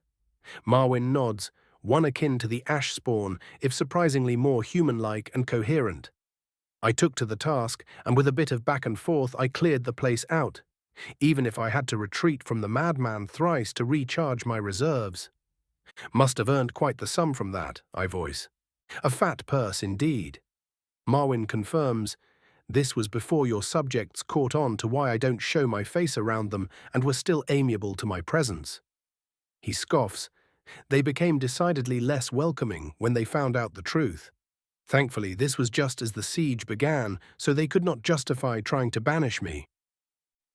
Marwyn nods, one akin to the ash spawn, if surprisingly more human-like and coherent. I took to the task, and with a bit of back and forth I cleared the place out, even if I had to retreat from the madman thrice to recharge my reserves. "Must have earned quite the sum from that," I voice. "A fat purse indeed." Marwyn confirms, "This was before your subjects caught on to why I don't show my face around them and were still amiable to my presence." He scoffs. "They became decidedly less welcoming when they found out the truth. Thankfully, this was just as the siege began, so they could not justify trying to banish me."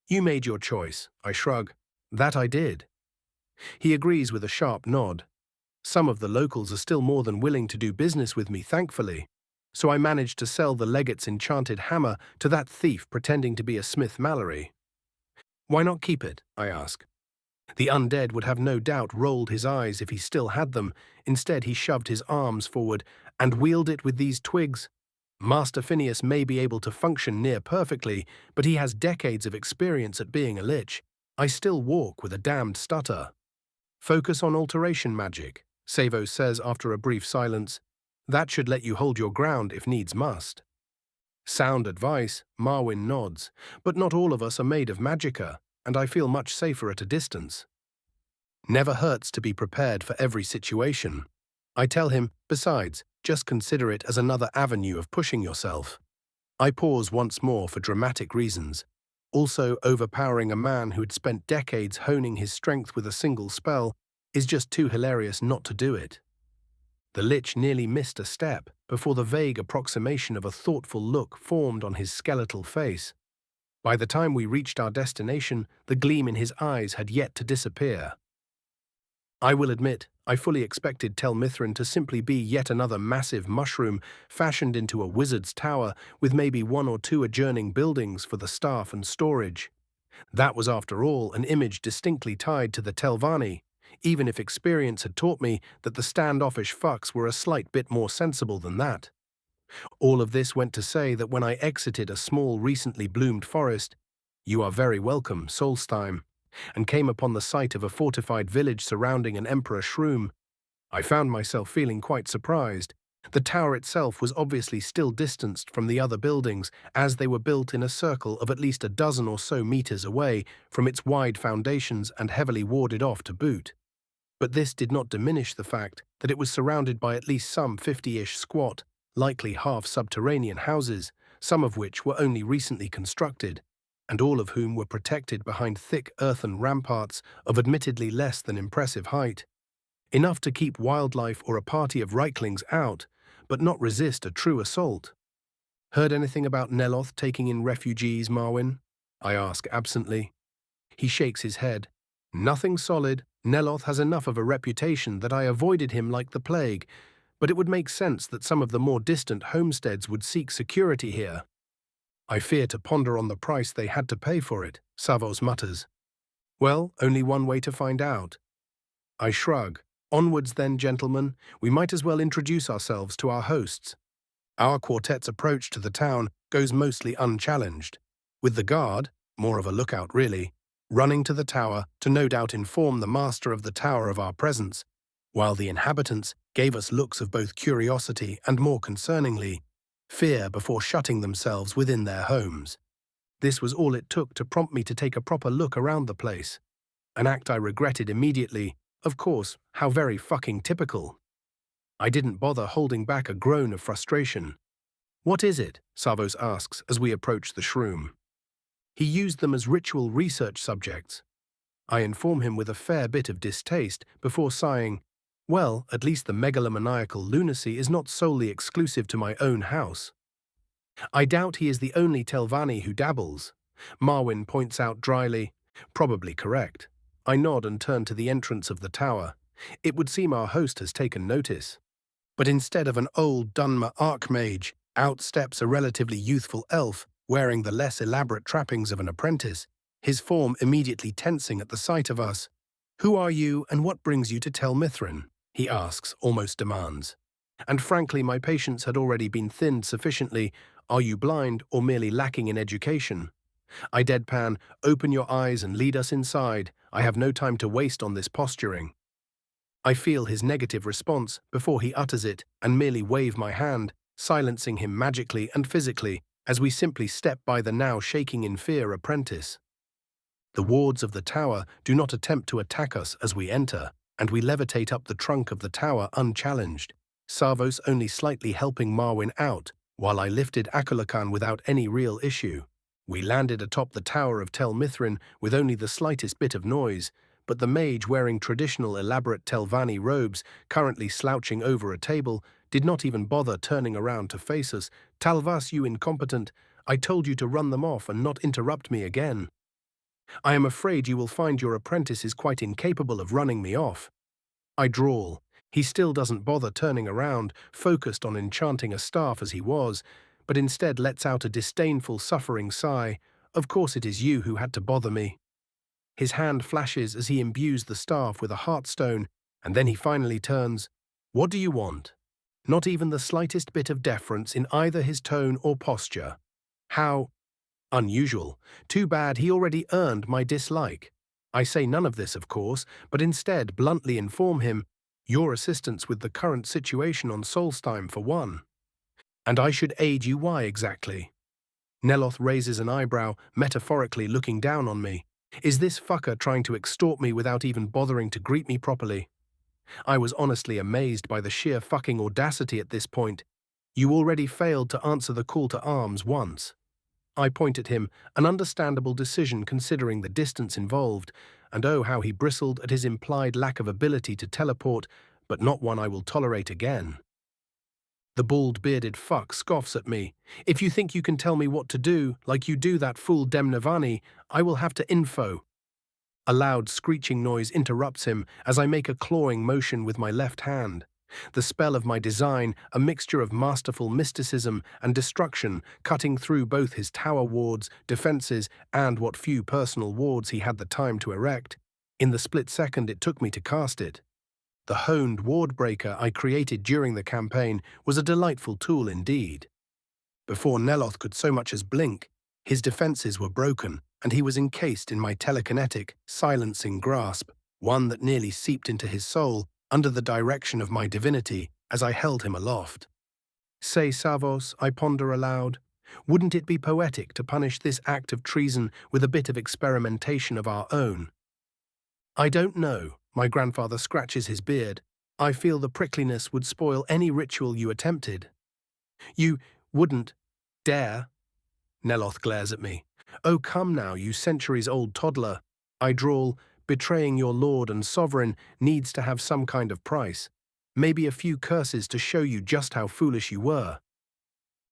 "You made your choice," I shrug. "That I did." He agrees with a sharp nod. "Some of the locals are still more than willing to do business with me, thankfully. So I managed to sell the legate's enchanted hammer to that thief pretending to be a Smith Mallory." "Why not keep it?" I ask. The undead would have no doubt rolled his eyes if he still had them. Instead, he shoved his arms forward and wielded it with these twigs. "Master Phineas may be able to function near perfectly, but he has decades of experience at being a lich. I still walk with a damned stutter." "Focus on alteration magic," Savos says after a brief silence. That should let you hold your ground if needs must. Sound advice, Marwyn nods, but not all of us are made of magicka, and I feel much safer at a distance. Never hurts to be prepared for every situation. I tell him, besides, just consider it as another avenue of pushing yourself. I pause once more for dramatic reasons. Also, overpowering a man who had spent decades honing his strength with a single spell is just too hilarious not to do it. The Lich nearly missed a step before the vague approximation of a thoughtful look formed on his skeletal face. By the time we reached our destination, the gleam in his eyes had yet to disappear. I will admit, I fully expected Tel Mithrin to simply be yet another massive mushroom fashioned into a wizard's tower with maybe one or two adjoining buildings for the staff and storage. That was, after all, an image distinctly tied to the Telvanni, even if experience had taught me that the standoffish fucks were a slight bit more sensible than that. All of this went to say that when I exited a small, recently bloomed forest, "You are very welcome, Solstheim," and came upon the site of a fortified village surrounding an emperor shroom, I found myself feeling quite surprised. The tower itself was obviously still distanced from the other buildings, as they were built in a circle of at least a dozen or so meters away from its wide foundations and heavily warded off to boot. But this did not diminish the fact that it was surrounded by at least some 50-ish squat, likely half-subterranean houses, some of which were only recently constructed, and all of whom were protected behind thick earthen ramparts of admittedly less than impressive height. Enough to keep wildlife or a party of Reiklings out, but not resist a true assault. "Heard anything about Neloth taking in refugees, Marwyn?" I ask absently. He shakes his head. "Nothing solid. Neloth has enough of a reputation that I avoided him like the plague, but it would make sense that some of the more distant homesteads would seek security here." "I fear to ponder on the price they had to pay for it," Savos mutters. "Well, only one way to find out." I shrug. "Onwards then, gentlemen. We might as well introduce ourselves to our hosts." Our quartet's approach to the town goes mostly unchallenged, with the guard, more of a lookout really, running to the tower to no doubt inform the master of the tower of our presence, while the inhabitants gave us looks of both curiosity and, more concerningly, fear before shutting themselves within their homes. This was all it took to prompt me to take a proper look around the place, an act I regretted immediately. Of course, how very fucking typical. I didn't bother holding back a groan of frustration. "What is it?" Savos asks as we approach the shroom. He used them as ritual research subjects. I inform him with a fair bit of distaste before sighing, "Well, at least the megalomaniacal lunacy is not solely exclusive to my own house." I doubt he is the only Telvanni who dabbles. Marwyn points out dryly, "Probably correct." I nod and turn to the entrance of the tower. It would seem our host has taken notice. But instead of an old Dunmer archmage, out steps a relatively youthful elf wearing the less elaborate trappings of an apprentice, his form immediately tensing at the sight of us. "Who are you and what brings you to Tel Mithrin?" he asks, almost demands. And frankly, my patience had already been thinned sufficiently. Are you blind or merely lacking in education? I deadpan, "Open your eyes and lead us inside. I have no time to waste on this posturing." I feel his negative response before he utters it and merely wave my hand, silencing him magically and physically as we simply step by the now shaking in fear apprentice. The wards of the tower do not attempt to attack us as we enter, and we levitate up the trunk of the tower unchallenged, Savos only slightly helping Marwyn out, while I lifted Akulakan without any real issue. We landed atop the tower of Tel Mithrin with only the slightest bit of noise, but the mage wearing traditional elaborate Telvanni robes, currently slouching over a table, did not even bother turning around to face us. "Talvas, you incompetent! I told you to run them off and not interrupt me again." "I am afraid you will find your apprentice is quite incapable of running me off." I drawl. He still doesn't bother turning around, focused on enchanting a staff as he was, but instead lets out a disdainful, suffering sigh. "Of course it is you who had to bother me." His hand flashes as he imbues the staff with a heartstone, and then he finally turns. "What do you want?" Not even the slightest bit of deference in either his tone or posture. How unusual. Too bad he already earned my dislike. I say none of this, of course, but instead bluntly inform him, Your assistance with the current situation on Solstheim for one. And I should aid you why exactly? Neloth raises an eyebrow, metaphorically looking down on me. Is this fucker trying to extort me without even bothering to greet me properly? I was honestly amazed by the sheer fucking audacity at this point. You already failed to answer the call to arms once. I point at him, an understandable decision considering the distance involved, and oh how he bristled at his implied lack of ability to teleport, but not one I will tolerate again. The bald-bearded fuck scoffs at me. If you think you can tell me what to do, like you do that fool Demnavani, I will have to info. A loud screeching noise interrupts him as I make a clawing motion with my left hand. The spell of my design, a mixture of masterful mysticism and destruction, cutting through both his tower wards, defenses, and what few personal wards he had the time to erect. In the split second it took me to cast it. The honed ward breaker I created during the campaign was a delightful tool indeed. Before Neloth could so much as blink, his defenses were broken, and he was encased in my telekinetic, silencing grasp, one that nearly seeped into his soul under the direction of my divinity as I held him aloft. Say, Savos, I ponder aloud, wouldn't it be poetic to punish this act of treason with a bit of experimentation of our own? I don't know, my grandfather scratches his beard. I feel the prickliness would spoil any ritual you attempted. You wouldn't dare? Neloth glares at me. Oh, come now, you centuries-old toddler. I drawl, betraying your lord and sovereign needs to have some kind of price. Maybe a few curses to show you just how foolish you were.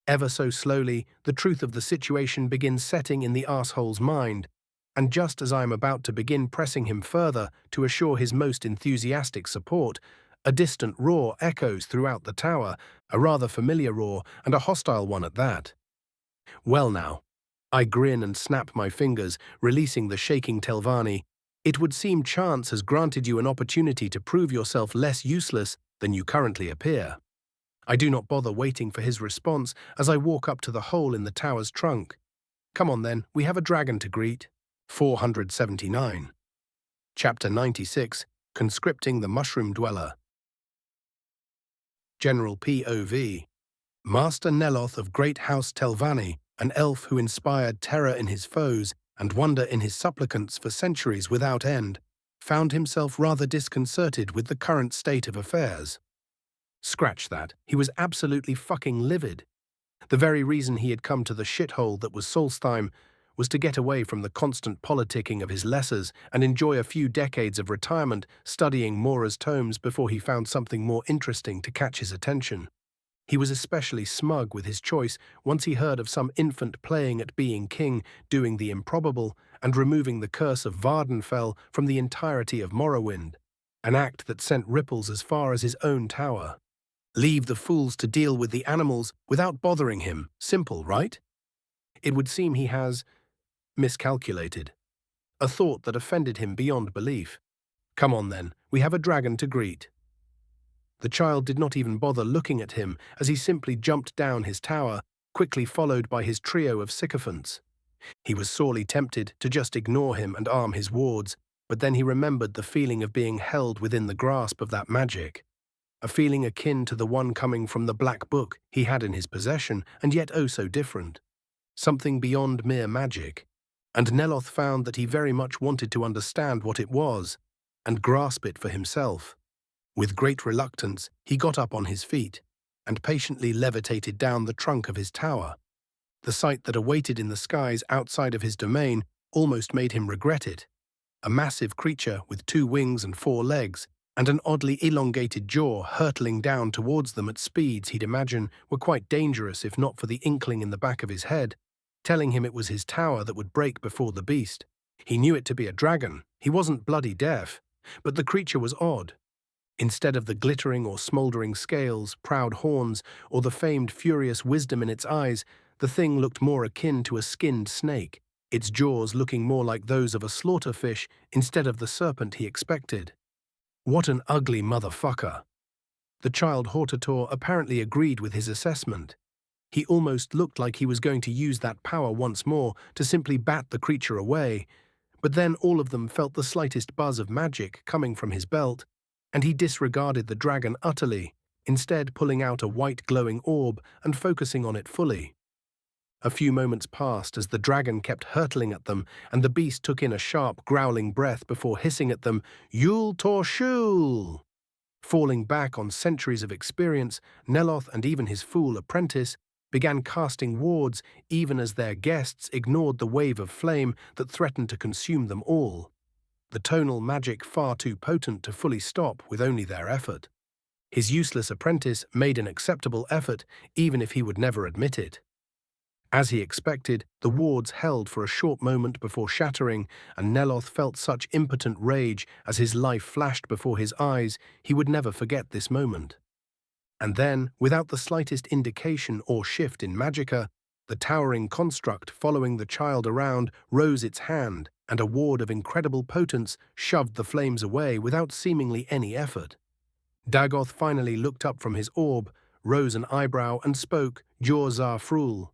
Ever so slowly, the truth of the situation begins setting in the arsehole's mind, and just as I am about to begin pressing him further to assure his most enthusiastic support, a distant roar echoes throughout the tower, a rather familiar roar and a hostile one at that. Well now, I grin and snap my fingers, releasing the shaking Telvanni. It would seem chance has granted you an opportunity to prove yourself less useless than you currently appear. I do not bother waiting for his response as I walk up to the hole in the tower's trunk. Come on then, we have a dragon to greet. 479. Chapter 96, Conscripting the Mushroom Dweller. General POV. Master Neloth of Great House Telvanni, an elf who inspired terror in his foes and wonder in his supplicants for centuries without end, found himself rather disconcerted with the current state of affairs. Scratch that, he was absolutely fucking livid. The very reason he had come to the shithole that was Solstheim was to get away from the constant politicking of his lessers and enjoy a few decades of retirement studying Mora's tomes before he found something more interesting to catch his attention. He was especially smug with his choice once he heard of some infant playing at being king, doing the improbable, and removing the curse of Vardenfell from the entirety of Morrowind, an act that sent ripples as far as his own tower. Leave the fools to deal with the animals without bothering him. Simple, right? It would seem he has miscalculated. A thought that offended him beyond belief. Come on then, we have a dragon to greet. The child did not even bother looking at him as he simply jumped down his tower, quickly followed by his trio of sycophants. He was sorely tempted to just ignore him and arm his wards, but then he remembered the feeling of being held within the grasp of that magic. A feeling akin to the one coming from the black book he had in his possession, and yet oh so different. Something beyond mere magic. And Neloth found that he very much wanted to understand what it was, and grasp it for himself. With great reluctance, he got up on his feet, and patiently levitated down the trunk of his tower. The sight that awaited in the skies outside of his domain almost made him regret it. A massive creature with 2 wings and 4 legs, and an oddly elongated jaw hurtling down towards them at speeds he'd imagine were quite dangerous if not for the inkling in the back of his head, telling him it was his tower that would break before the beast. He knew it to be a dragon, he wasn't bloody deaf, but the creature was odd. Instead of the glittering or smouldering scales, proud horns, or the famed furious wisdom in its eyes, the thing looked more akin to a skinned snake, its jaws looking more like those of a slaughterfish instead of the serpent he expected. What an ugly motherfucker. The child Hortator apparently agreed with his assessment. He almost looked like he was going to use that power once more to simply bat the creature away, but then all of them felt the slightest buzz of magic coming from his belt, and he disregarded the dragon utterly, instead pulling out a white glowing orb and focusing on it fully. A few moments passed as the dragon kept hurtling at them, and the beast took in a sharp, growling breath before hissing at them, "Yul Torshul!" Falling back on centuries of experience, Neloth and even his fool apprentice began casting wards even as their guests ignored the wave of flame that threatened to consume them all. The tonal magic far too potent to fully stop with only their effort. His useless apprentice made an acceptable effort, even if he would never admit it. As he expected, the wards held for a short moment before shattering, and Neloth felt such impotent rage as his life flashed before his eyes, he would never forget this moment. And then, without the slightest indication or shift in magicka, the towering construct following the child around rose its hand, and a ward of incredible potence shoved the flames away without seemingly any effort. Dagoth finally looked up from his orb, rose an eyebrow, and spoke, "Jor Zar Frul."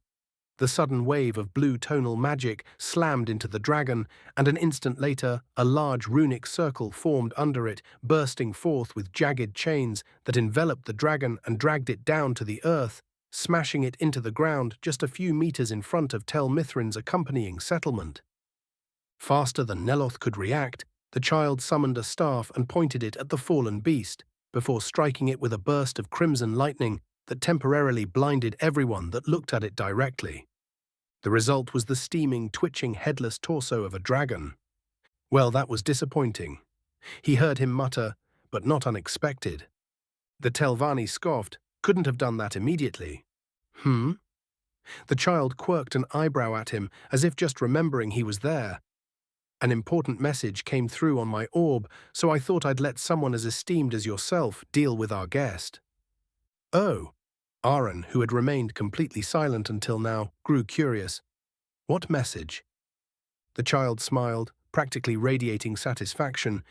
The sudden wave of blue tonal magic slammed into the dragon, and an instant later, a large runic circle formed under it, bursting forth with jagged chains that enveloped the dragon and dragged it down to the earth, smashing it into the ground just a few meters in front of Tel Mithrin's accompanying settlement. Faster than Neloth could react, the child summoned a staff and pointed it at the fallen beast, before striking it with a burst of crimson lightning that temporarily blinded everyone that looked at it directly. The result was the steaming, twitching, headless torso of a dragon. Well, that was disappointing. He heard him mutter, but not unexpected. The Telvanni scoffed, couldn't have done that immediately. The child quirked an eyebrow at him, as if just remembering he was there. An important message came through on my orb, so I thought I'd let someone as esteemed as yourself deal with our guest. Oh. Aaron, who had remained completely silent until now, grew curious. What message? The child smiled, practically radiating satisfaction.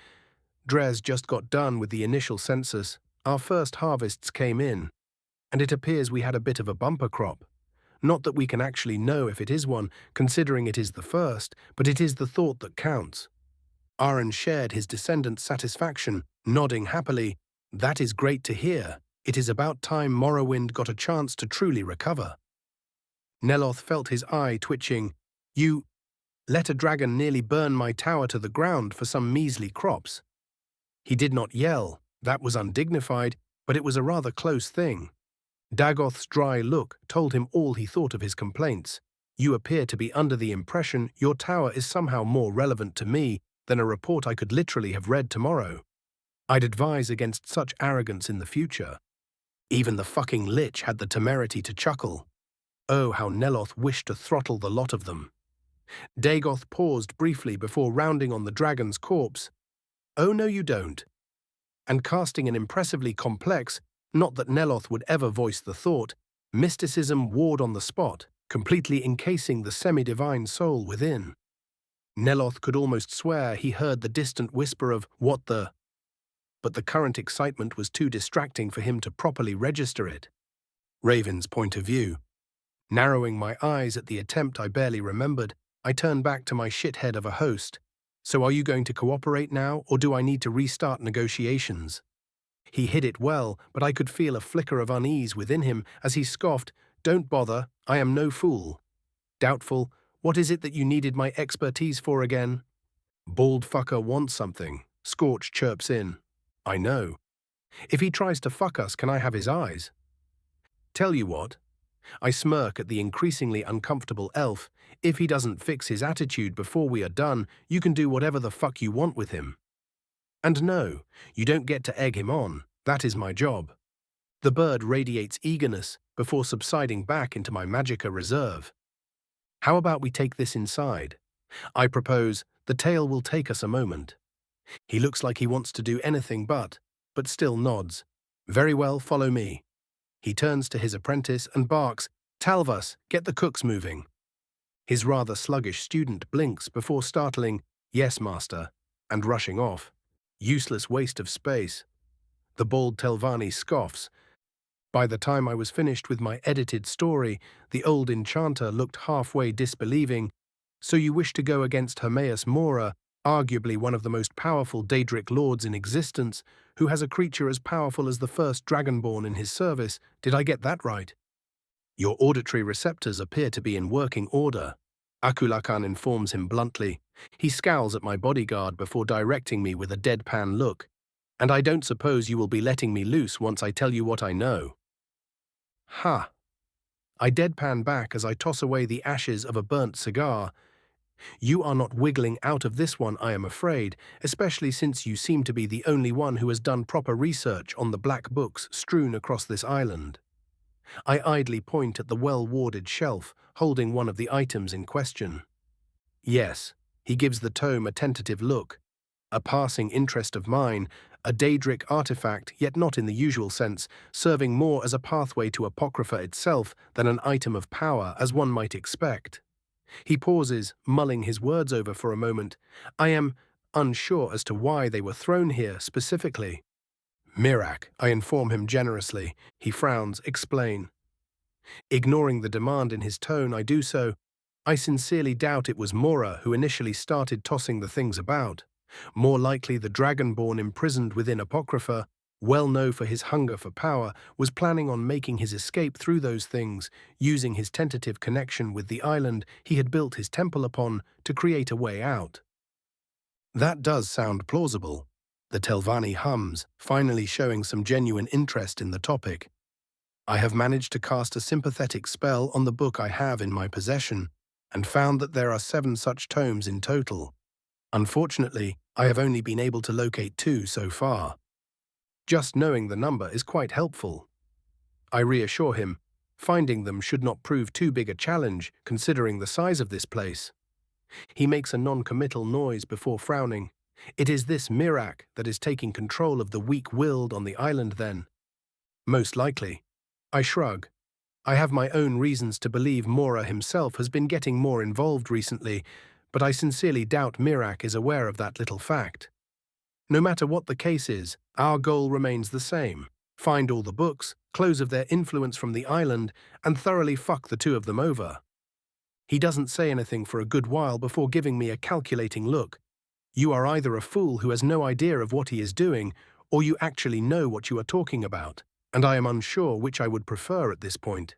Drez just got done with the initial census. Our first harvests came in, and it appears we had a bit of a bumper crop. Not that we can actually know if it is one, considering it is the first, but it is the thought that counts. Aaron shared his descendant's satisfaction, nodding happily. That is great to hear. It is about time Morrowind got a chance to truly recover. Neloth felt his eye twitching. You let a dragon nearly burn my tower to the ground for some measly crops. He did not yell, that was undignified, but it was a rather close thing. Dagoth's dry look told him all he thought of his complaints. You appear to be under the impression your tower is somehow more relevant to me than a report I could literally have read tomorrow. I'd advise against such arrogance in the future. Even the fucking lich had the temerity to chuckle. Oh, how Neloth wished to throttle the lot of them. Dagoth paused briefly before rounding on the dragon's corpse. Oh, no you don't. And casting an impressively complex, not that Neloth would ever voice the thought, mysticism ward on the spot, completely encasing the semi-divine soul within. Neloth could almost swear he heard the distant whisper of, "What the?" But the current excitement was too distracting for him to properly register it. Raven's point of view. Narrowing my eyes at the attempt I barely remembered, I turned back to my shithead of a host. So are you going to cooperate now, or do I need to restart negotiations? He hid it well, but I could feel a flicker of unease within him as he scoffed, "Don't bother, I am no fool." Doubtful, "What is it that you needed my expertise for again?" Bald fucker wants something, Scorch chirps in. I know. If he tries to fuck us, can I have his eyes? Tell you what. I smirk at the increasingly uncomfortable elf. If he doesn't fix his attitude before we are done, you can do whatever the fuck you want with him. And no, you don't get to egg him on. That is my job. The bird radiates eagerness before subsiding back into my magicka reserve. How about we take this inside? I propose. The tail will take us a moment. He looks like he wants to do anything but still nods. Very well, follow me. He turns to his apprentice and barks, "Talvas, get the cooks moving." His rather sluggish student blinks before startling, "Yes, master," and rushing off. Useless waste of space. The bald Telvanni scoffs. By the time I was finished with my edited story, the old enchanter looked halfway disbelieving. So you wish to go against Hermaeus Mora, arguably one of the most powerful Daedric lords in existence, who has a creature as powerful as the first dragonborn in his service. Did I get that right? Your auditory receptors appear to be in working order, Akulakan informs him bluntly. He scowls at my bodyguard before directing me with a deadpan look. And I don't suppose you will be letting me loose once I tell you what I know. Ha! I deadpan back as I toss away the ashes of a burnt cigar. You are not wiggling out of this one, I am afraid, especially since you seem to be the only one who has done proper research on the black books strewn across this island. I idly point at the well-warded shelf, holding one of the items in question. Yes, he gives the tome a tentative look. A passing interest of mine, a Daedric artifact, yet not in the usual sense, serving more as a pathway to Apocrypha itself than an item of power, as one might expect. He pauses, mulling his words over for a moment. I am unsure as to why they were thrown here specifically. Mirac, I inform him generously. He frowns. Explain. Ignoring the demand in his tone, I do so. I sincerely doubt it was Mora who initially started tossing the things about. More likely the dragonborn imprisoned within Apocrypha, well known for his hunger for power, was planning on making his escape through those things, using his tentative connection with the island he had built his temple upon to create a way out. That does sound plausible. The Telvanni hums, finally showing some genuine interest in the topic. I have managed to cast a sympathetic spell on the book I have in my possession, and found that there are 7 such tomes in total. Unfortunately, I have only been able to locate 2 so far. Just knowing the number is quite helpful. I reassure him, finding them should not prove too big a challenge considering the size of this place. He makes a non-committal noise before frowning. It is this Mirac that is taking control of the weak-willed on the island then. Most likely. I shrug. I have my own reasons to believe Mora himself has been getting more involved recently, but I sincerely doubt Mirac is aware of that little fact. No matter what the case is, our goal remains the same. Find all the books, close of their influence from the island, and thoroughly fuck the 2 of them over. He doesn't say anything for a good while before giving me a calculating look. You are either a fool who has no idea of what he is doing, or you actually know what you are talking about, and I am unsure which I would prefer at this point.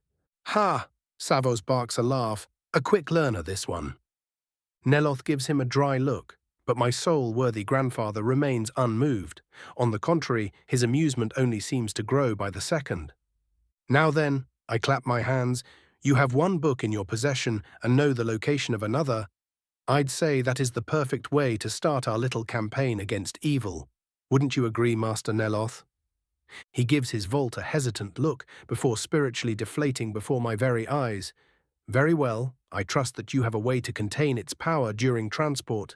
Ha! Savos barks a laugh. A quick learner, this one. Neloth gives him a dry look, but my soul-worthy grandfather remains unmoved. On the contrary, his amusement only seems to grow by the second. Now then, I clap my hands, you have 1 book in your possession and know the location of another. I'd say that is the perfect way to start our little campaign against evil. Wouldn't you agree, Master Neloth? He gives his vault a hesitant look before spiritually deflating before my very eyes. Very well, I trust that you have a way to contain its power during transport.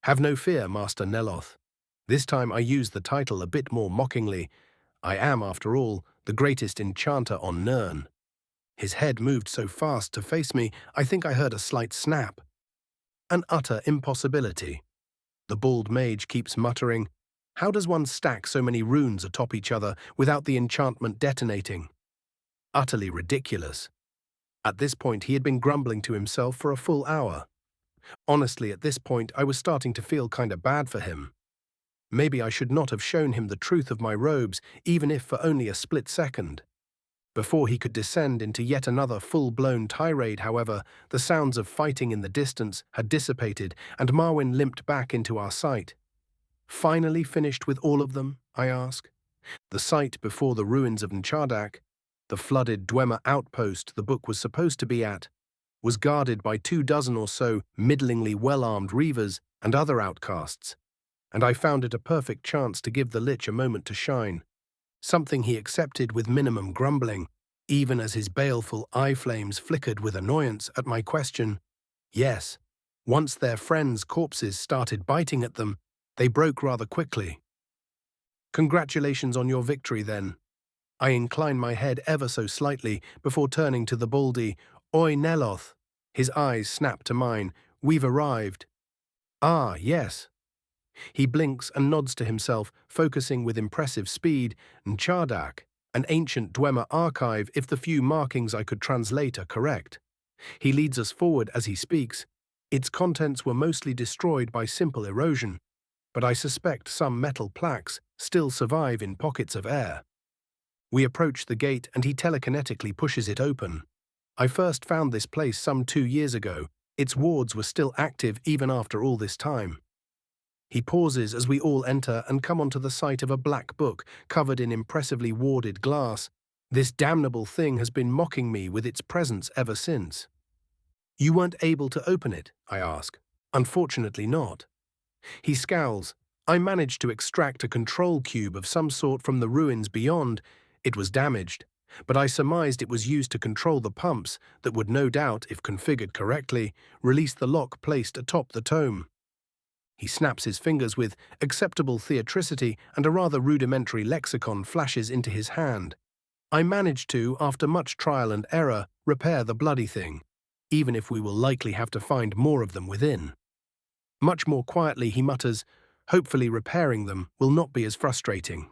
Have no fear, Master Neloth. This time I use the title a bit more mockingly. I am, after all, the greatest enchanter on Nirn. His head moved so fast to face me, I think I heard a slight snap. An utter impossibility. The bald mage keeps muttering, how does one stack so many runes atop each other without the enchantment detonating? Utterly ridiculous. At this point he had been grumbling to himself for a full hour. Honestly, at this point I was starting to feel kinda bad for him. Maybe I should not have shown him the truth of my robes, even if for only a split second. Before he could descend into yet another full-blown tirade, however, the sounds of fighting in the distance had dissipated and Marwyn limped back into our sight. Finally finished with all of them, I ask. The site before the ruins of Nchardak, the flooded Dwemer outpost the book was supposed to be at, was guarded by 24 or so middlingly well-armed reavers and other outcasts, and I found it a perfect chance to give the Lich a moment to shine. Something he accepted with minimum grumbling, even as his baleful eye flames flickered with annoyance at my question. Yes, once their friends' corpses started biting at them, they broke rather quickly. Congratulations on your victory, then. I incline my head ever so slightly before turning to the baldy. Oi, Neloth. His eyes snap to mine. We've arrived. Ah, yes. He blinks and nods to himself, focusing with impressive speed. Nchardak, an ancient Dwemer archive if the few markings I could translate are correct. He leads us forward as he speaks. Its contents were mostly destroyed by simple erosion, but I suspect some metal plaques, still survive in pockets of air. We approach the gate and he telekinetically pushes it open. I first found this place some 2 years ago. Its wards were still active even after all this time. He pauses as we all enter and come onto the sight of a black book covered in impressively warded glass. This damnable thing has been mocking me with its presence ever since. You weren't able to open it, I ask. Unfortunately not. He scowls. I managed to extract a control cube of some sort from the ruins beyond. It was damaged, but I surmised it was used to control the pumps that would no doubt, if configured correctly, release the lock placed atop the tome. He snaps his fingers with acceptable theatricity and a rather rudimentary lexicon flashes into his hand. I managed to, after much trial and error, repair the bloody thing, even if we will likely have to find more of them within. Much more quietly he mutters, hopefully repairing them will not be as frustrating.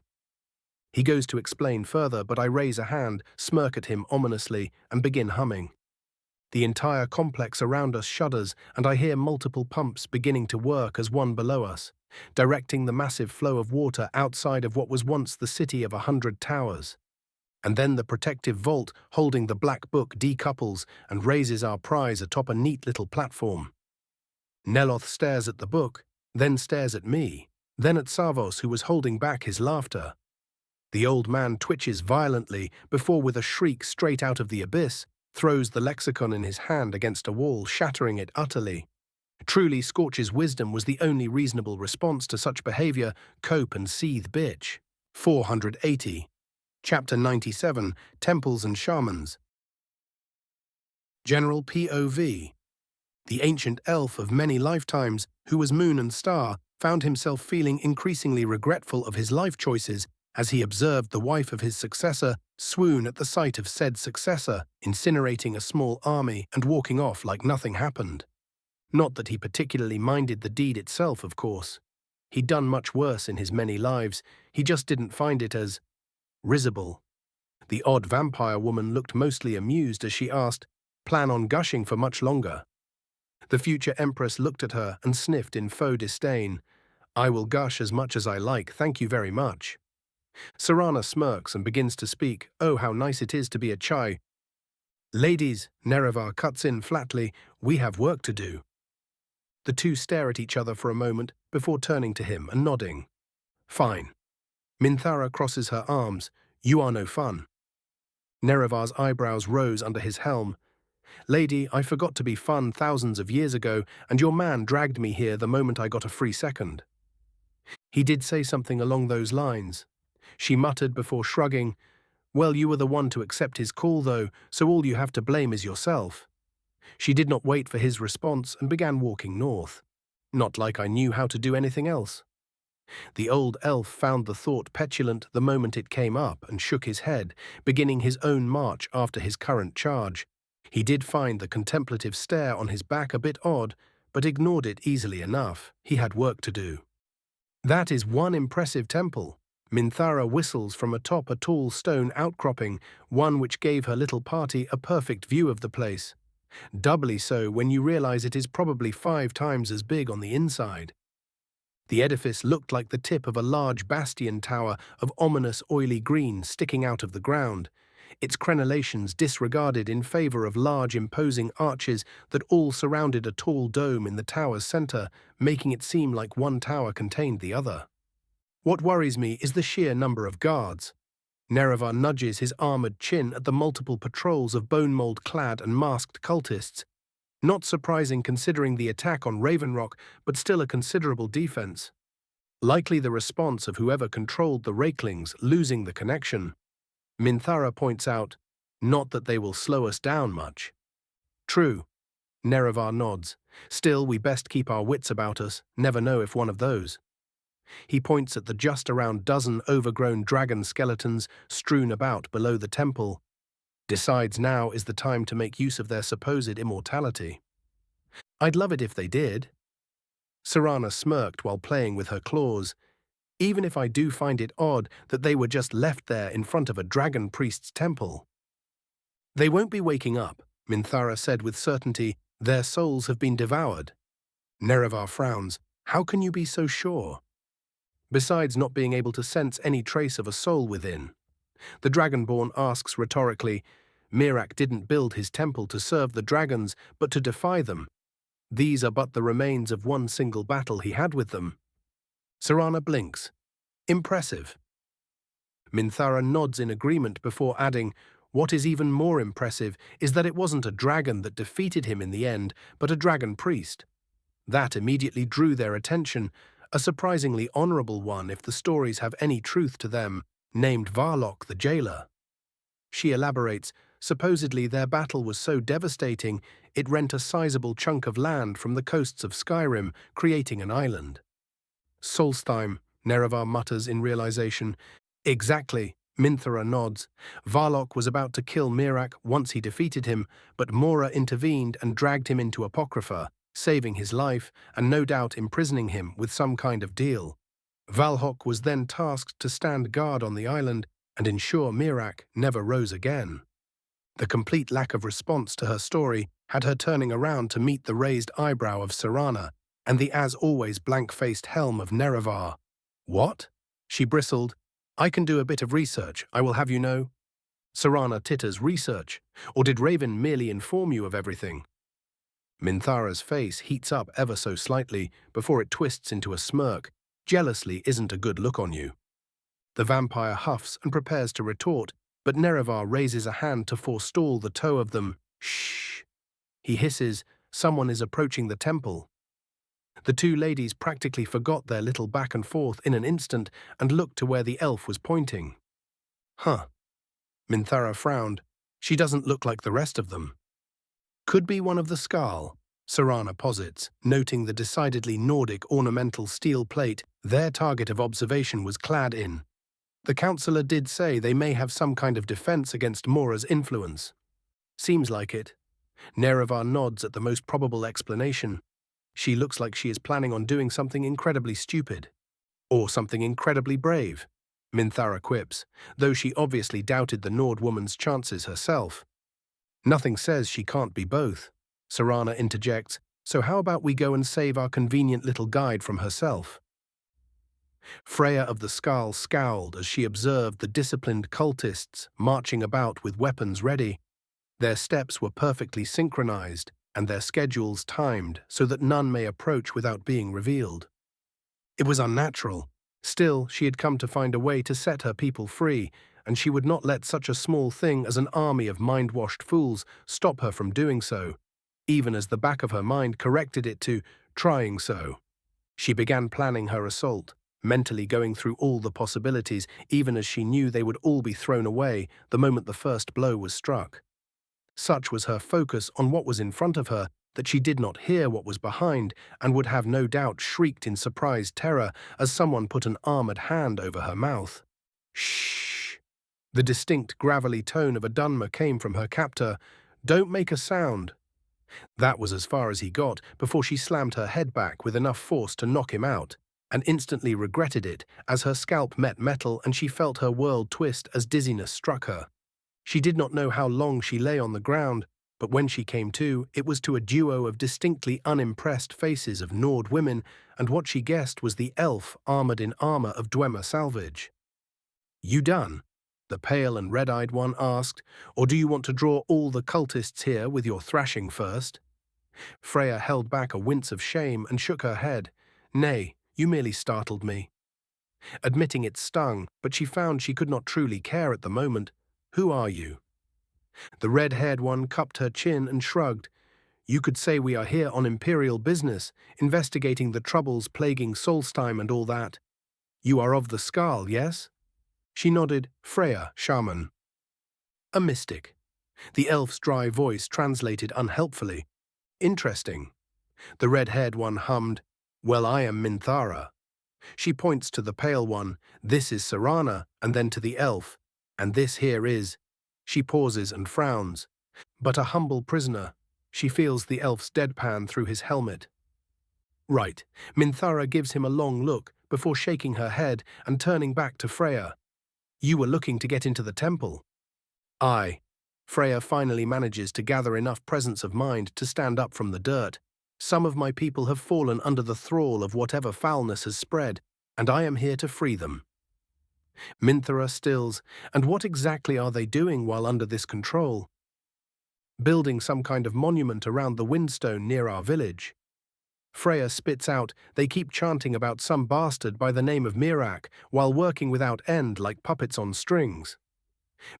He goes to explain further, but I raise a hand, smirk at him ominously, and begin humming. The entire complex around us shudders, and I hear multiple pumps beginning to work as one below us, directing the massive flow of water outside of what was once the city of 100 towers. And then the protective vault holding the black book decouples and raises our prize atop a neat little platform. Neloth stares at the book, then stares at me, then at Savos, who was holding back his laughter. The old man twitches violently before, with a shriek straight out of the abyss, throws the lexicon in his hand against a wall, shattering it utterly. Truly, Scorch's wisdom was the only reasonable response to such behavior. Cope and seethe, bitch. 480. Chapter 97, Temples and Shamans. General POV. The ancient elf of many lifetimes, who was moon and star, found himself feeling increasingly regretful of his life choices as he observed the wife of his successor swoon at the sight of said successor, incinerating a small army and walking off like nothing happened. Not that he particularly minded the deed itself, of course. He'd done much worse in his many lives, he just didn't find it as risible. The odd vampire woman looked mostly amused as she asked, "Plan on gushing for much longer?" The future empress looked at her and sniffed in faux disdain. "I will gush as much as I like, thank you very much." Serana smirks and begins to speak. "Oh, how nice it is to be a chai." "Ladies," Nerevar cuts in flatly, "we have work to do." The two stare at each other for a moment before turning to him and nodding. "Fine." Minthara crosses her arms. "You are no fun." Nerevar's eyebrows rose under his helm. "Lady, I forgot to be fun thousands of years ago, and your man dragged me here the moment I got a free second." "He did say something along those lines," she muttered before shrugging. "Well, you were the one to accept his call, though, so all you have to blame is yourself." She did not wait for his response and began walking north. Not like I knew how to do anything else. The old elf found the thought petulant the moment it came up and shook his head, beginning his own march after his current charge. He did find the contemplative stare on his back a bit odd, but ignored it easily enough. He had work to do. "That is one impressive temple." Minthara whistles from atop a tall stone outcropping, one which gave her little party a perfect view of the place. Doubly so when you realize it is probably 5 times as big on the inside. The edifice looked like the tip of a large bastion tower of ominous oily green sticking out of the ground, its crenellations disregarded in favor of large imposing arches that all surrounded a tall dome in the tower's center, making it seem like one tower contained the other. What worries me is the sheer number of guards. Nerevar nudges his armored chin at the multiple patrols of bone mold-clad and masked cultists. Not surprising considering the attack on Raven Rock, but still a considerable defense. Likely the response of whoever controlled the Rakelings losing the connection. Minthara points out, "Not that they will slow us down much." "True." Nerevar nods. "Still, we best keep our wits about us, never know if one of those." He points at the just around dozen overgrown dragon skeletons strewn about below the temple. Decides now is the time to make use of their supposed immortality. "I'd love it if they did." Serana smirked while playing with her claws. "Even if I do find it odd that they were just left there in front of a dragon priest's temple." "They won't be waking up," Minthara said with certainty. "Their souls have been devoured." Nerevar frowns. "How can you be so sure?" besides not being able to sense any trace of a soul within. The Dragonborn asks rhetorically, Mirak didn't build his temple to serve the dragons, but to defy them. These are but the remains of one single battle he had with them. Serana blinks. Impressive. Minthara nods in agreement before adding, what is even more impressive is that it wasn't a dragon that defeated him in the end, but a dragon priest. That immediately drew their attention, a surprisingly honorable one if the stories have any truth to them, named Varlock the jailer. She elaborates, supposedly their battle was so devastating it rent a sizable chunk of land from the coasts of Skyrim, creating an island. Solstheim, Nerevar mutters in realization. Exactly, Minthara nods. Varlock was about to kill Mirak once he defeated him, but Mora intervened and dragged him into Apocrypha, saving his life and no doubt imprisoning him with some kind of deal. Valhok was then tasked to stand guard on the island and ensure Mirak never rose again. The complete lack of response to her story had her turning around to meet the raised eyebrow of Serana and the as-always blank-faced helm of Nerevar. What? She bristled. I can do a bit of research, I will have you know. Serana titters, research? Or did Raven merely inform you of everything? Minthara's face heats up ever so slightly before it twists into a smirk. Jealously isn't a good look on you. The vampire huffs and prepares to retort, but Nerevar raises a hand to forestall the two of them. Shh! He hisses, someone is approaching the temple. The two ladies practically forgot their little back and forth in an instant and looked to where the elf was pointing. Huh. Minthara frowned. She doesn't look like the rest of them. Could be one of the Skarl, Serana posits, noting the decidedly Nordic ornamental steel plate their target of observation was clad in. The councillor did say they may have some kind of defense against Mora's influence. Seems like it. Nerevar nods at the most probable explanation. She looks like she is planning on doing something incredibly stupid. Or something incredibly brave, Minthara quips, though she obviously doubted the Nord woman's chances herself. Nothing says she can't be both, Serana interjects, so how about we go and save our convenient little guide from herself? Freya of the Skarl scowled as she observed the disciplined cultists marching about with weapons ready. Their steps were perfectly synchronized, and their schedules timed so that none may approach without being revealed. It was unnatural. Still, she had come to find a way to set her people free, and she would not let such a small thing as an army of mind-washed fools stop her from doing so, even as the back of her mind corrected it to trying so. She began planning her assault, mentally going through all the possibilities, even as she knew they would all be thrown away the moment the first blow was struck. Such was her focus on what was in front of her that she did not hear what was behind and would have no doubt shrieked in surprised terror as someone put an armored hand over her mouth. Shh! The distinct gravelly tone of a Dunmer came from her captor. Don't make a sound. That was as far as he got before she slammed her head back with enough force to knock him out, and instantly regretted it as her scalp met metal and she felt her world twist as dizziness struck her. She did not know how long she lay on the ground, but when she came to, it was to a duo of distinctly unimpressed faces of Nord women and what she guessed was the elf armored in armor of Dwemer salvage. You done? The pale and red-eyed one asked, or do you want to draw all the cultists here with your thrashing first? Freya held back a wince of shame and shook her head. Nay, you merely startled me. Admitting it stung, but she found she could not truly care at the moment. Who are you? The red-haired one cupped her chin and shrugged. You could say we are here on imperial business, investigating the troubles plaguing Solstheim and all that. You are of the Skarl, yes? She nodded. Freya, shaman. A mystic. The elf's dry voice translated unhelpfully. Interesting. The red-haired one hummed, Well, I am Minthara. She points to the pale one. This is Serana, and then to the elf. And this here is. She pauses and frowns. But a humble prisoner. She feels the elf's deadpan through his helmet. Right. Minthara gives him a long look before shaking her head and turning back to Freya. You were looking to get into the temple. Aye. Freya finally manages to gather enough presence of mind to stand up from the dirt. Some of my people have fallen under the thrall of whatever foulness has spread, and I am here to free them. Minthara stills, and what exactly are they doing while under this control? Building some kind of monument around the windstone near our village. Freya spits out, they keep chanting about some bastard by the name of Mirak while working without end like puppets on strings.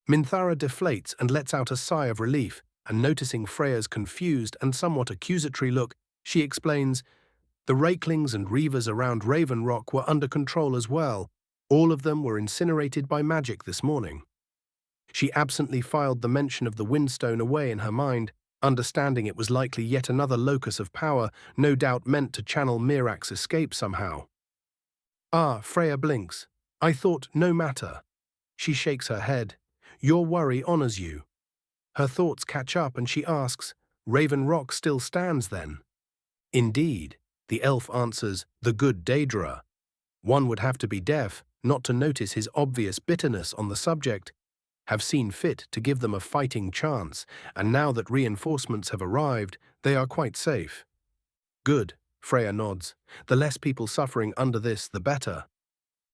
Minthara deflates and lets out a sigh of relief, and noticing Freya's confused and somewhat accusatory look, she explains, the Rakelings and Reavers around Raven Rock were under control as well. All of them were incinerated by magic this morning. She absently filed the mention of the windstone away in her mind, understanding it was likely yet another locus of power, no doubt meant to channel Mirak's escape somehow. Ah, Freya blinks. I thought, no matter. She shakes her head. Your worry honors you. Her thoughts catch up and she asks, Raven Rock still stands then? Indeed, the elf answers, the good Daedra. One would have to be deaf not to notice his obvious bitterness on the subject, have seen fit to give them a fighting chance, and now that reinforcements have arrived, they are quite safe. Good, Freya nods. The less people suffering under this, the better.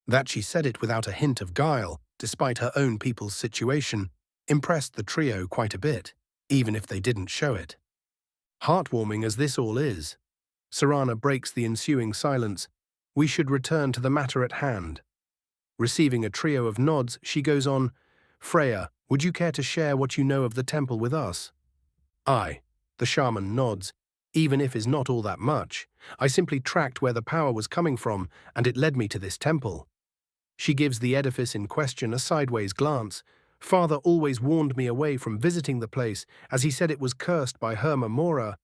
That she said it without a hint of guile, despite her own people's situation, impressed the trio quite a bit, even if they didn't show it. Heartwarming as this all is, Serana breaks the ensuing silence. We should return to the matter at hand. Receiving a trio of nods, she goes on, Freya, would you care to share what you know of the temple with us? Aye, the shaman nods, even if is not all that much. I simply tracked where the power was coming from, and it led me to this temple. She gives the edifice in question a sideways glance. Father always warned me away from visiting the place, as he said it was cursed by Herma Mora,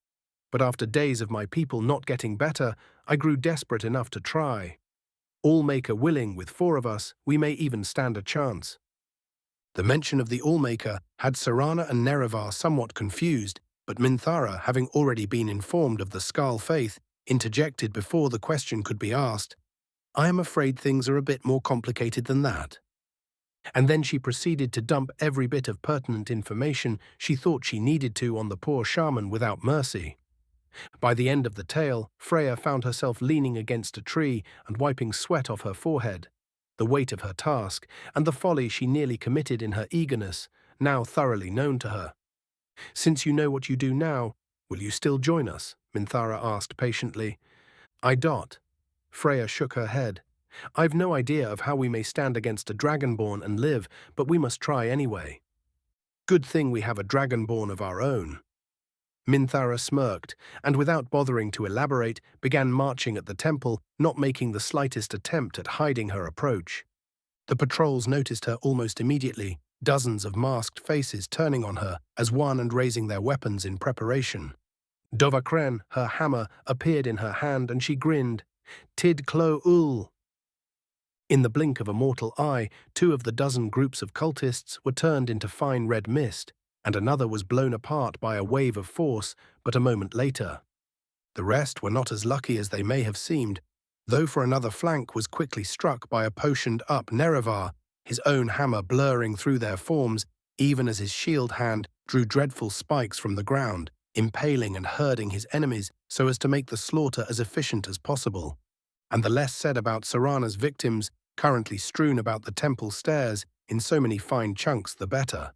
but after days of my people not getting better, I grew desperate enough to try. Allmaker willing, with 4 of us, we may even stand a chance. The mention of the Allmaker had Serana and Nerevar somewhat confused, but Minthara, having already been informed of the Skal faith, interjected before the question could be asked, I am afraid things are a bit more complicated than that. And then she proceeded to dump every bit of pertinent information she thought she needed to on the poor shaman without mercy. By the end of the tale, Freya found herself leaning against a tree and wiping sweat off her forehead. The weight of her task, and the folly she nearly committed in her eagerness, now thoroughly known to her. Since you know what you do now, will you still join us? Minthara asked patiently. I dot. Freya shook her head. I've no idea of how we may stand against a dragonborn and live, but we must try anyway. Good thing we have a dragonborn of our own. Minthara smirked, and without bothering to elaborate, began marching at the temple, not making the slightest attempt at hiding her approach. The patrols noticed her almost immediately, dozens of masked faces turning on her as one and raising their weapons in preparation. Dovakren, her hammer, appeared in her hand and she grinned. Tid Klo Ul. In the blink of a mortal eye, 2 of the dozen groups of cultists were turned into fine red mist, and another was blown apart by a wave of force, but a moment later. The rest were not as lucky as they may have seemed, though for another flank was quickly struck by a potioned-up Nerevar, his own hammer blurring through their forms, even as his shield hand drew dreadful spikes from the ground, impaling and herding his enemies so as to make the slaughter as efficient as possible. And the less said about Serana's victims, currently strewn about the temple stairs in so many fine chunks, the better.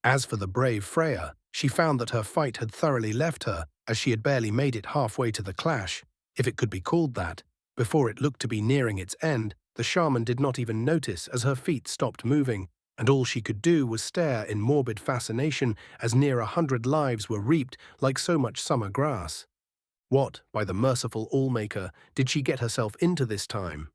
As for the brave Freya, she found that her fight had thoroughly left her, as she had barely made it halfway to the clash, if it could be called that. Before it looked to be nearing its end, the shaman did not even notice as her feet stopped moving, and all she could do was stare in morbid fascination as near 100 lives were reaped like so much summer grass. What, by the merciful Allmaker, did she get herself into this time?